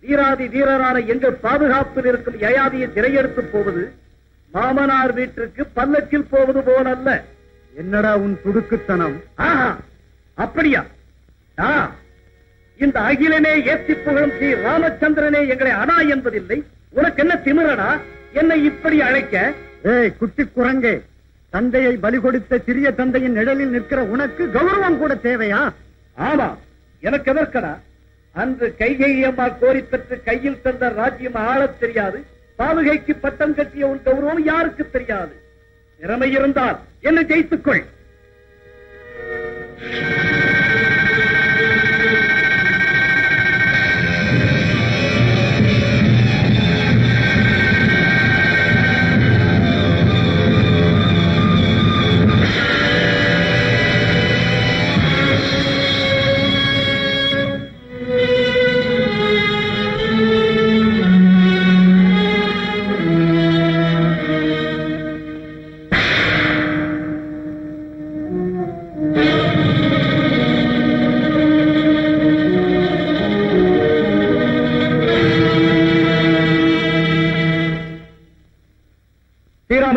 வீராதி வீரரான எங்கள் பாதுகாப்பில் இருக்கும் யயாதியை சிறையெடுத்து போவது மாமனார் வீட்டிற்கு பல்லக்கில் போவது போலல்ல. என்னடா உன் துடுக்குத்தனம்? ஆஹா, அப்படியா? இந்த அகிலனே ஏற்றி புகழும் ஸ்ரீ ராமச்சந்திரனே எங்களை அணா என்பதில்லை. உனக்கு என்ன திமிரடா என்னை இப்படி அழைக்க? ஏய் குட்டி குரங்கே, தந்தையை பலி கொடுத்த சிறிய தந்தையின் நிழலில் நிற்கிற உனக்கு கௌரவம் கூட தேவையா? ஆமா, எனக்கு எதற்கடா? அன்று கைகை அம்மா கோரி பெற்று கையில் தந்த ராஜ்யம் ஆளத் தெரியாது. பாதுகைக்கு பட்டம் கட்டிய உன் கௌரவம் யாருக்கு தெரியாது? திறமை இருந்தால் என்ன ஜெயித்துக்கொள்.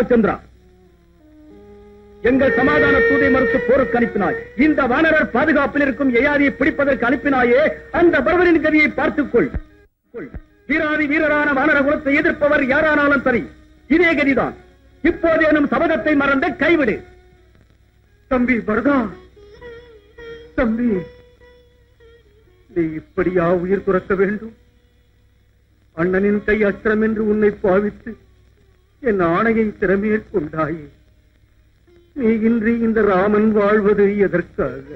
ராமச்சந்திரா, எங்கள் சமாதான தூதை மறுத்து போருக்கு அனுப்பினாய். இந்த வானரர் பாதுகாப்பில் இருக்கும் யயாதியை பிடிப்பதற்கு அனுப்பினாயே, அந்த பரவரின் கதியை பார்த்துக்கொள். வீராதி வீரரான வானர குலத்தை எதிர்ப்பவர் யாரானாலும் சரி, இதே கதிதான். இப்போதேனும் சபதத்தை மறந்து கைவிடு. தம்பி பரதா, தம்பி, நீ இப்படியா உயிர் துறக்க வேண்டும்? அண்ணனின் கை அஸ்திரம் என்று உன்னை பாவித்து என் ஆணையை திறமேற் கொண்டாயே. நீ இன்றி இந்த ராமன் வாழ்வது எதற்காக?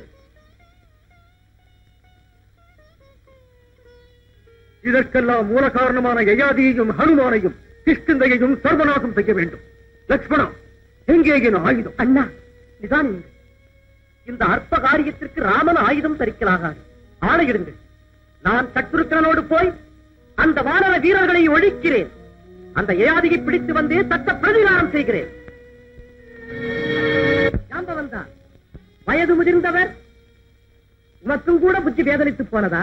இதற்கெல்லாம் மூல காரணமான யயாதியையும் ஹனுமானையும் கிஷ்கிந்தையையும் சர்வநாசம் செய்ய வேண்டும். லக்ஷ்மணா, எங்கே என் ஆயுதம்? அண்ணா, நிதான் இந்த அற்ப காரியத்திற்கு ராமன் ஆயுதம் தரிக்கலாகாது. ஆணையிடுங்கள். நான் சத்ருக்கனோடு போய் அந்த வானர வீரர்களை ஒழிக்கிறேன். அந்த யயாதியை பிடித்து வந்தே தக்க பிரதிகாரம் செய்கிறேன். ஜாம்பவன் தான் வயது முதிர்ந்தவர். உனக்கும் கூட புத்தி வேதனைத்து போனதா?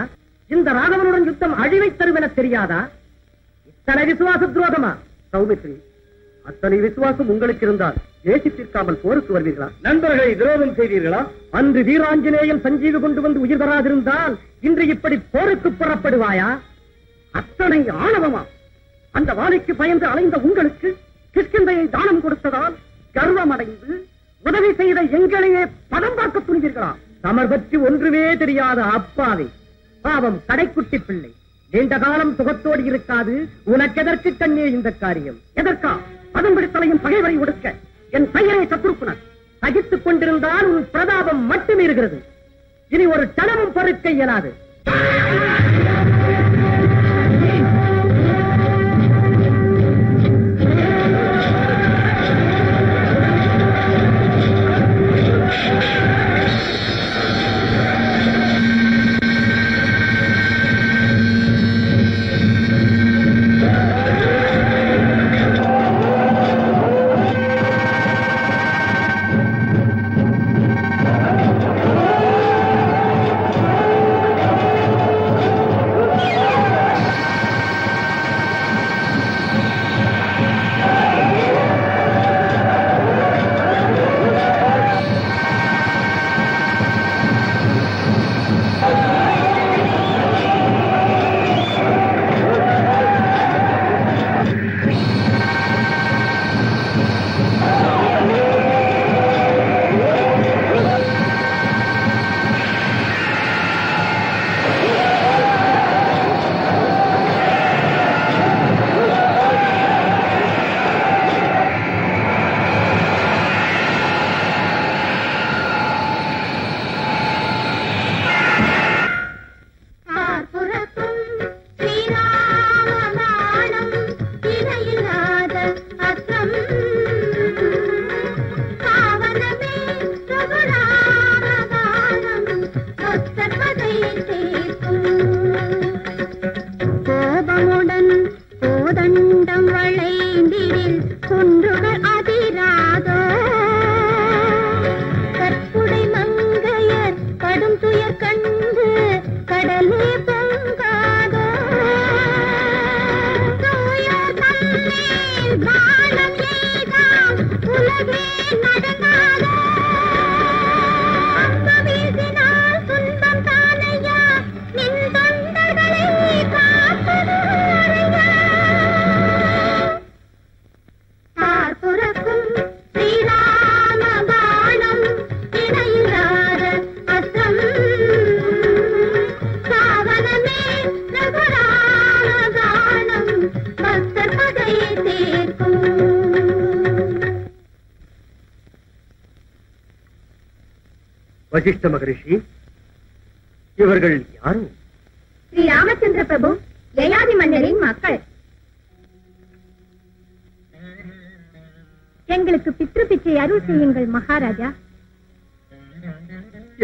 இந்த ராகவனுடன் யுத்தம் அழிவை தரும் என தெரியாதா? இத்தனை விசுவாச துரோகமா? சௌமித்ரி, அத்தனை விசுவாசம் உங்களுக்கு இருந்தால் தேசித்திருக்காமல் போருக்கு வருவீர்களா? நண்பர்களை துரோகம் செய்தீர்களா? அன்று வீராஞ்சநேயன் சஞ்சீவி கொண்டு வந்து உயிர் தராதிருந்தால் இன்று இப்படி போருக்கு புறப்படுவாயா? அத்தனை ஆணவமா? அந்த வாழைக்கு பயந்து அலைந்த உங்களுக்கு கிஷ்கிந்தையை தானம் கொடுத்ததால் கர்வம் அடைந்து உதவி செய்த எங்களையே பதம் பார்க்க துணிவீர்களா? தமர் பற்றி ஒன்றுமே தெரியாத அப்பாவை, பாவம் கடைக்குட்டி பிள்ளை, நீண்ட காலம் சுகத்தோடு இருக்காது. உனக்கெதற்கு கண்ணே இந்த காரியம்? எதற்கா பதம் பிடித்தலையும் பகைவரை ஒடுக்க என் பெயரை சத்ருக்குனர் சகித்துக் கொண்டிருந்தால் உன் பிரதாபம் மட்டுமே இருக்கிறது. இனி ஒரு தனமும் பொறுக்க இயலாது. வசிஷ்ட மகரிஷி, இவர்கள் யாரும்? ஸ்ரீ ராமச்சந்திர பிரபு, யயாதி மன்னரின் மக்கள். எங்களுக்கு பித்ரு பிச்சை அருள் செய்யுங்கள் மகாராஜா.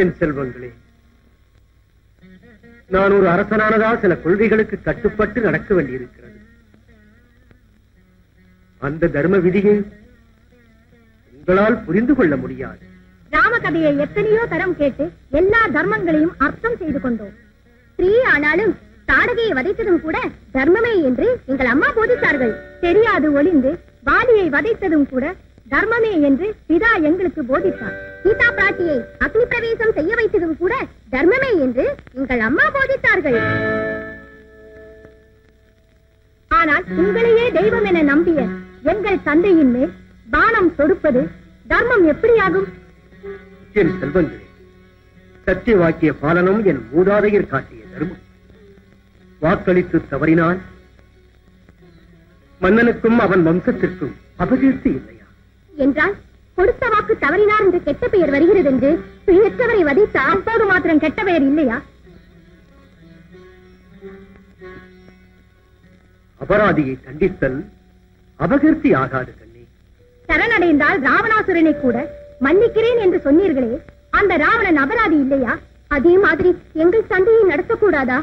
என் செல்வங்களே, நான் ஒரு அரசனானதால் சில கொள்கைகளுக்கு கட்டுப்பட்டு நடக்க வேண்டியிருக்கிறது. அந்த தர்ம விதியை உங்களால் புரிந்து கொள்ள முடியாது. ராம கதையை எத்தனையோ தரம் கேட்டு எல்லா தர்மங்களையும் அர்த்தம் செய்து கொண்டோம். ஸ்ரீ ஆனாலும் தாடகையை வதைத்ததும் கூட தர்மமே என்று எங்கள் அம்மா போதித்தார்கள். தெரியாது ஒளிந்து வாலியை வதைத்ததும் கூட தர்மமே என்று பிதா எங்களுக்கு போதித்தார். சீதா பிராட்டியை அக்னி பிரவேசம் செய்ய வைத்ததும் கூட தர்மமே என்று எங்கள் அம்மா போதித்தார்கள். ஆனால் உங்களையே தெய்வம் என நம்பிய எங்கள் தந்தையின் மேல் பானம் தொடுப்பது தர்மம் எப்படியாகும்? என் செல்வங்களே, சத்திய வாக்கிய பாலனும் என் மூதாதையர் காட்டிய தர்மம். வாக்களித்து தவறினால் மன்னனுக்கும் அவன் வம்சத்திற்கும் அபகீர்த்தி இல்லையா? என்றால் கொடுத்த வாக்கு தவறினார் என்று கெட்ட பெயர் வருகிறது என்று பிழைத்தவரை வதைத்த அப்போது மாத்திரம் கெட்ட பெயர் இல்லையா? அபராதியை தண்டித்தல் அபகீர்த்தி ஆகாது கண்ணே. சரணடைந்தால் ராவணாசுரனை கூட மன்னிக்கிறேன் என்று சொன்னீர்களே, அந்த ராவணன் அபராதி இல்லையா? அதே மாதிரி எங்கள் சண்டையை நடத்தக்கூடாதா?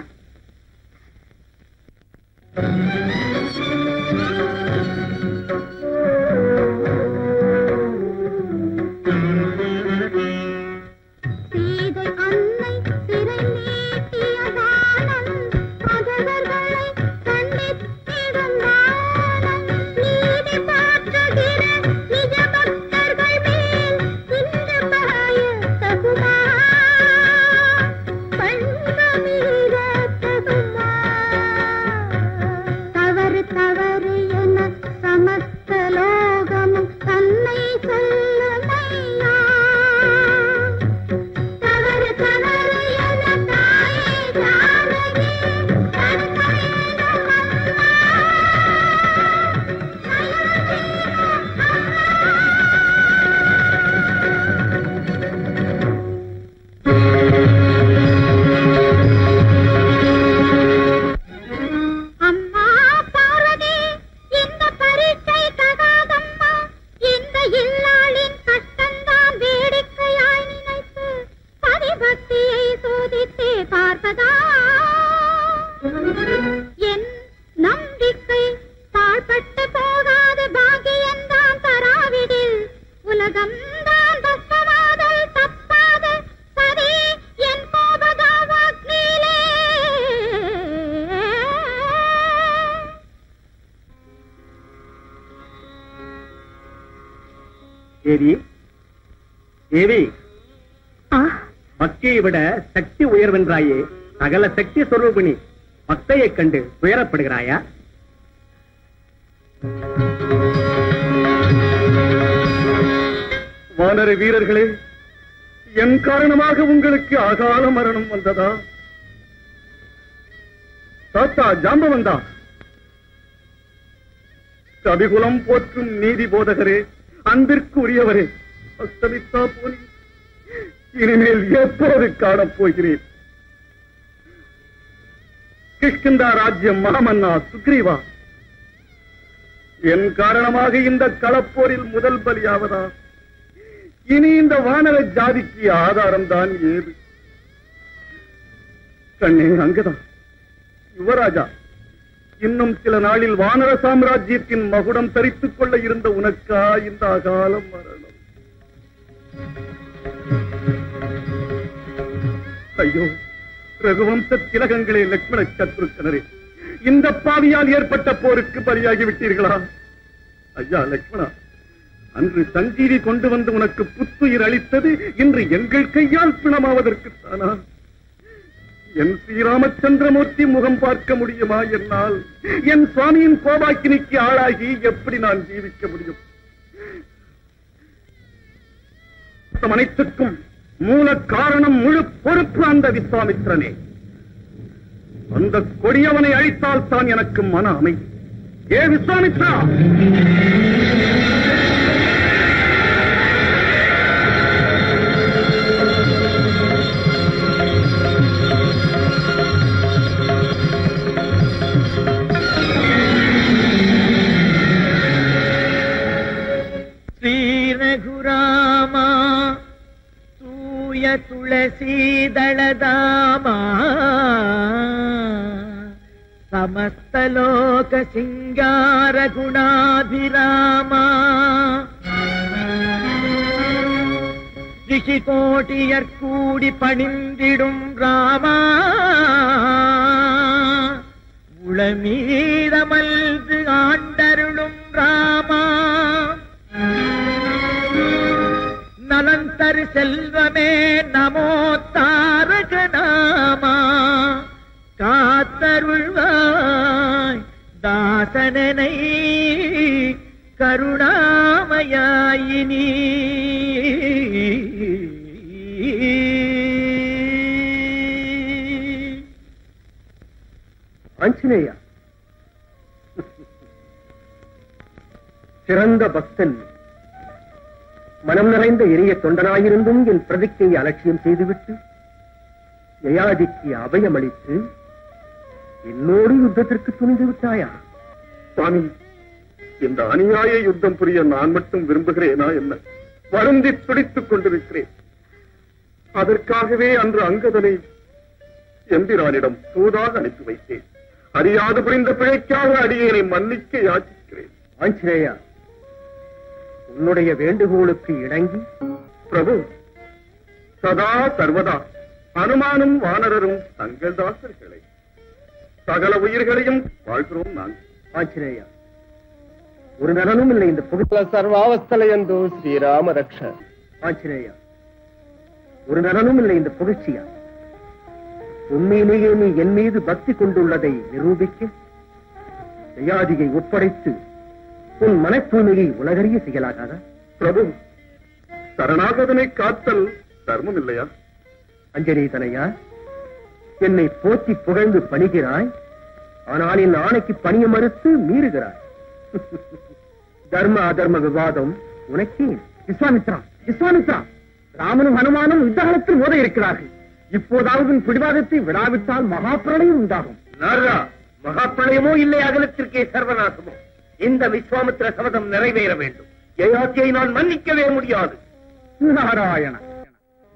தேவி, பக்தியை விட சக்தி உயர்வென்றாயே, சகல சக்தி சொரூபிணி பக்தையை கண்டு உயரப்படுகிறாயா? வானர வீரர்களே, என் காரணமாக உங்களுக்கு அகால மரணம் வந்ததா? தாத்தா ஜாம்பவந்தா, கவிகுலம் போற்றும் நீதி போதகரே, அன்பிற்கு உரியவரே, அஸ்தமித்தா போலி இனிமேல் எப்போது காணப் போகிறேன்? கிஷ்கிந்தா ராஜ்யம் மாமன்னா சுக்ரீவா, என் காரணமாக இந்த களப்போரில் முதல் பலியாவதா? இனி இந்த வானர ஜாதிக்கு ஆதாரம் தான் ஏது? கண்ணே அங்கதான் யுவராஜா, இன்னும் சில நாளில் வானர சாம்ராஜ்யத்தின் மகுடம் தரித்துக் கொள்ள இருந்த உனக்கா இந்த அகால மரணம்? ஐயோ, ரகுவம்ச திலகங்களே, லட்சுமண சத்ருக்கனரே, இந்த பாவியால் ஏற்பட்ட போருக்கு பலியாகி விட்டீர்களா? ஐயா லட்சுமணா, அன்று சஞ்சீவி கொண்டு வந்து உனக்கு புத்துயிர் அளித்தது இன்று எங்கள் கையால் பிணமாவதற்குத்தானா? என் ஸ்ரீராமச்சந்திரமூர்த்தி முகம் பார்க்க முடியுமா என்னால்? என் சுவாமியின் கோபாக்கினிக்கு ஆளாகி எப்படி நான் ஜீவிக்க முடியும்? அனைத்துக்கும் மூல காரணம், முழு பொறுப்பு அந்த விஸ்வாமித்திரனே. அந்த கொடியவனை அழித்தால் தான் எனக்கு மன அமைதி. ஏ விஸ்வாமித்ரா, ரகுராமா தூய துளசீதளதாமா சமஸ்தலோக சிங்கார குணாபிராமா ரிஷிகோட்டியர் கூடி பணிந்திடும் ராமா உளமீதமல்து ஆண்டருளும் ராமா செல்வமே நமோ தாரகநாமா காத்தருள்வாய் தாசனனை கருணாமயாயினி. ஆஞ்சநேயா, சிறந்த பக்தன், மனம் நிறைந்த எரிய தொண்டனாயிருந்தும் என் பிரதிக்கையை அலட்சியம் செய்துவிட்டு யயாதிக்கு அபயமளித்து என்னோடு யுத்தத்திற்கு துணிந்து விட்டாயா? சுவாமி, இந்த அநியாய யுத்தம் புரிய நான் மட்டும் விரும்புகிறேனா என்ன? வருந்தி துடித்துக் கொண்டிருக்கிறேன். அதற்காகவே அன்று அங்கதனை எம்பிரானிடம் தூதாக அனுப்பி வைத்தேன். அறியாது புரிந்த பிழைக்காக அடியேனை மன்னிக்க யாச்சிக்கிறேன். ஆஞ்சநேயா, உன்னுடைய வேண்டுகோளுக்கு இணங்கி பிரபு, சதா சர்வதா அனுமானும் வானரரும் தங்கள் தாசர்களை, சகல உயிர்களையும் வாழ்கிறோம் நான். ஆஞ்சநேயா, ஒரு நலனும் இல்லை இந்த புகழ சர்வாவஸ்தலையந்தோ ஸ்ரீராம ரக்ஷ. ஆஞ்சநேயா, ஒரு நலனும் இல்லை இந்த புகழ்ச்சியா. உண்மையிலேயே நீ என் மீது பக்தி கொண்டுள்ளதை நிரூபிக்க யயாதியை ஒப்படைத்து உன் மன தூய்மையை உலகறிய செய்யலாகாதா? பிரபு, சரணாகதனை காத்தல் தர்மம் இல்லையா? அஞ்சலி தனையா, என்னை போற்றி புகழ்ந்து பணிகிறாய், ஆனால் என் ஆணைக்கு பணிய மறுத்து மீறுகிறாய். தர்ம அதர்ம விவாதம் உனக்கே. விஸ்வாமித்ரா, விஸ்வாமித்ரா, ராமனும் ஹனுமானும் யுத்தகலத்தில் மோத இருக்கிறார்கள். இப்போதாவது பிடிவாதத்தை விடாவிட்டால் மகாபிரளயம் உண்டாகும். நாரதா, மகாபிரளயமோ இல்லை அகலத்திற்கே சர்வநாசமோ. இந்த விஸ்வாமித்திர சபதம் நிறைவேற வேண்டும். யயாதியை நான் மன்னிக்கவே முடியாது. நாராயண,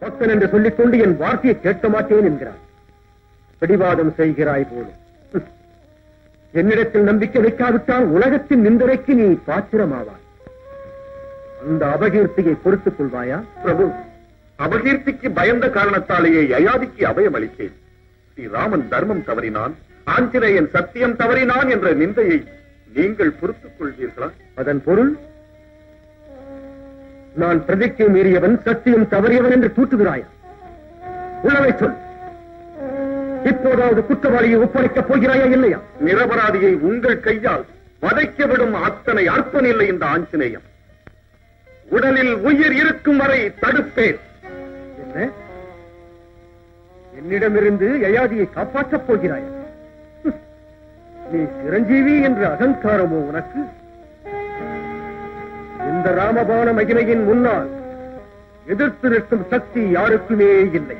பக்தன் என்று சொல்லிக் கொண்டு என் வார்த்தையை கேட்க மாட்டேன் என்கிறார். பிடிவாதம் செய்கிறாய் போலும். என்னிடத்தில் நம்பிக்கை வைக்காவிட்டால் உலகத்தின் நிந்தரைக்கு நீ பாத்திரமாவாய். அந்த அபகீர்த்தியை பொறுத்துக் கொள்வாயா? பிரபு, அபகீர்த்திக்கு பயந்த காரணத்தாலேயே யயாதிக்கு அபயம் அளித்தேன். ஸ்ரீராமன் தர்மம் தவறினான், ஆஞ்சநேயன் சத்தியம் தவறினான் என்ற நிந்தையை நீங்கள் பொறுத்துக் கொள்வீர்களா? அதன் பொருள் நான் பிரதிக்கை மீறியவன், சத்தியம் தவறியவன் என்று தூற்றுகிறாயா? உள்ளவை சொல். இப்போதாவது குற்றவாளியை ஒப்படைக்கப் போகிறாயா இல்லையா? நிரபராதியை உங்கள் கையால் வதைக்கவிடும் அத்தனை அர்ப்பன் இல்லை இந்த ஆஞ்சநேயம். உடலில் உயிர் இருக்கும் வரை தடுப்பேன். என்ன? என்னிடமிருந்து யயாதியை காப்பாற்றப் போகிறாயா? நீ சிரஞ்சீவி என்ற அகங்காரமோ உனக்கு? இந்த ராமபான மகிமையின் முன்னால் எதிர்த்து நிற்கும் சக்தி யாருக்குமே இல்லை.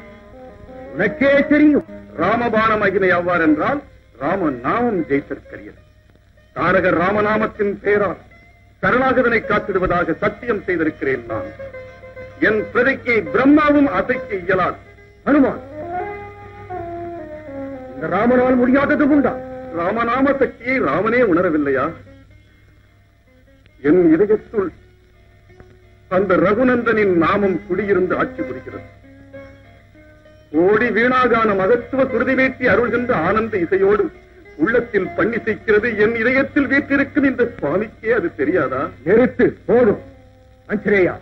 உனக்கே தெரியும். ராமபான மகிமை அவ்வாறென்றால் ராம நாமம் ஜெயித்திருக்கிறது. தாரகர் ராமநாமத்தின் பெயரால் சரணாகதனை காத்திடுவதாக சத்தியம் செய்திருக்கிறேன் நான். என் பிரதிக்கை பிரம்மாவும் அசைக்க இயலாது. ஹனுமான், இந்த ராமனால் முடியாதது உண்டா? ராமநாம சக்தியை ராமனே உணரவில்லையா? என் இதயத்துள் அந்த ரகுநந்தனின் நாமம் குடியிருந்து ஆட்சி புரிகிறது. ஓடி வீணாகான மகத்துவ சுருதி வேட்டி அருள்கின்ற ஆனந்த இசையோடு உள்ளத்தில் பண்ணிசைக்கிறது என் இதயத்தில் வீற்றிருக்கும் இந்த சுவாமிக்கே அது தெரியாதா? நிறுத்து, போதும். ஆஞ்சநேயா,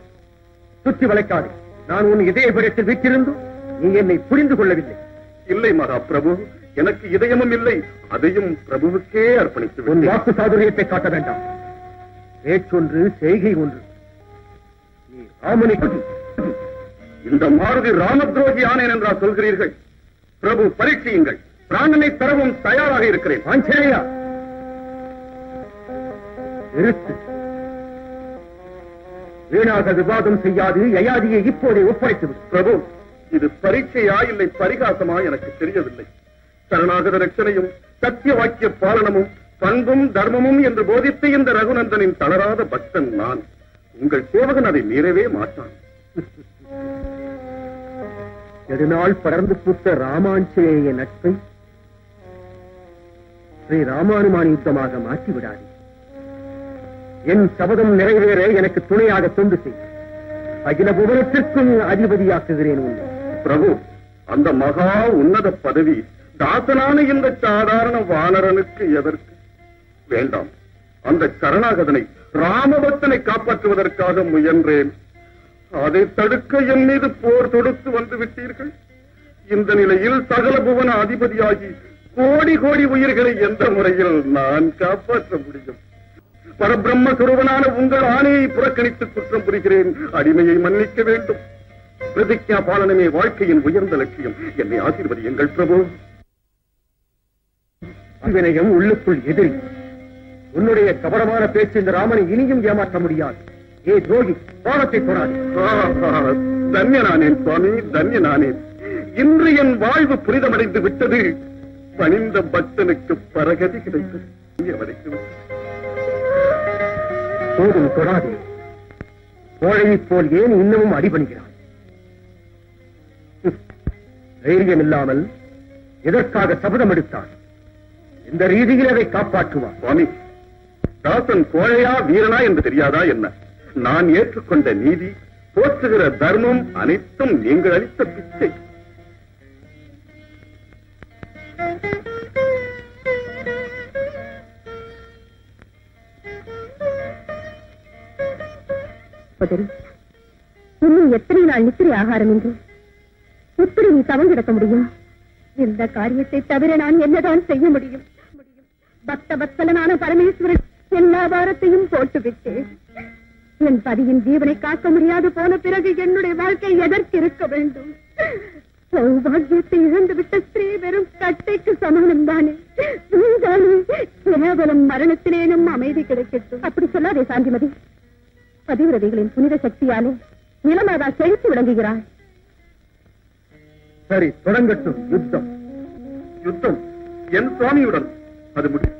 சுற்றி வளைக்காதே. நான் உன் இதயபுரத்தில் வீற்றிருந்தும் நீ என்னை புரிந்து கொள்ளவில்லை. இல்லை மகா பிரபு, எனக்கு இதயமும் இல்லை. அதையும் பிரபுவுக்கே அர்ப்பணித்து உன் விட்டேன். வாக்கு சாதுரியத்தை காட்ட வேண்டாம். பேச்சொன்று, செய்கை ஒன்று. நீ ராமனை இந்த மாருதி ராமத்ரோகி ஆனேன் என்றா சொல்கிறீர்கள்? பிரபு, பரீட்சியுங்கள். பிராணனை தரவும் தயாராக இருக்கிறேன். ஆஞ்சநேயா, நிறுத்து. வீணாக விவாதம் செய்யாது யயாதியை இப்போதே ஒப்படைத்து விடு. பிரபு, இது பரீட்சையா இல்லை பரிகாசமா எனக்கு தெரியவில்லை. சரணாகத ரட்சணையும் சத்திய வாக்கிய பாலனமும் பண்பும் தர்மமும் என்று போதித்த இந்த ரகுநந்தனின் தளராத பக்தன் நான். உங்கள் சேவகன் அதை மீறவே மாட்டான். நெடுநாள் படர்ந்து பூத்த ராமாஞ்சநேய நட்பை ஸ்ரீ ராமானுமான் யுத்தமாக மாற்றிவிடாது. என் சபதம் நிறைவேற எனக்கு துணையாக தொண்டு செய். அகில புவனத்திற்கும் அதிபதியாக்குகிறேன் உன்னை. பிரபு, அந்த மகா உன்னத பதவி தாசனான இந்த சாதாரண வானரனுக்கு எதற்கு? வேண்டாம். அந்த சரணாகதனை ராமபக்தனை காப்பாற்றுவதற்காக முயன்றேன். அதை தடுக்க என் மீது போர் தொடுத்து வந்து விட்டீர்கள். இந்த நிலையில் சகல புவன அதிபதியாகி கோடி கோடி உயிர்களை எந்த முறையில் நான் காப்பாற்ற முடியும்? பரபிரம்ம சுரூபனான உங்கள் ஆணையை புறக்கணித்து குற்றம் புரிகிறேன். அடிமையை மன்னிக்க வேண்டும். பிரதிஜா பாலனமே வாழ்க்கையின் உயர்ந்த லட்சியம். என்னை ஆசீர்வதியுங்கள் பிரபு. வினயம் உள்ளுக்குள் எதிரி. உன்னுடைய கபடமான பேச்சு இந்த ராமனை இனியும் ஏமாற்ற முடியாது. ஏ துரோகி, பாவத்தை தொடாது. தன்யனானேன் சுவாமி, தன்யனானேன். இன்று என் வாழ்வு புனிதமடைந்து விட்டது. பணிந்த பக்தனுக்கு பரகதி கிடைத்தது. போதும், தொடாதே. கோழையைப் போல் ஏன் இன்னமும் அடிபணிகிறான்? தைரியம் இல்லாமல் எதற்காக சபதம் எடுத்தான்? இந்த ரீதியில் அதை காப்பாற்றுவான். சுவாமி, தாசன் கோழையா வீரனா என்று தெரியாதா என்ன? நான் ஏற்றுக்கொண்ட நீதி, போற்றுகிற தர்மம் அனைத்தும் நீங்கள் அளித்த பிச்சை. இன்னும் எத்தனை நாள் நித்திரை ஆகாரம் என்று எப்படி நீ தவம் கிடக்க முடியும்? இந்த காரியத்தை தவிர நான் என்னதான் செய்ய முடியும்? பக்த பக்தலனான பரமேஸ்வரன் எல்லா பாரத்தையும் போட்டுவிட்டு என் பதியின் ஜீவனை காக்க முடியாது போன பிறகு என்னுடைய வாழ்க்கை எதற்கு இருக்க வேண்டும்? சௌபாகியத்தை இழந்துவிட்ட ஸ்திரீ வெறும் கட்டைக்கு சமானம் தானே. கேவலம் மரணத்திலேனும் அமைதி கிடைக்கட்டும். அப்படி சொல்லாதே சாந்திமதி. பதிவிரதைகளின் புனித சக்தியாலே நிலமாதா செழித்து விளங்குகிறார். சரி, தொடங்கட்டும் யுத்தம். யுத்தம் என் சுவாமியுடன். அது முடியும்.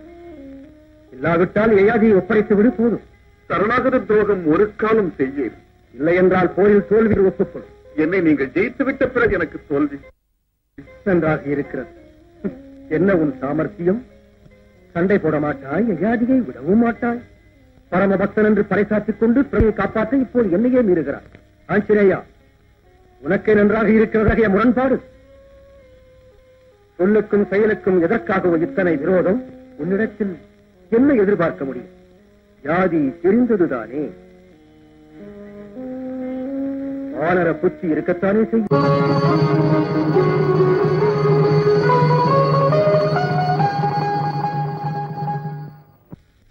இல்லாவிட்டால் யயாதியை ஒப்படைத்து விடு, போதும். சரணாகத துரோகம் ஒரு காலம் செய்யேன். இல்லை என்றால் போரில் தோல்வி ஒப்புக்கொள்ளும். என்னை நீங்கள் ஜெயித்து விட்ட பிறகு எனக்கு தோல்வி நன்றாக இருக்கிறது. என்ன உன் சாமர்த்தியம்? சண்டை போட மாட்டாய், யயாதியை விடவும் மாட்டாய். பரம பக்தன் என்று பறைசாற்றிக் கொண்டு பிறகு காப்பாற்ற இப்போது என்னையே மீறுகிறார். ஆஞ்சநேயா, உனக்கே நன்றாக இருக்கிறதாக முரண்பாடு. சொல்லுக்கும் செயலுக்கும் எதற்காக இத்தனை விரோதம்? உன்னிடத்தில் என்ன எதிர்பார்க்க முடியும்? ஜாதி தெரிந்ததுதானே. வானர புத்தி இருக்கத்தானே செய்யும்.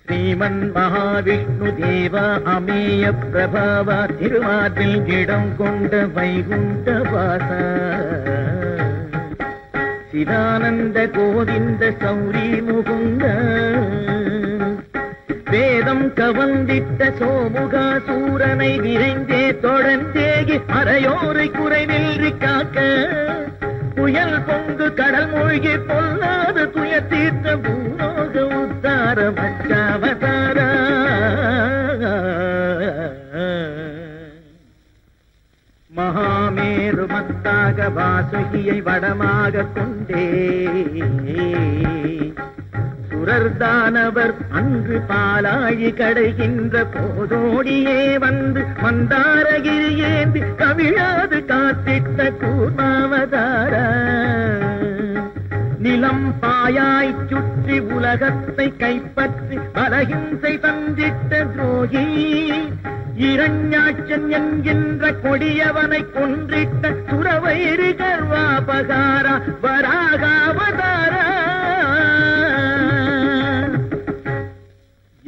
ஸ்ரீமன் மகாவிஷ்ணு தேவ அமேய பிரபாவ திருவாதில் இடம் கொண்ட வைகுண்ட வாச சிதானந்த கோவிந்த சௌரி முகுந்த வேதம் கவந்திட்ட சோமுகா சூரனை விரைந்தே தொடர்ந்தேகி அரையோரை குறைநின்றி காக்க புயல் பொங்கு கடல் மூழ்கி பொல்லாத துய தீர்த்த பூலோக உத்தார மச்சாவதார மகாமேரு மத்தாக வாசுகியை வடமாக கொண்டே சுரர்தானவர் அன்று பாலாழி கடைகின்ற போதோடியே வந்து மந்தாரகிரி ஏந்தி கவிழாது காத்திட்ட கூர்மாவதார நிலம் பாயாய் சுற்றி உலகத்தை கைப்பற்றி பலகின்சை தந்திட்ட துரோகி இரண்யாட்சன் என்கின்ற கொடியவனை கொன்றிட்ட சுரவைரி கர்வாபகார வராகாவதார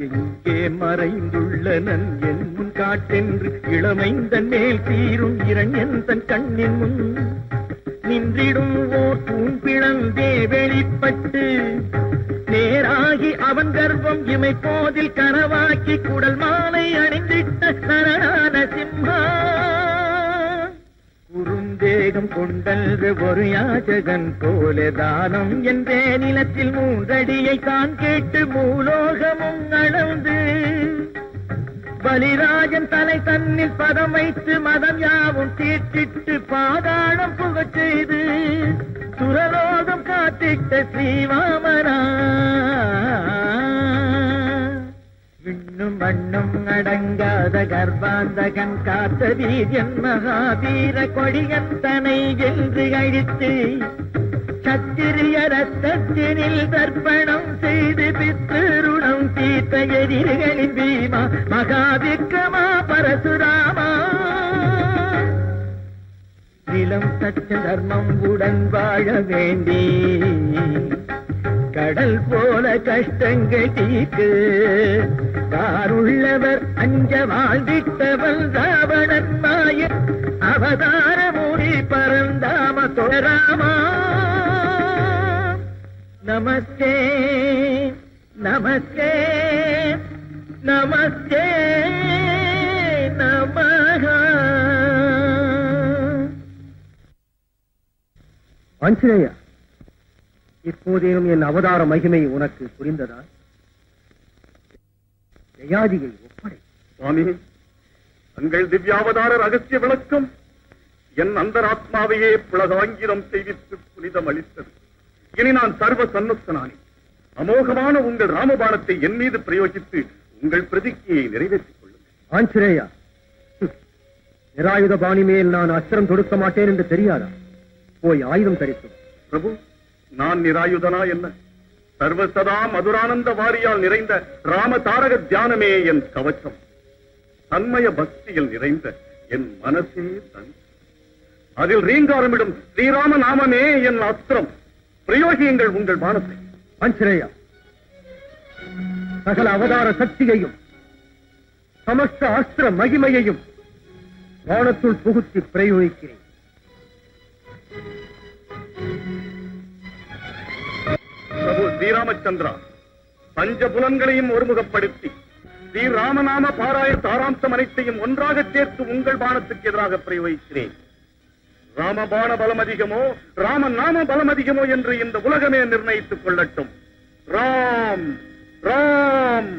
எங்கே மறைந்துள்ளனன் என் முன் காட்டென்று இளமைந்தன் மேல் தீரும் இரண்யன் தன் கண்ணின் முன் நின்றிடும் ஓர் தூண் பிளந்தே வெளிப்பட்டு நேராகி அவன் கர்ப்பம் இமை போதில் கனவாக்கி குடல் மாலை அணிந்திட்ட நரநான சிம்மா குறுந்தேகம் கொண்டல்று ஒரு யாச்சகன் போல தானம் என்றே நிலத்தில் மூன்றடியை தான் கேட்டு மூலோகமும் அளந்து பலிராஜன் தலை தன்னில் பதம் வைத்து மதம் யாவும் தீர்த்திட்டு பாதாளம் புகச் செய்து சுரலோகம் காத்திட்ட ஸ்ரீவாமனா விண்ணும் மண்ணும் அடங்காத கர்ப்பாந்தகன் காத்த வீரியன் மகாவீர கொடியன் தனை வென்று அழித்து சத்திரிய ரத்தத்தினில் தர்ப்பணம் செய்து பித்ருணம் தீர்த்த எதிரிகளின் பீமா மகாவிக்ரமா பரசுராமா நிலம் சத்திய தர்மம் உடன் வாழ வேண்டி கடல் போல கஷ்டங்கள் தீர்க்கு காருள்ளவர் அஞ்ச வாழ்ந்திட்டவன் ராவணன் மாய அவதார மூடி பரந்தாம தொடராமா. நமஸ்தே நமஸ்தே நமஸ்தே நமஹ. ஆஞ்சநேயா, இப்போதேனும் என் அவதார மகிமை உனக்கு புரிந்ததா? ஜெயாதியை ஒப்படை. சுவாமி, தங்கள் திவ்யாவதார ரகசிய விளக்கம் என் அந்தராத்மாவையே புலகாங்கிரம் செய்வித்து புனிதம் அளித்தது. இனி நான் சர்வ சன்னுத்தனானே. அமோகமான உங்கள் ராமபாணத்தை என் மீது பிரயோகித்து உங்கள் பிரதிஜையை நிறைவேற்றிக் கொள்ளுங்கள். ஆஞ்சநேயா, நிராயுத பாணி மேல் நான் அஸ்திரம் தொடுக்க மாட்டேன் என்று தெரியாதா? போய் ஆயுதம் தரித்து. பிரபு, நான் நிராயுதனா என்ன? சர்வசதா மதுரானந்த வாரியால் நிறைந்த ராம தாரக தியானமே என் கவச்சம். தன்மய பக்தியில் நிறைந்த என் மனசே தன். அதில் ரீங்காரமிடும் ஸ்ரீராம நாமமே என் அஸ்திரம். பிரயோகியுங்கள் உங்கள் பானத்தை. ஆஞ்சநேயா, சகல அவதார சக்தியையும் சமஸ்த அஸ்திர மகிமையையும் வானத்துள் புகுத்தி பிரயோகிக்கிறேன். பிரபு ஸ்ரீராமச்சந்திரா, பஞ்சபுலன்களையும் ஒருமுகப்படுத்தி ஸ்ரீராமநாம பாராய சாராம்சம் அனைத்தையும் ஒன்றாக சேர்த்து உங்கள் பானத்துக்கு எதிராக பிரயோகிக்கிறேன். ராமபான பலம் அதிகமோ ராம நாம பலம் அதிகமோ என்று இந்த உலகமே நிர்ணயித்துக் கொள்ளட்டும். ராம் ராம்.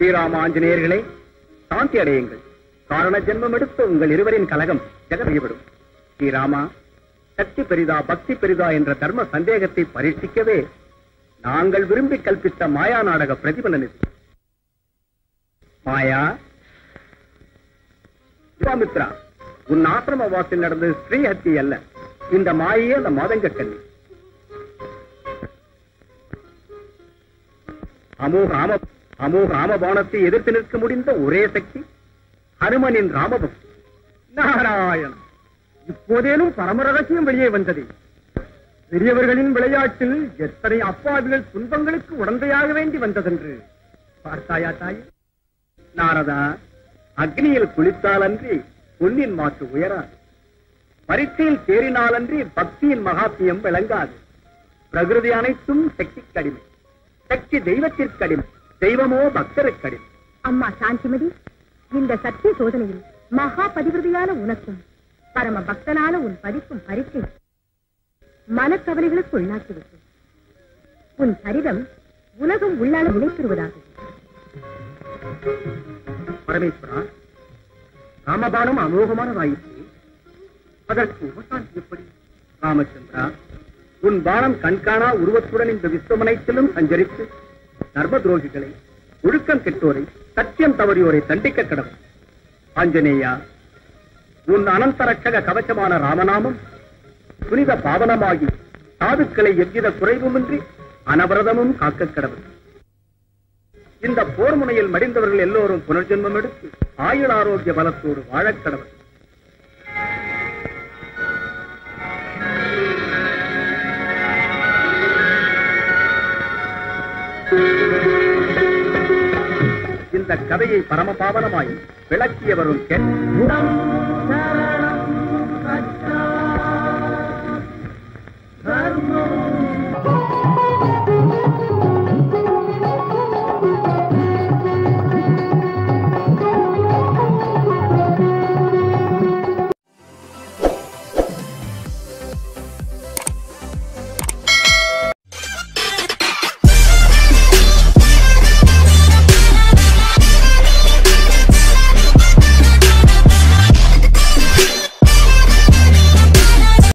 ஸ்ரீராம ஆஞ்சநேயர்களே, சாந்தி அடையுங்கள். காரண ஜென்மம் எடுத்த உங்கள் இருவரின் கலகம் ஜெகமையப்படும். ஸ்ரீராமா, சக்தி பெரிதா பக்தி பெரிதா என்ற தர்ம சந்தேகத்தை பரீட்சிக்கவே நாங்கள் விரும்பி கல்பித்த மாயா நாடக பிரதிபலன் இது. மாயா, விஸ்வாமித்ரா, உன் ஆசிரம வாசில் நடந்தது ஸ்ரீஹத்தி அல்ல, இந்த மாயே அந்த மாதங்க கண்ணி. அமோக ராமபாணத்தை எதிர்த்து நிற்க முடிந்த ஒரே சக்தி ஹனுமனின் ராமபக்தி. நாராயணன், இப்போதேனும் பரம ரகசியம் வெளியே வந்தது. பெரியவர்களின் விளையாட்டில் எத்தனை அப்பாவிகள் துன்பங்களுக்கு உடந்தையாக வேண்டி வந்ததென்று பார்த்தாயா தாய்? நாரதா, அக்னியில் குளித்தாலன்றி பொன்னின் மாற்று உயராது, பரீட்சையில் தேறினாலன்றி பக்தியின் மகாத்மியம் விளங்காது. பிரகிருதி அனைத்தும் சக்தி கடிமை, சக்தி தெய்வத்திற்கு அடிமை, தெய்வமோ பக்தருக்கு அடிமை. அம்மா சாந்திமதி, இந்த சத்திய சோதனையில் மகா பதிவிரதியான உனக்கும் பரம பக்தனான உன் பதிக்கும் பரீட்சை மனக்கவலைகளுக்கு உள்ளாக்கிவிட்டு உன் சரிதம் உலகம் உள்ளால நிலைப்பெறுவதாகும். பரமேஸ்வரா, ராமபானம் அமோகமானதாயிற்று. அதற்கு உபசாந்தி எப்படி? ராமச்சந்திரா, உன் பானம் கண்காணா உருவத்துடன் இந்த விஸ்வமனைத்திலும் சஞ்சரித்து தர்ம துரோகிகளை, ஒழுக்கம் கெட்டோரை, சத்தியம் தவறியோரை தண்டிக்க கடவுள். ஆஞ்சநேயா, உன் அனந்த ரட்சக கவசமான ராமநாமம் புனித பாவனமாகி சாதுக்களை எவ்வித குறைவுமின்றி அனவரதமும் காக்க கடவுள். இந்த போர் முனையில் மடிந்தவர்கள் எல்லோரும் புனர்ஜென்மம் எடுத்து ஆயுள் ஆரோக்கிய பலத்தோடு வாழக் கடவுள். இந்த கதையை பரமபாவனமாய் விளக்கியவரும்